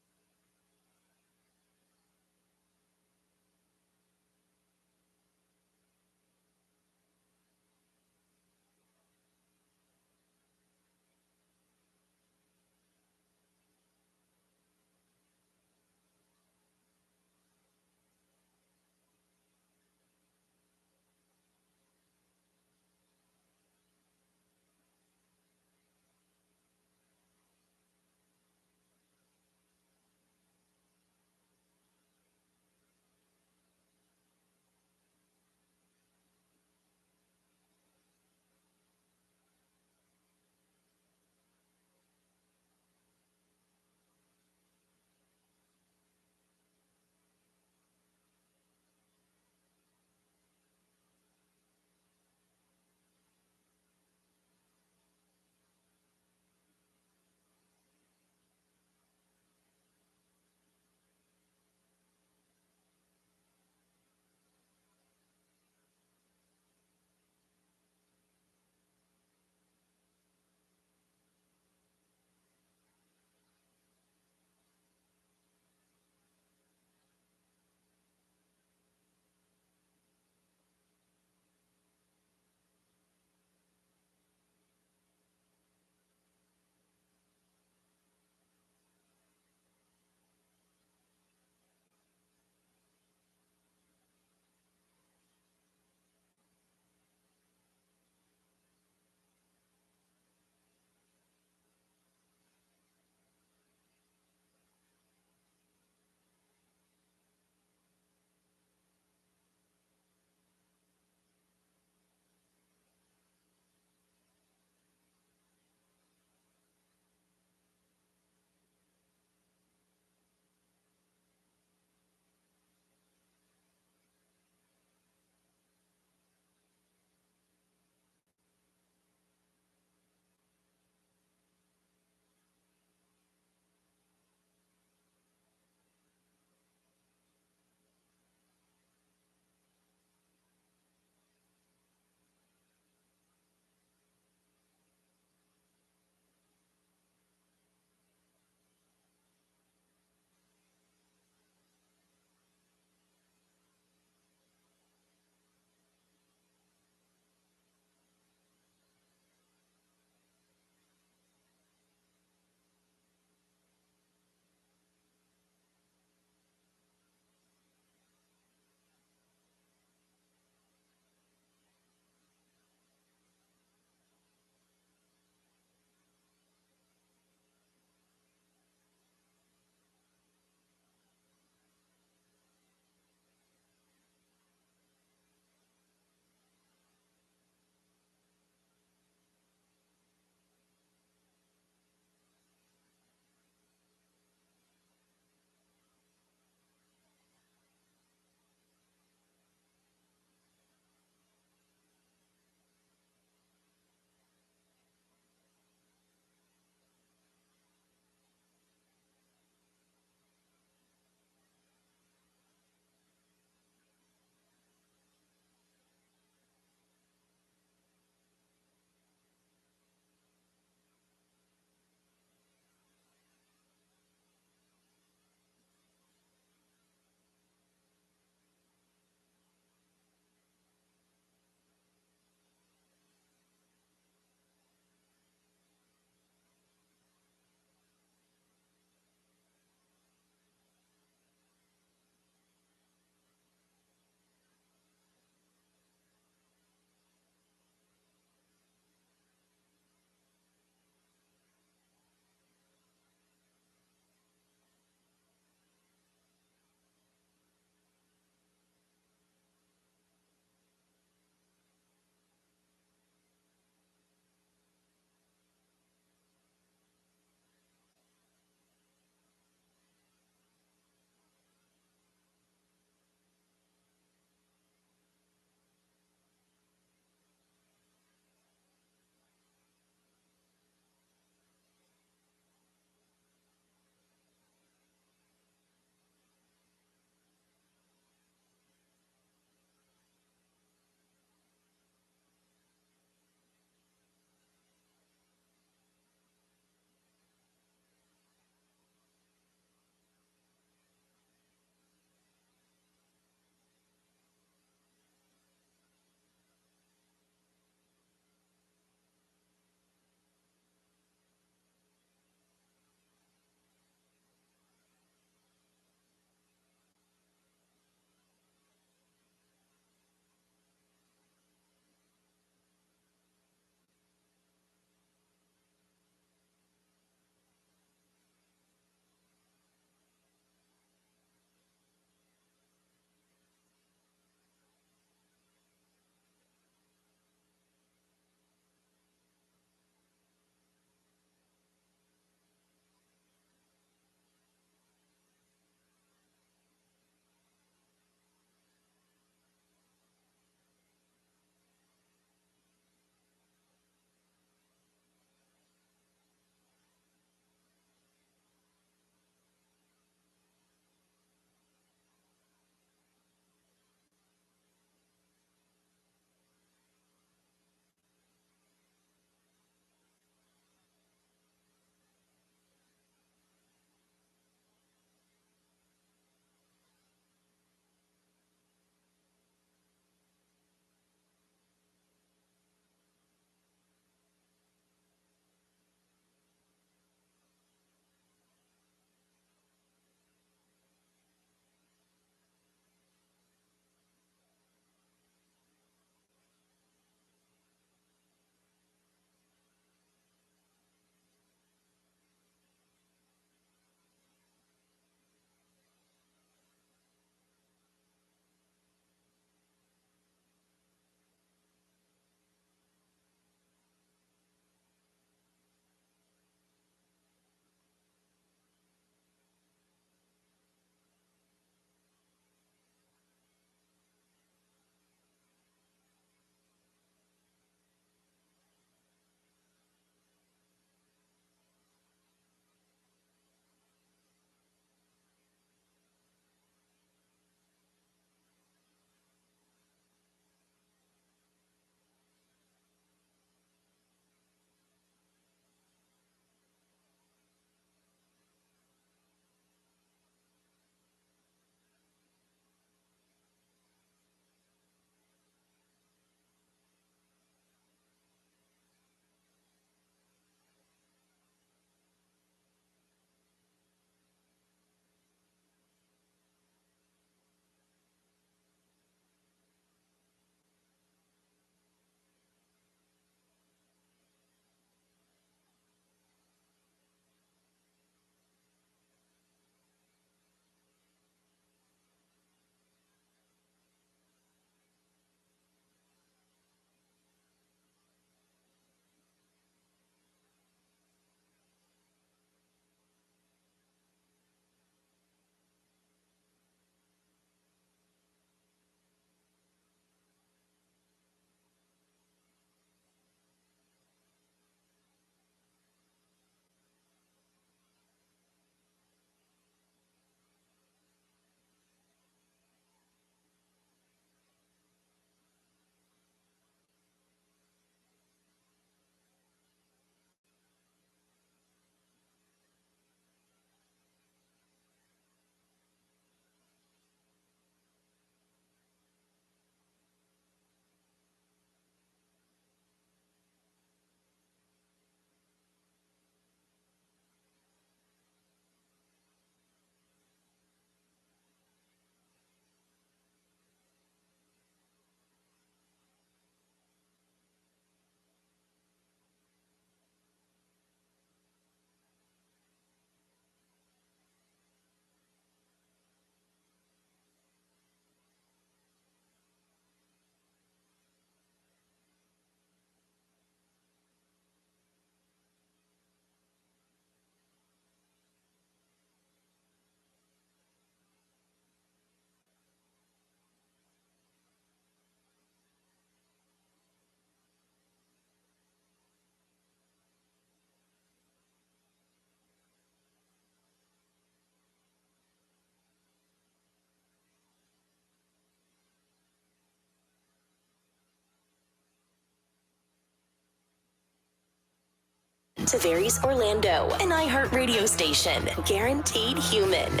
A: to Varies Orlando, an iHeartRadio station, guaranteed human.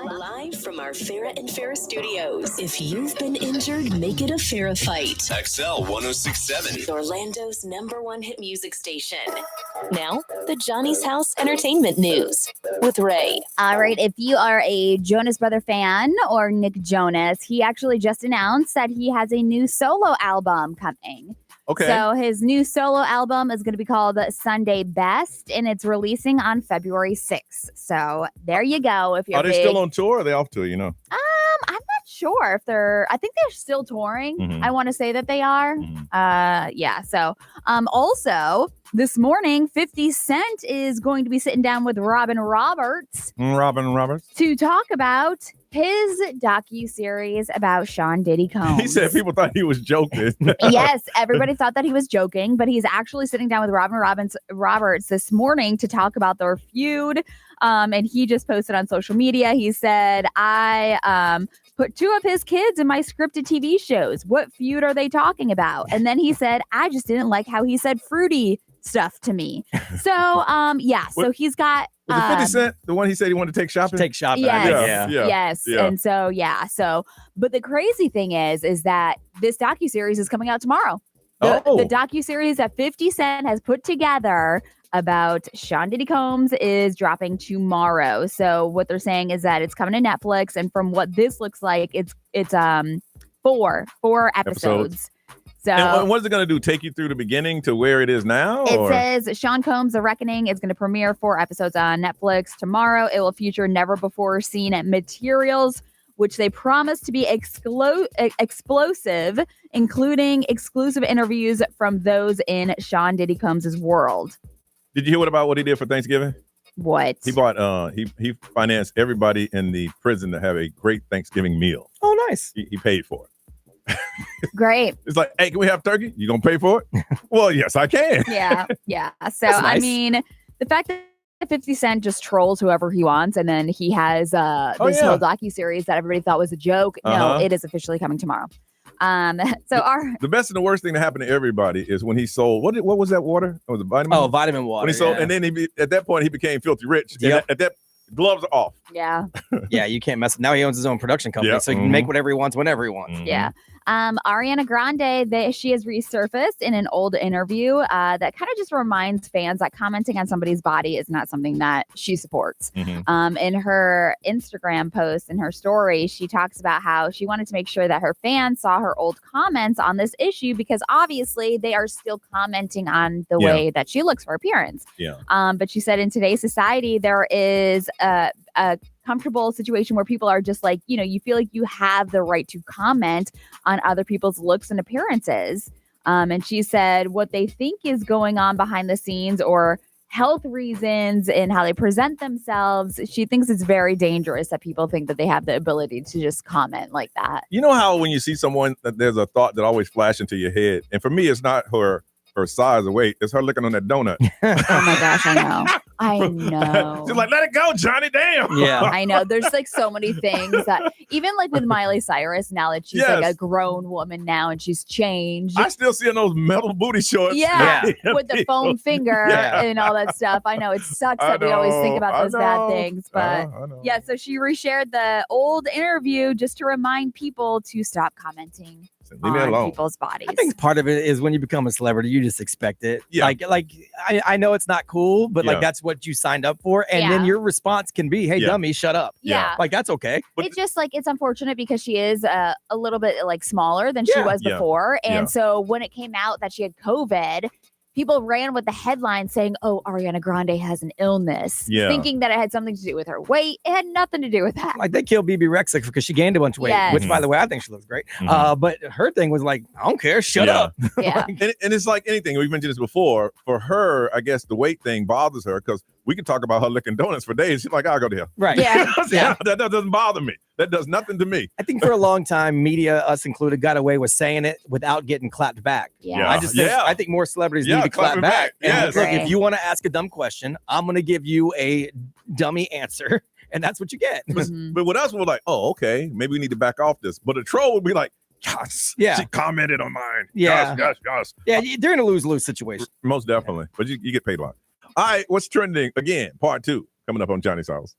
A: Live from our Farrah and Farrah studios. If you've been injured, make it a Farrah fight.
B: XL 106.7.
A: Orlando's #1 hit music station. Now, the Johnny's House Entertainment News with Ray.
D: All right, if you are a Jonas Brother fan or Nick Jonas, he actually just announced that he has a new solo album coming.
C: Okay.
D: So his new solo album is going to be called Sunday Best, and it's releasing on February 6th. So there you go. If you're
C: Are they still on tour or are they off tour, you know?
D: I'm not sure if I think they're still touring.
C: Mhm.
D: I want to say that they are. Yeah. So also this morning, 50 Cent is going to be sitting down with Robin Roberts to talk about his docuseries about Sean Diddy Combs.
C: He said people thought he was joking.
D: Yes, everybody thought that he was joking, but he's actually sitting down with Robin Roberts this morning to talk about their feud. And he just posted on social media. He said, I put 2 of his kids in my scripted TV shows. What feud are they talking about? And then he said, I just didn't like how he said fruity stuff to me. So, so he's got...
C: Was it 50 Cent, the one he said he wanted to take shopping?
E: Take shopping.
D: Yes,
E: Yeah.
D: And so, but the crazy thing is that this docuseries is coming out tomorrow. The docuseries that 50 Cent has put together about Sean Diddy Combs is dropping tomorrow. So what they're saying is that it's coming to Netflix, and from what this looks like, it's 4 episodes. So
C: and what is it going to do? Take you through the beginning to where it is now?
D: It says Sean Combs: The Reckoning is going to premiere 4 episodes on Netflix tomorrow. It will feature never before seen materials, which they promise to be explosive, including exclusive interviews from those in Sean Diddy Combs' world.
C: Did you hear what he did for Thanksgiving?
D: What?
C: He bought he financed everybody in the prison to have a great Thanksgiving meal.
E: Oh, nice.
C: He paid for it.
D: Great.
C: It's like, hey, can we have turkey? You gonna pay for it? Well, yes, I can.
D: Yeah. So
E: That's nice.
D: I mean, the fact that 50 Cent just trolls whoever he wants, and then he has this whole docuseries that everybody thought was a joke. No, it is officially coming tomorrow. The
C: best and the worst thing that happened to everybody is when he sold what was that water? Oh, was it vitamin?
E: Oh, vitamin water.
C: When he sold, and then at that point he became filthy rich.
E: Yep.
C: And at that gloves are off.
D: Yeah.
E: Yeah, you can't mess. Now he owns his own production company, so he can make whatever he wants whenever he wants.
D: Yeah. Ariana Grande, she has resurfaced in an old interview that kind of just reminds fans that commenting on somebody's body is not something that she supports. In her Instagram post, in her story, she talks about how she wanted to make sure that her fans saw her old comments on this issue because obviously they are still commenting on the way that she looks for appearance. But she said in today's society, there is a comfortable situation where people are just like, you feel like you have the right to comment on other people's looks and appearances. And she said what they think is going on behind the scenes or health reasons and how they present themselves. She thinks it's very dangerous that people think that they have the ability to just comment like that.
C: You know how when you see someone, there's a thought that always flashes into your head. And for me, it's not her size or weight. It's her looking on that donut.
D: Oh my gosh, I know.
C: She's like, let it go, Johnny. Damn.
E: Yeah.
D: I know. There's like so many things that even like with Miley Cyrus, now that she's like a grown woman now and she's changed.
C: I still see in those metal booty shorts.
D: Yeah. With the foam finger and all that stuff. I know it sucks that we always think about those bad things. But yeah, so she reshared the old interview just to remind people to stop commenting
C: Leave me alone.
D: people's bodies.
E: I think part of it is when you become a celebrity, you just expect it.
C: Yeah.
E: Like I know it's not cool, but like that's what you signed up for. And then your response can be, hey, dummy, shut up.
D: Yeah.
E: Like that's okay.
D: It's just like, it's unfortunate because she is a little bit like smaller than she was before. And so when it came out that she had COVID, people ran with the headline saying, oh, Ariana Grande has an illness, thinking that it had something to do with her weight. It had nothing to do with that.
E: Like they killed BB Rexa because she gained a bunch of weight, which by the way, I think she looks great. But her thing was like, I don't care. Shut up.
D: Yeah.
C: And it's like anything. We've mentioned this before. For her, I guess the weight thing bothers her because we could talk about her licking donuts for days. She's like, I'll go to hell.
E: Right.
D: Yeah.
C: That doesn't bother me. That does nothing to me.
E: I think for a long time, media, us included, got away with saying it without getting clapped back.
D: Yeah.
E: I think more celebrities need to clap back.
C: Yes.
E: Look, if you want to ask a dumb question, I'm going to give you a dummy answer, and that's what you get.
C: But with us, we're like, oh, okay, maybe we need to back off this. But a troll would be like, yes.
E: Yeah.
C: She commented on mine.
E: Yeah.
C: Yes.
E: Yeah, they're in a lose-lose situation.
C: Most definitely. But you get paid a lot. All right, what's trending? Again, part 2 coming up on Johnny's House.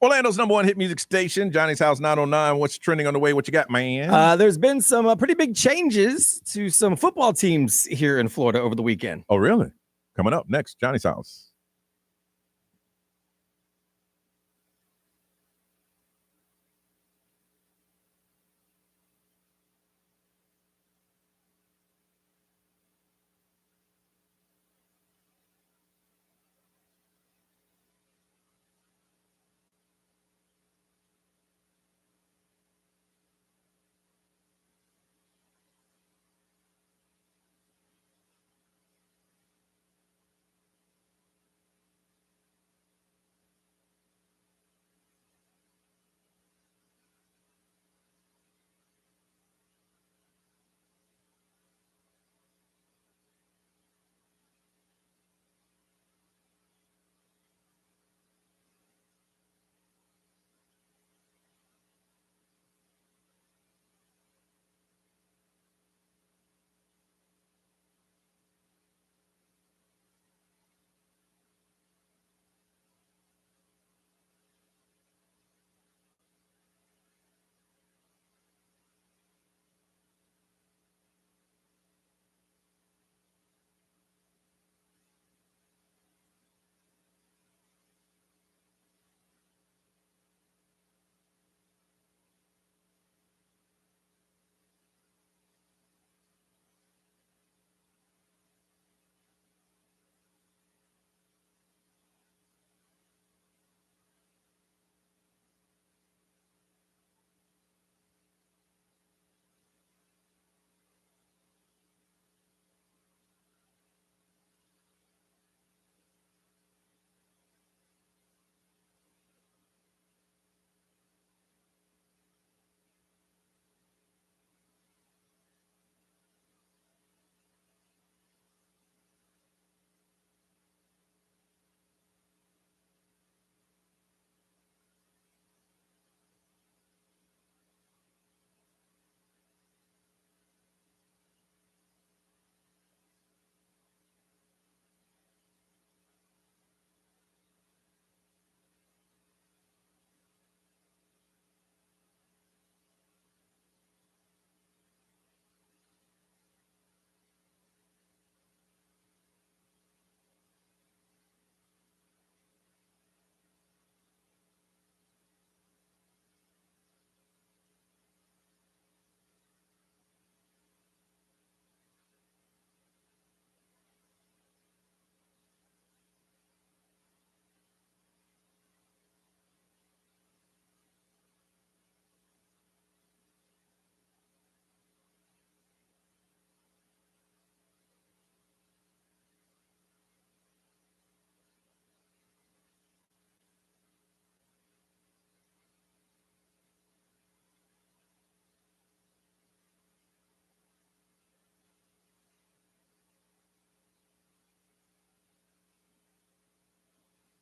C: Orlando's number one hit music station, Johnny's House 909. What's trending on the way? What you got, man?
E: There's been some pretty big changes to some football teams here in Florida over the weekend.
C: Oh, really? Coming up next, Johnny's House.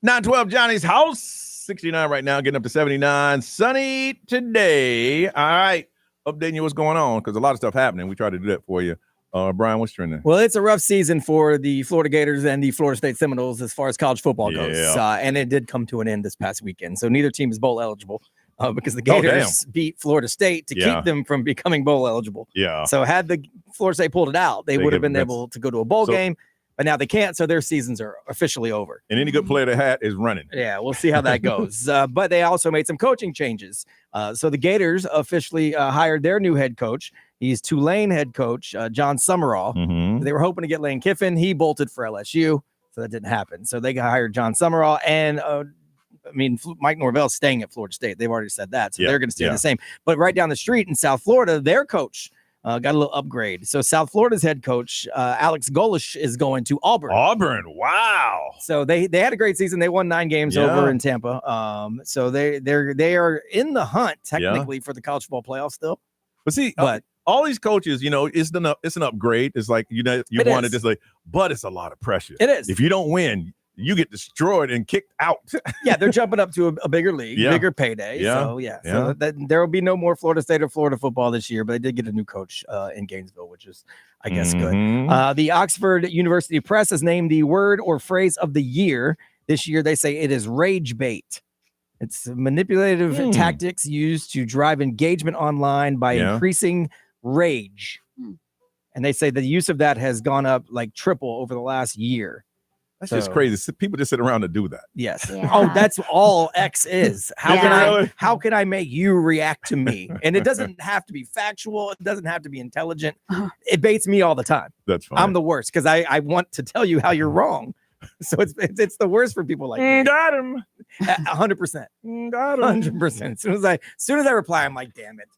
C: 912 Johnny's house. 69 right now, getting up to 79. Sunny today. All right. Updating you what's going on because a lot of stuff happening. We try to do that for you. Brian, what's trending?
E: Well, it's a rough season for the Florida Gators and the Florida State Seminoles as far as college football goes. And it did come to an end this past weekend. So neither team is bowl eligible because the Gators beat Florida State to keep them from becoming bowl eligible.
C: Yeah.
E: So had the Florida State pulled it out, they would have been able to go to a bowl game. But now they can't, so their seasons are officially over.
C: And any good player they had is running.
E: Yeah, we'll see how that goes. But they also made some coaching changes. So the Gators officially hired their new head coach. He's Tulane head coach, John Summerall.
C: Mm-hmm.
E: They were hoping to get Lane Kiffin. He bolted for LSU, so that didn't happen. So they hired John Summerall. And, Mike Norvell's staying at Florida State. They've already said that, so they're going to stay the same. But right down the street in South Florida, their coach got a little upgrade. So South Florida's head coach, Alex Golish, is going to Auburn.
C: Auburn, wow.
E: So they had a great season. They won 9 games over in Tampa. So they are in the hunt technically for the college football playoff still.
C: But see, all these coaches, it's an upgrade. It's like you want to just but it's a lot of pressure.
E: It is.
C: If you don't win, you get destroyed and kicked out.
E: They're jumping up to a bigger league, bigger payday. So there will be no more Florida State or Florida football this year, but they did get a new coach in Gainesville, which is, I guess, good. The Oxford University Press has named the word or phrase of the year. This year, they say it is rage bait. It's manipulative tactics used to drive engagement online by increasing rage. And they say the use of that has gone up like triple over the last year.
C: That's just crazy. People just sit around to do that.
E: Yes. Yeah. Oh, that's all X is. How can I make you react to me? And it doesn't have to be factual. It doesn't have to be intelligent. It baits me all the time.
C: That's fine.
E: I'm the worst because I want to tell you how you're wrong. So it's the worst for people like me.
C: Got him.
E: 100%.
C: Got him.
E: 100%. As soon as I reply, I'm like, damn it.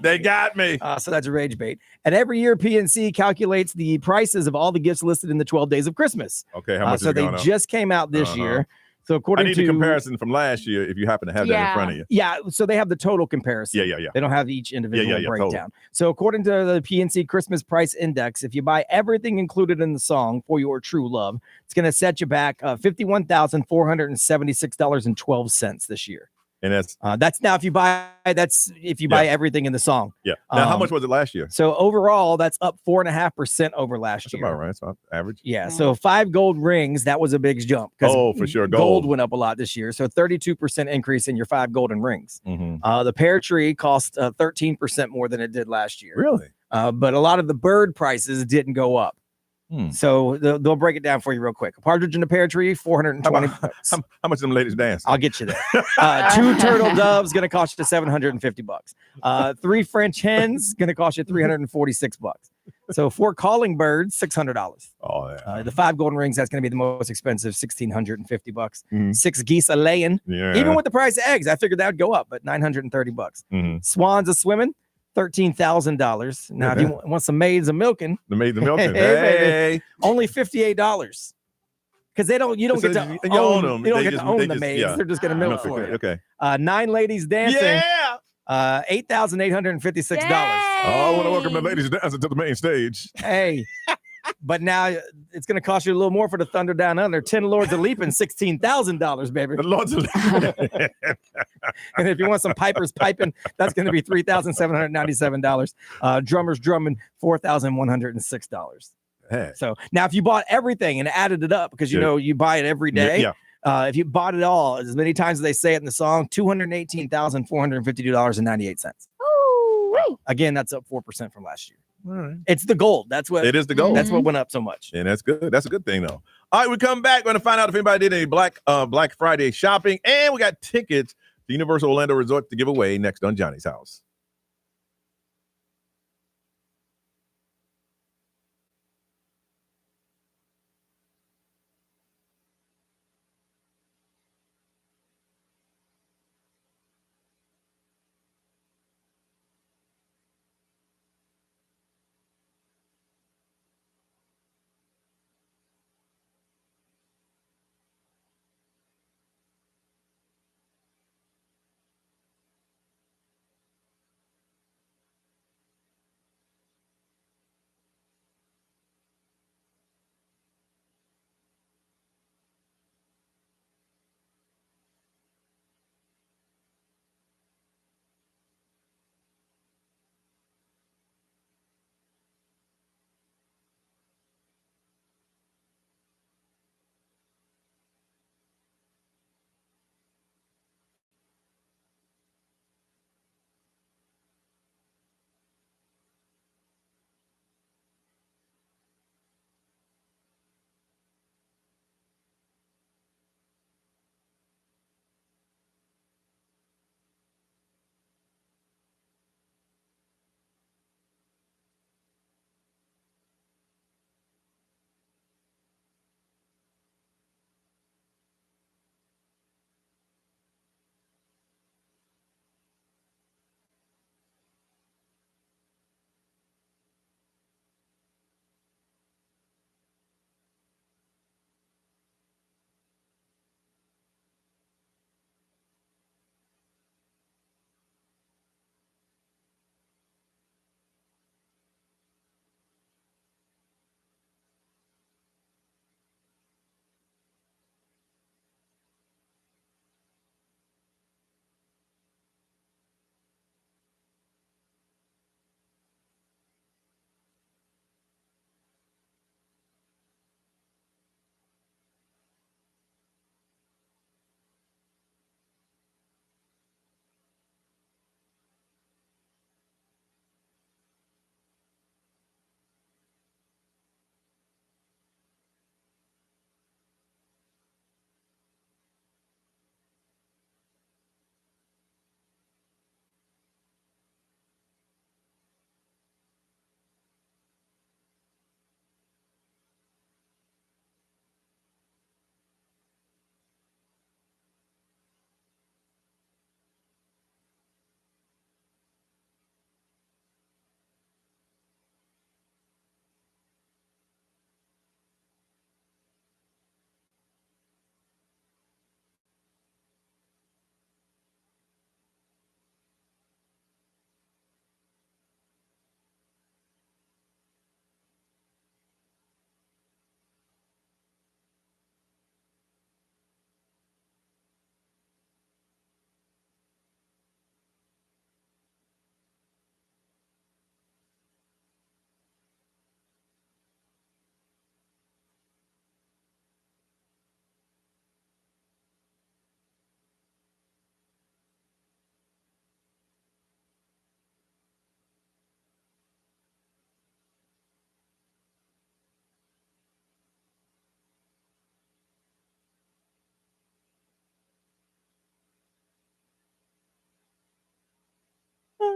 C: They got me.
E: So that's a rage bait. And every year, PNC calculates the prices of all the gifts listed in the 12 Days of Christmas.
C: Okay, how much is it going
E: they just came out this year. So according
C: I need
E: to
C: the comparison from last year, if you happen to have that in front of you.
E: Yeah, so they have the total comparison.
C: Yeah.
E: They don't have each individual breakdown.
C: Totally.
E: So according to the PNC Christmas Price Index, if you buy everything included in the song For Your True Love, it's going to set you back $51,476.12 this year.
C: And
E: that's now if you buy everything in the song.
C: Yeah. Now, how much was it last year?
E: So overall, that's up 4.5% over last year.
C: That's about right. It's about average.
E: Yeah. So 5 gold rings, that was a big jump.
C: Oh, for sure.
E: Gold went up a lot this year. So 32% increase in your 5 golden rings. The pear tree cost 13% more than it did last year.
C: Really?
E: But a lot of the bird prices didn't go up. So they'll break it down for you real quick. A partridge in a pear tree, 420.
C: How much them ladies dance?
E: I'll get you there. 2 turtle doves going to cost you $750. 3 French hens going to cost you $346. So 4 calling birds, $600.
C: Oh yeah.
E: The 5 golden rings, that's going to be the most expensive, $1,650. 6 geese a laying.
C: Yeah.
E: Even with the price of eggs, I figured that would go up, but $930. Swans a swimming. $13,000. Now, if you want some maids a milking,
C: hey,
E: only $58 because you don't get to own them. You don't get to own the maids. They're just going to milk for you.
C: Okay.
E: 9 ladies dancing. $8,856.
C: Oh, I want to welcome the ladies dancing to the main stage.
E: Hey. But now it's going to cost you a little more for the Thunder Down Under. 10 Lords of Leaping, $16,000, baby.
C: The Lords of Leaping.
E: And if you want some pipers piping, that's going to be $3,797. Drummers drumming, $4,106.
C: Hey.
E: So now if you bought everything and added it up, because you buy it every day. If you bought it all, as many times as they say it in the song, $218,452.98.
D: Oh,
E: again, that's up 4% from last year.
C: All right.
E: It's the gold. That's what
C: it is. The gold.
E: That's what went up so much.
C: And that's good. That's a good thing, though. All right, we come back. We're going to find out if anybody did any Black Friday shopping, and we got tickets to Universal Orlando Resort to give away next on Johnny's House.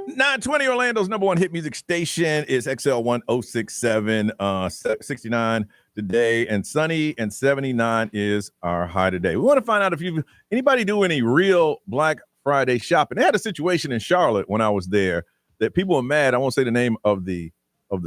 C: 920 Orlando's number one hit music station is XL 1067, 69 today, and sunny and 79 is our high today. We want to find out if anybody do any real Black Friday shopping. They had a situation in Charlotte when I was there that people were mad. I won't say the name of the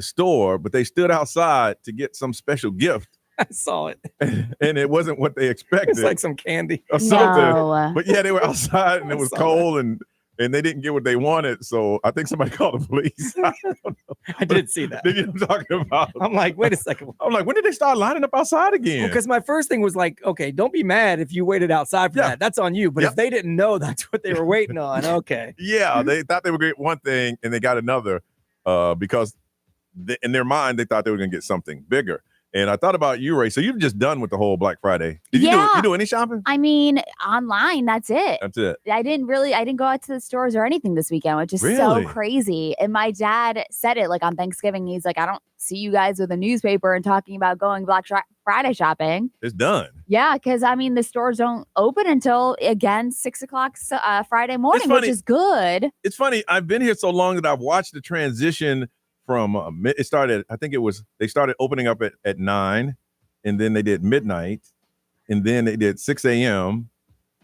C: store, but they stood outside to get some special gift.
E: I saw it.
C: And it wasn't what they expected.
E: It's like some candy
C: or something.
D: No.
C: But yeah, they were outside and it was cold and they didn't get what they wanted. So I think somebody called the police. I don't know.
E: I did see that.
C: You know what I'm talking about?
E: I'm like, wait a second.
C: I'm like, when did they start lining up outside again?
E: Because my first thing was like, okay, don't be mad if you waited outside for that. That's on you. But if they didn't know that's what they were waiting on, okay.
C: Yeah, they thought they were getting one thing and they got another because in their mind, they thought they were going to get something bigger. And I thought about you, Ray. So you've just done with the whole Black Friday. Did you do any shopping?
D: I mean, online, that's it.
C: That's it.
D: I didn't go out to the stores or anything this weekend, which is so crazy. And my dad said it like on Thanksgiving. He's like, I don't see you guys with a newspaper and talking about going Black Friday shopping.
C: It's done.
D: Yeah, because I mean, the stores don't open until, again, 6 o'clock Friday morning, which is good.
C: It's funny. I've been here so long that I've watched the transition from it started, I think they started opening up at 9, and then they did midnight, and then they did 6 a.m.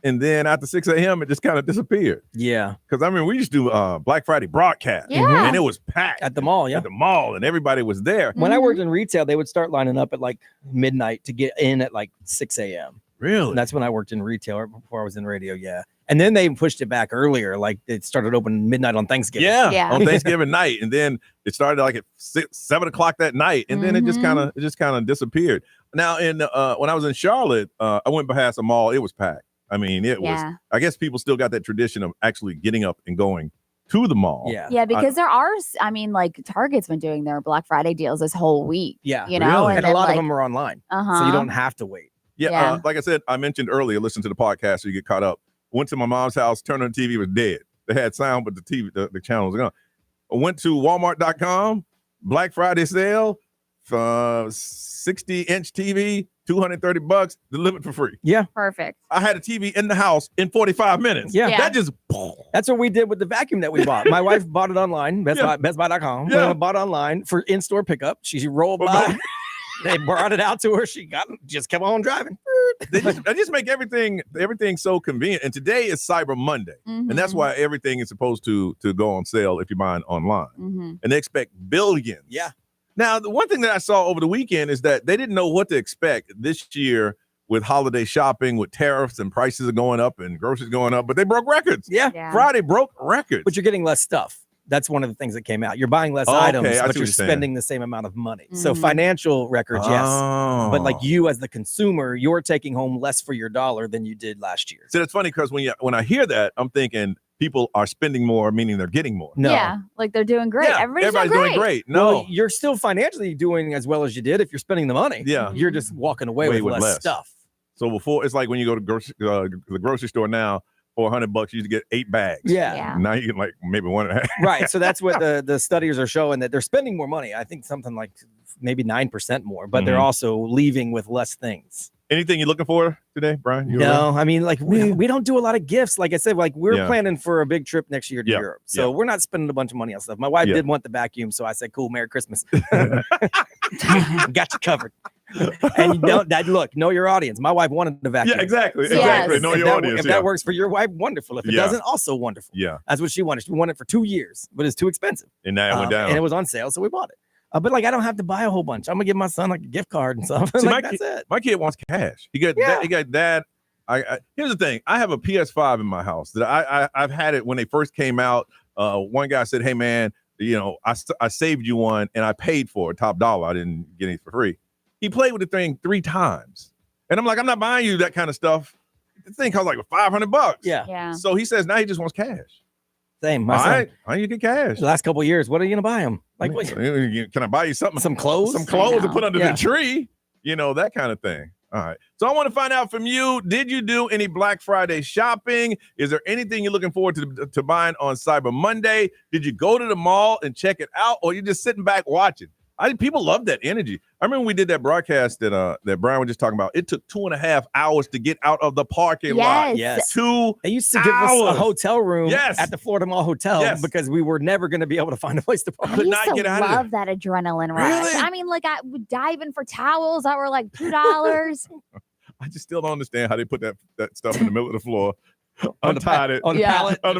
C: And then after 6 a.m., it just kind of disappeared.
E: Yeah.
C: Because I mean, we used to do Black Friday broadcast.
D: Yeah.
C: And it was packed.
E: At the mall, yeah.
C: At the mall, and everybody was there.
E: When I worked in retail, they would start lining up at like midnight to get in at like 6 a.m.
C: Really?
E: And that's when I worked in retail before I was in radio, yeah. And then they pushed it back earlier, like it started open midnight on Thanksgiving.
C: Yeah. On Thanksgiving night, and then it started like at 7 o'clock that night, and then it just kind of disappeared. Now, when I was in Charlotte, I went past a mall. It was packed. I mean, it was. I guess people still got that tradition of actually getting up and going to the mall.
D: Yeah, because there are. I mean, like Target's been doing their Black Friday deals this whole week.
E: Yeah,
D: you know,
E: and a lot of them are online, so you don't have to wait.
C: Yeah, like I said, I mentioned earlier, listen to the podcast so you get caught up. Went to my mom's house, turned on the TV, was dead. They had sound, but the TV, the channel was gone. I went to Walmart.com, Black Friday sale, 60-inch TV, $230, delivered for free.
E: Yeah.
D: Perfect.
C: I had a TV in the house in 45 minutes.
E: Yeah.
C: That just...
E: That's what we did with the vacuum that we bought. My wife bought it online, bestbuy.com.
C: Yeah.
E: Bought it online for in-store pickup. She rolled by. They brought it out to her. She just kept on driving.
C: They just make everything so convenient. And today is Cyber Monday. And that's why everything is supposed to go on sale if you're buying online. And they expect billions.
E: Yeah.
C: Now, the one thing that I saw over the weekend is that they didn't know what to expect this year with holiday shopping, with tariffs and prices are going up and groceries going up, but they broke records.
E: Yeah.
C: Friday broke records.
E: But you're getting less stuff. That's one of the things that came out. You're buying less items, but you're spending the same amount of money. So financial records, yes. But like you as the consumer, you're taking home less for your dollar than you did last year.
C: So that's funny because when I hear that, I'm thinking people are spending more, meaning they're getting more.
E: No.
D: Yeah, like they're doing great.
C: Yeah, everybody's doing great. No,
E: well, you're still financially doing as well as you did if you're spending the money.
C: Yeah.
E: You're just walking away with less stuff.
C: So before, it's like when you go to the grocery store now, for $100, you used to get 8 bags.
E: Yeah.
C: Now you get like maybe 1.5.
E: Right. So that's what the studies are showing, that they're spending more money. I think something like maybe 9% more, but they're also leaving with less things.
C: Anything you're looking for today, Brian?
E: No, I mean, like we don't do a lot of gifts. Like I said, like we're planning for a big trip next year to Europe. So we're not spending a bunch of money on stuff. My wife did want the vacuum. So I said, cool, Merry Christmas. Got you covered. And know your audience. My wife wanted the vacuum.
C: Yeah, exactly. Exactly. Know your audience.
E: If that works for your wife, wonderful. If it doesn't, also wonderful.
C: Yeah.
E: That's what she wanted. She wanted it for 2 years, but it's too expensive.
C: And now it went down.
E: And it was on sale, so we bought it. But like, I don't have to buy a whole bunch. I'm gonna give my son like a gift card and stuff.
C: See,
E: like, that's it.
C: My kid wants cash. He got dad. Here's the thing. I have a PS5 in my house that I've had it when they first came out. One guy said, "Hey man, you know, I saved you one and I paid for it top dollar. I didn't get it for free." He played with the thing 3 times, and I'm like, "I'm not buying you that kind of stuff. The thing costs like $500."
D: Yeah.
C: So he says now he just wants cash.
E: Same.
C: All right, you get cash.
E: The last couple of years, what are you gonna buy him? Like, what?
C: Can I buy you something?
E: Some clothes?
C: Some clothes to put under the tree. You know, that kind of thing. All right. So I want to find out from you, did you do any Black Friday shopping? Is there anything you're looking forward to buying on Cyber Monday? Did you go to the mall and check it out, or you just sitting back watching? People love that energy. I remember we did that broadcast that Brian was just talking about. It took 2.5 hours to get out of the parking lot.
E: Yes.
C: 2
E: They used to give us a hotel room
C: Yes.
E: at the Florida Mall Hotel because we were never going to be able to find a place to park.
D: I used to love that adrenaline rush.
C: Really?
D: I mean, like I would dive in for towels that were like $2.
C: I just still don't understand how they put that stuff in the middle of the floor, untied it
E: on the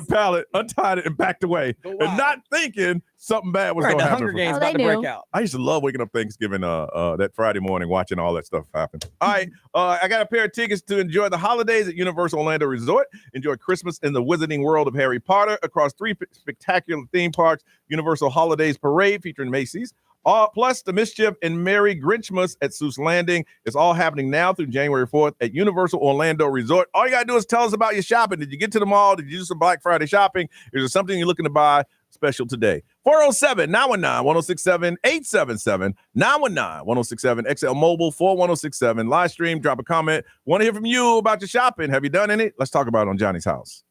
E: pallet,
C: untied it, and backed away, and not thinking something bad was going to happen.
E: The Hunger Games about to break out.
C: I used to love waking up Thanksgiving that Friday morning watching all that stuff happen. All right, I got a pair of tickets to enjoy the holidays at Universal Orlando Resort. Enjoy Christmas in the Wizarding World of Harry Potter across 3 spectacular theme parks. Universal Holidays Parade featuring Macy's. Plus the Mischief and Merry Grinchmas at Seuss Landing. It's all happening now through January 4th at Universal Orlando Resort. All you got to do is tell us about your shopping. Did you get to the mall? Did you do some Black Friday shopping? Is there something you're looking to buy special today? 407-919-1067, 877-919-1067, XL Mobile 41067. Live stream, drop a comment. Want to hear from you about your shopping. Have you done any? Let's talk about it on Johnny's House.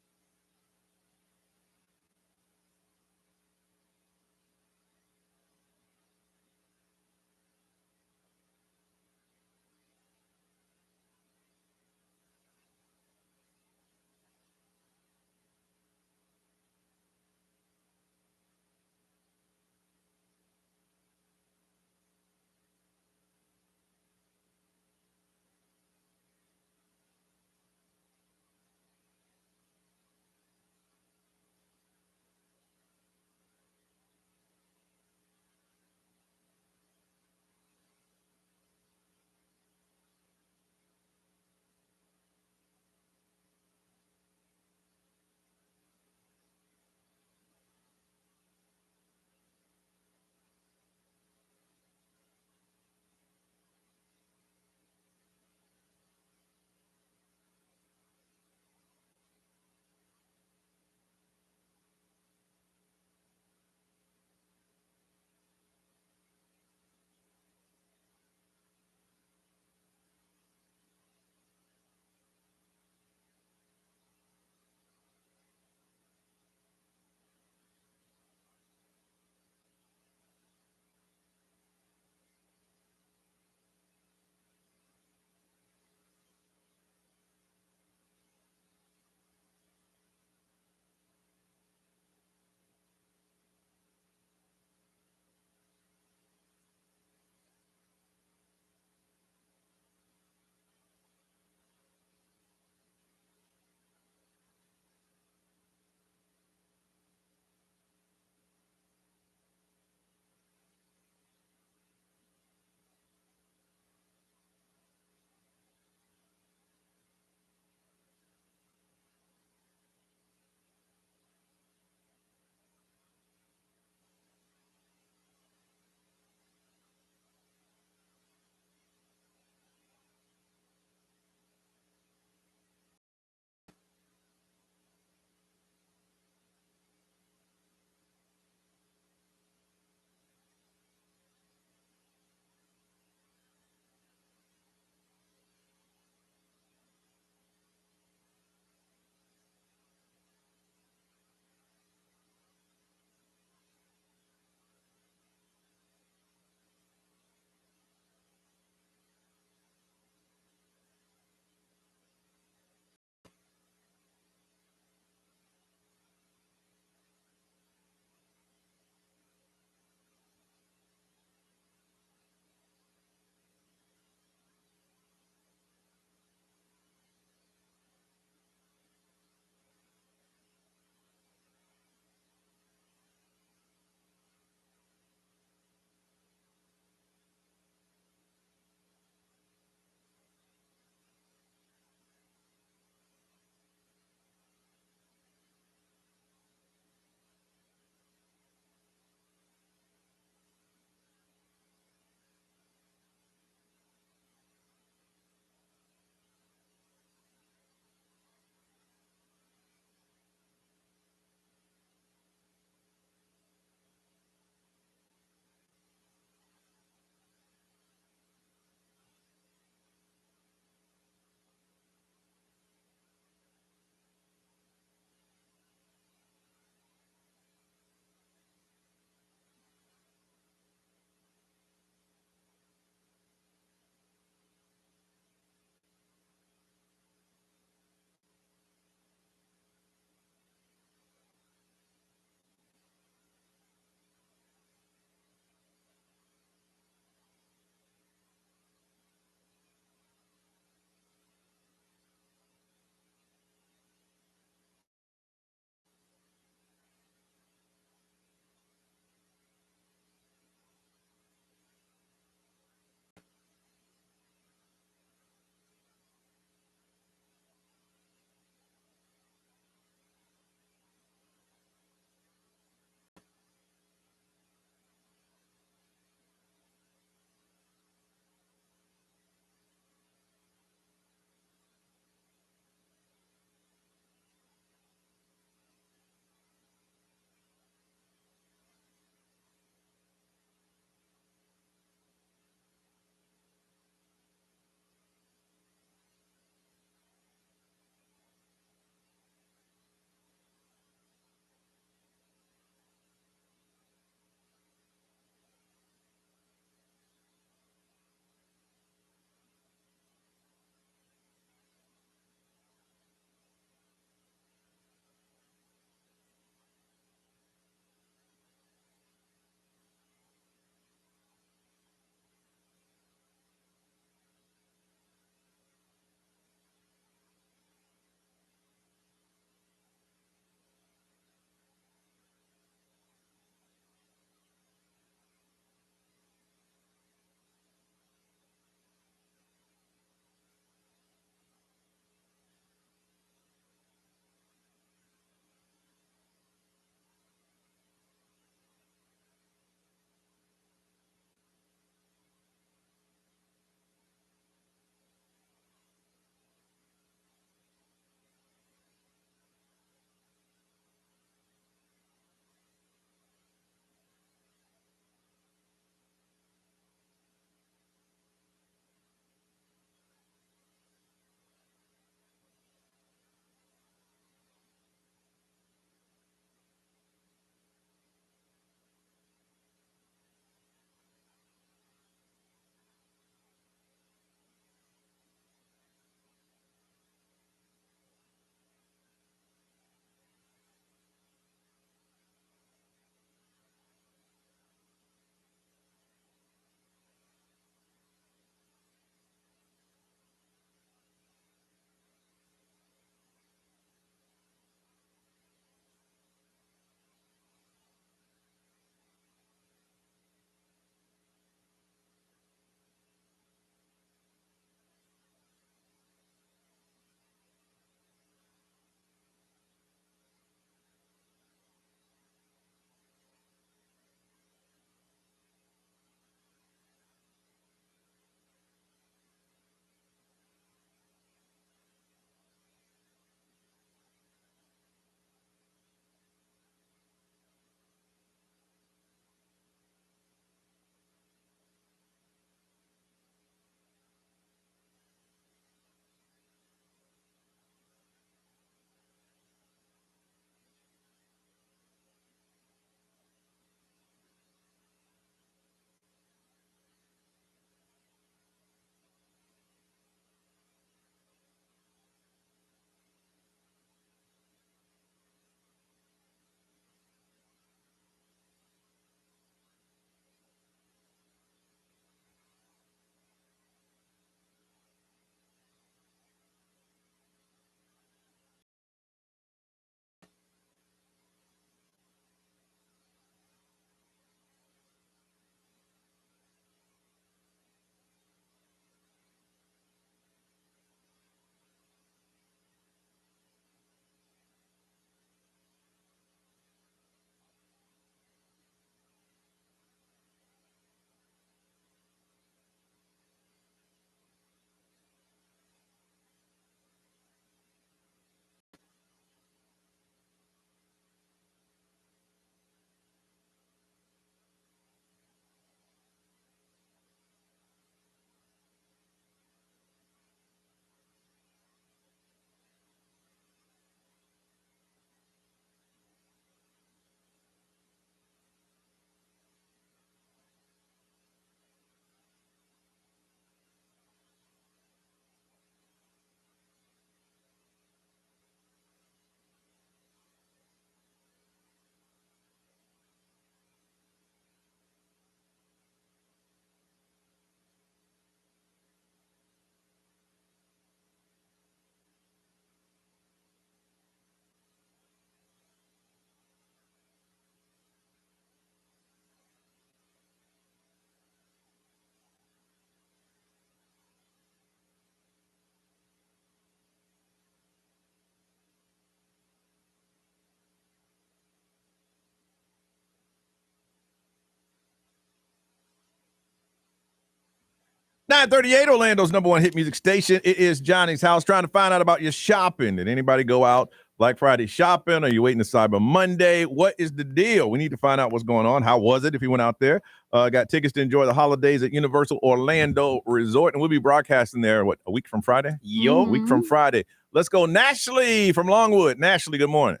C: 938, Orlando's number one hit music station. It is Johnny's House. Trying to find out about your shopping. Did anybody go out Black Friday shopping? Are you waiting to Cyber Monday? What is the deal? We need to find out what's going on. How was it if you went out there? Got tickets to enjoy the holidays at Universal Orlando Resort, and we'll be broadcasting there, a week from Friday?
E: Yo.
C: A week from Friday. Let's go. Nashley from Longwood. Nashley, good morning.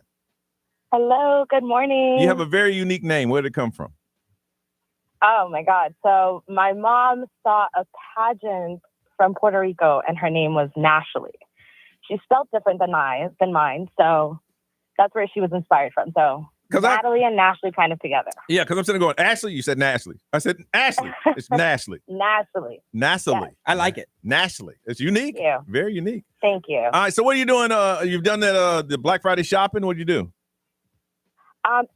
L: Hello, good morning.
C: You have a very unique name. Where did it come from?
L: Oh my God. So my mom saw a pageant from Puerto Rico and her name was Nashley. She's spelled different than mine. So that's where she was inspired from. So Natalie and Nashley kind of together.
C: Yeah, because I'm sitting going, Ashley, you said Nashley. I said Ashley. It's Nashley.
L: Nashley.
C: Nashley.
L: Yes.
E: I like it.
C: Nashley. It's unique.
L: Thank you.
C: Very unique.
L: Thank you.
C: All right, so what are you doing? You've done that the Black Friday shopping. What'd you do?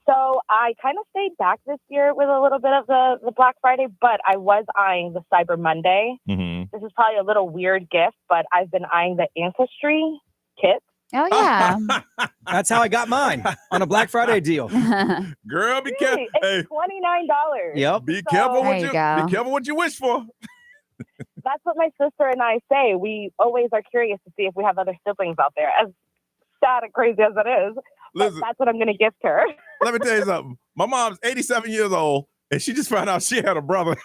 L: So I kind of stayed back this year with a little bit of the Black Friday, but I was eyeing the Cyber Monday.
C: Mm-hmm.
L: This is probably a little weird gift, but I've been eyeing the Ancestry kit.
D: Oh, yeah.
E: That's how I got mine on a Black Friday deal.
C: Girl, be careful.
L: It's $29.
E: Yep.
C: Be careful
D: There you go.
C: Be careful what you wish for.
L: That's what my sister and I say. We always are curious to see if we have other siblings out there, as sad and crazy as it is.
C: Listen,
L: that's what I'm going to gift her.
C: let me tell you something. My mom's 87 years old, and she just found out she had a brother.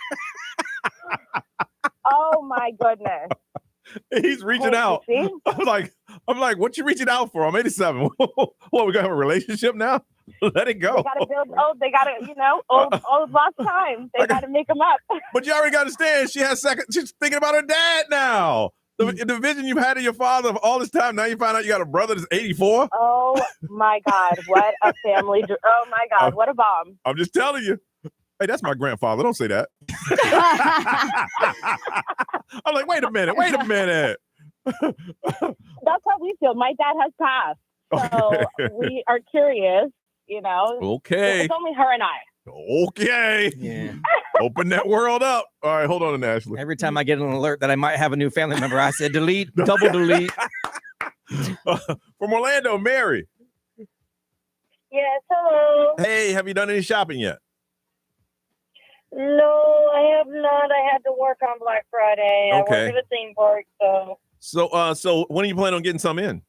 L: Oh, my goodness.
C: He's reaching out. I'm like, what you reaching out for? I'm 87. What, we got a relationship now? Let it go.
L: They got to build, they got to, old lost time. They got to make them up.
C: But you already got to understand, she's thinking about her dad now. The vision you've had of your father of all this time, now you find out you got a brother that's 84.
L: Oh, my God. What a family. Oh, my God. What a bomb.
C: I'm just telling you. Hey, that's my grandfather. Don't say that. I'm like, wait a minute.
L: That's how we feel. My dad has passed. So we are curious,
C: Okay.
L: It's only her and I.
C: Okay.
E: Yeah.
C: Open that world up. All right, hold on, Ashley.
E: Every time I get an alert that I might have a new family member, I said delete, double delete.
C: From Orlando, Mary.
K: Yes, hello.
C: Hey, have you done any shopping yet?
K: No, I have not. I had to work on Black Friday.
C: Okay.
K: I work at a theme park, so.
C: So when are you planning on getting some in?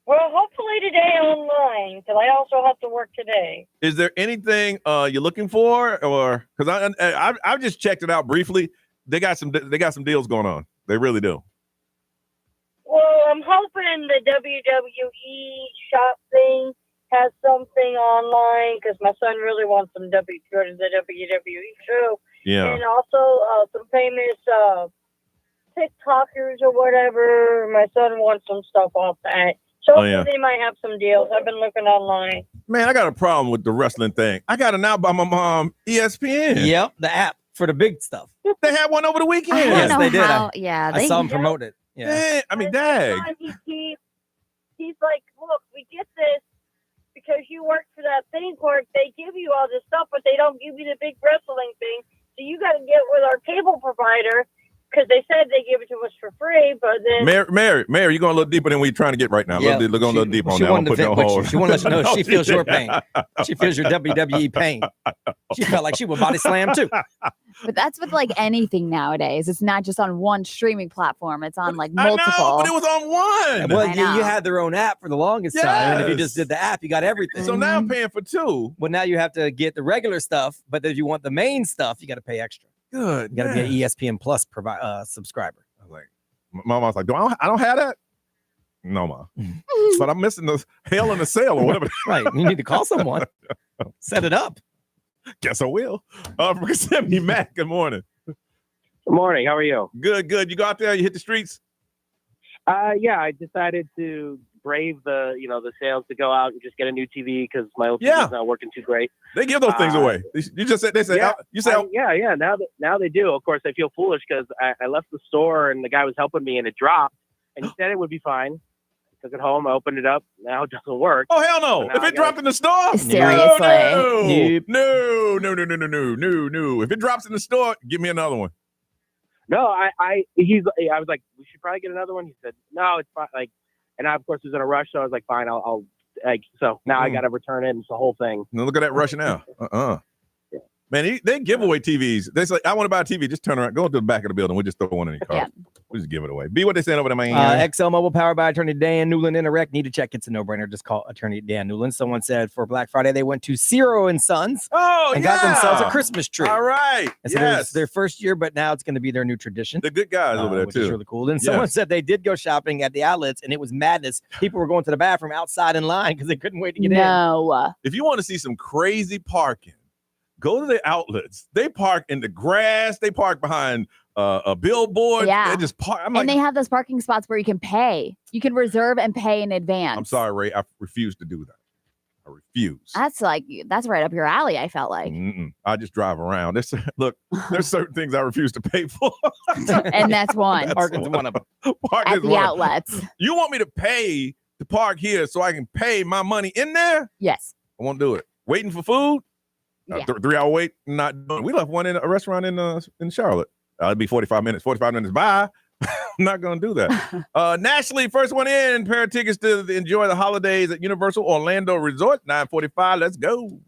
K: Well, hopefully today online, because I also have to work today.
C: Is there anything you're looking for, or because I've just checked it out briefly? They got some deals going on. They really do.
K: Well, I'm hoping the WWE shop thing has something online because my son really wants some go to the WWE show.
C: Yeah.
K: And also some famous TikTokers or whatever. My son wants some stuff off that. So they might have some deals. I've been looking online.
C: Man, I got a problem with the wrestling thing. I got it now by my mom, ESPN.
E: Yep, the app for the big stuff.
C: They had one over the weekend.
E: Yes, they did.
D: I
E: saw them promote it. Yeah.
C: I mean, dag.
K: He's like, look, we get this because you work for that theme park. They give you all this stuff, but they don't give you the big wrestling thing. So you got to get with our cable provider because they said they give it to us for free. But then
C: Mary, you're going a little deeper than we're trying to get right now.
E: Yeah,
C: We're going a little deep on
E: she
C: that.
E: wanted to vent with you. She wanted to let you know
C: No,
E: she feels your
C: didn't.
E: pain. She feels your WWE pain. She felt like she would body slam too.
D: But that's with like anything nowadays. It's not just on one streaming platform. It's on like
C: I
D: multiple.
C: know, but it was on one.
E: Well,
D: I know.
E: you had their own app for the longest time. And if you
C: Yes.
E: just did the app, you got everything.
C: So now I'm paying for two.
E: Well, now you have to get the regular stuff, but if you want the main stuff, you got to pay extra.
C: Good.
E: You got to be an ESPN Plus subscriber.
C: I was like, my mom's like, I don't have that? No, Ma. But I'm missing the Hell in a Cell or whatever.
E: Right. You need to call someone. Set it up.
C: Guess I will. From Kissimmee, Matt, good morning.
M: Good morning. How are you?
C: Good. You go out there, you hit the streets?
M: Yeah, I decided to brave the sales to go out and just get a new TV because my old TV is not working too great.
C: They give those things away. You just said,
M: yeah. Now they do. Of course, I feel foolish because I left the store and the guy was helping me and it dropped and he said it would be fine. Took it home. I opened it up. Now it doesn't work.
C: Oh, hell no. If it dropped in the store?
D: Seriously.
C: No. If it drops in the store, give me another one.
M: No, I was like, we should probably get another one. He said, no, it's fine. Like, and I, of course, was in a rush. So I was like, fine, so now I got to return it. And it's the whole thing.
C: Now look at that rush now. Man, they give away TVs. They say, I want to buy a TV. Just turn around. Go to the back of the building. We just throw one in your car.
D: Yeah.
C: We just give it away. B, what they saying over there, man?
E: XL Mobile powered by attorney Dan Newland. Interact. Need to check. It's a no-brainer. Just call attorney Dan Newland. Someone said for Black Friday, they went to Zero and Sons.
C: Oh,
E: and got themselves a Christmas tree.
C: All right.
E: And so it's their first year, but now it's going to be their new tradition.
C: The good guys over there,
E: which
C: too.
E: is really cool. And someone said they did go shopping at the outlets, and it was madness. People were going to the bathroom outside in line because they couldn't wait to get in.
D: No.
C: If you want to see some crazy parking, go to the outlets. They park in the grass. They park behind a billboard.
D: Yeah.
C: They just park.
D: And they have those parking spots where you can pay. You can reserve and pay in advance.
C: I'm sorry, Ray. I refuse to do that. I refuse.
D: That's right up your alley, I felt like.
C: I just drive around. There's certain things I refuse to pay for.
D: And that's one.
E: Parking's one of them.
D: At the outlets.
C: You want me to pay to park here so I can pay my money in there?
D: Yes.
C: I won't do it. Waiting for food?
D: Yeah.
C: 3-hour wait, not doing it. We left one in a restaurant in Charlotte. It'd be 45 minutes. 45 minutes by. I'm not going to do that. Nationally, first one in. Pair of tickets to enjoy the holidays at Universal Orlando Resort. 9:45. Let's go.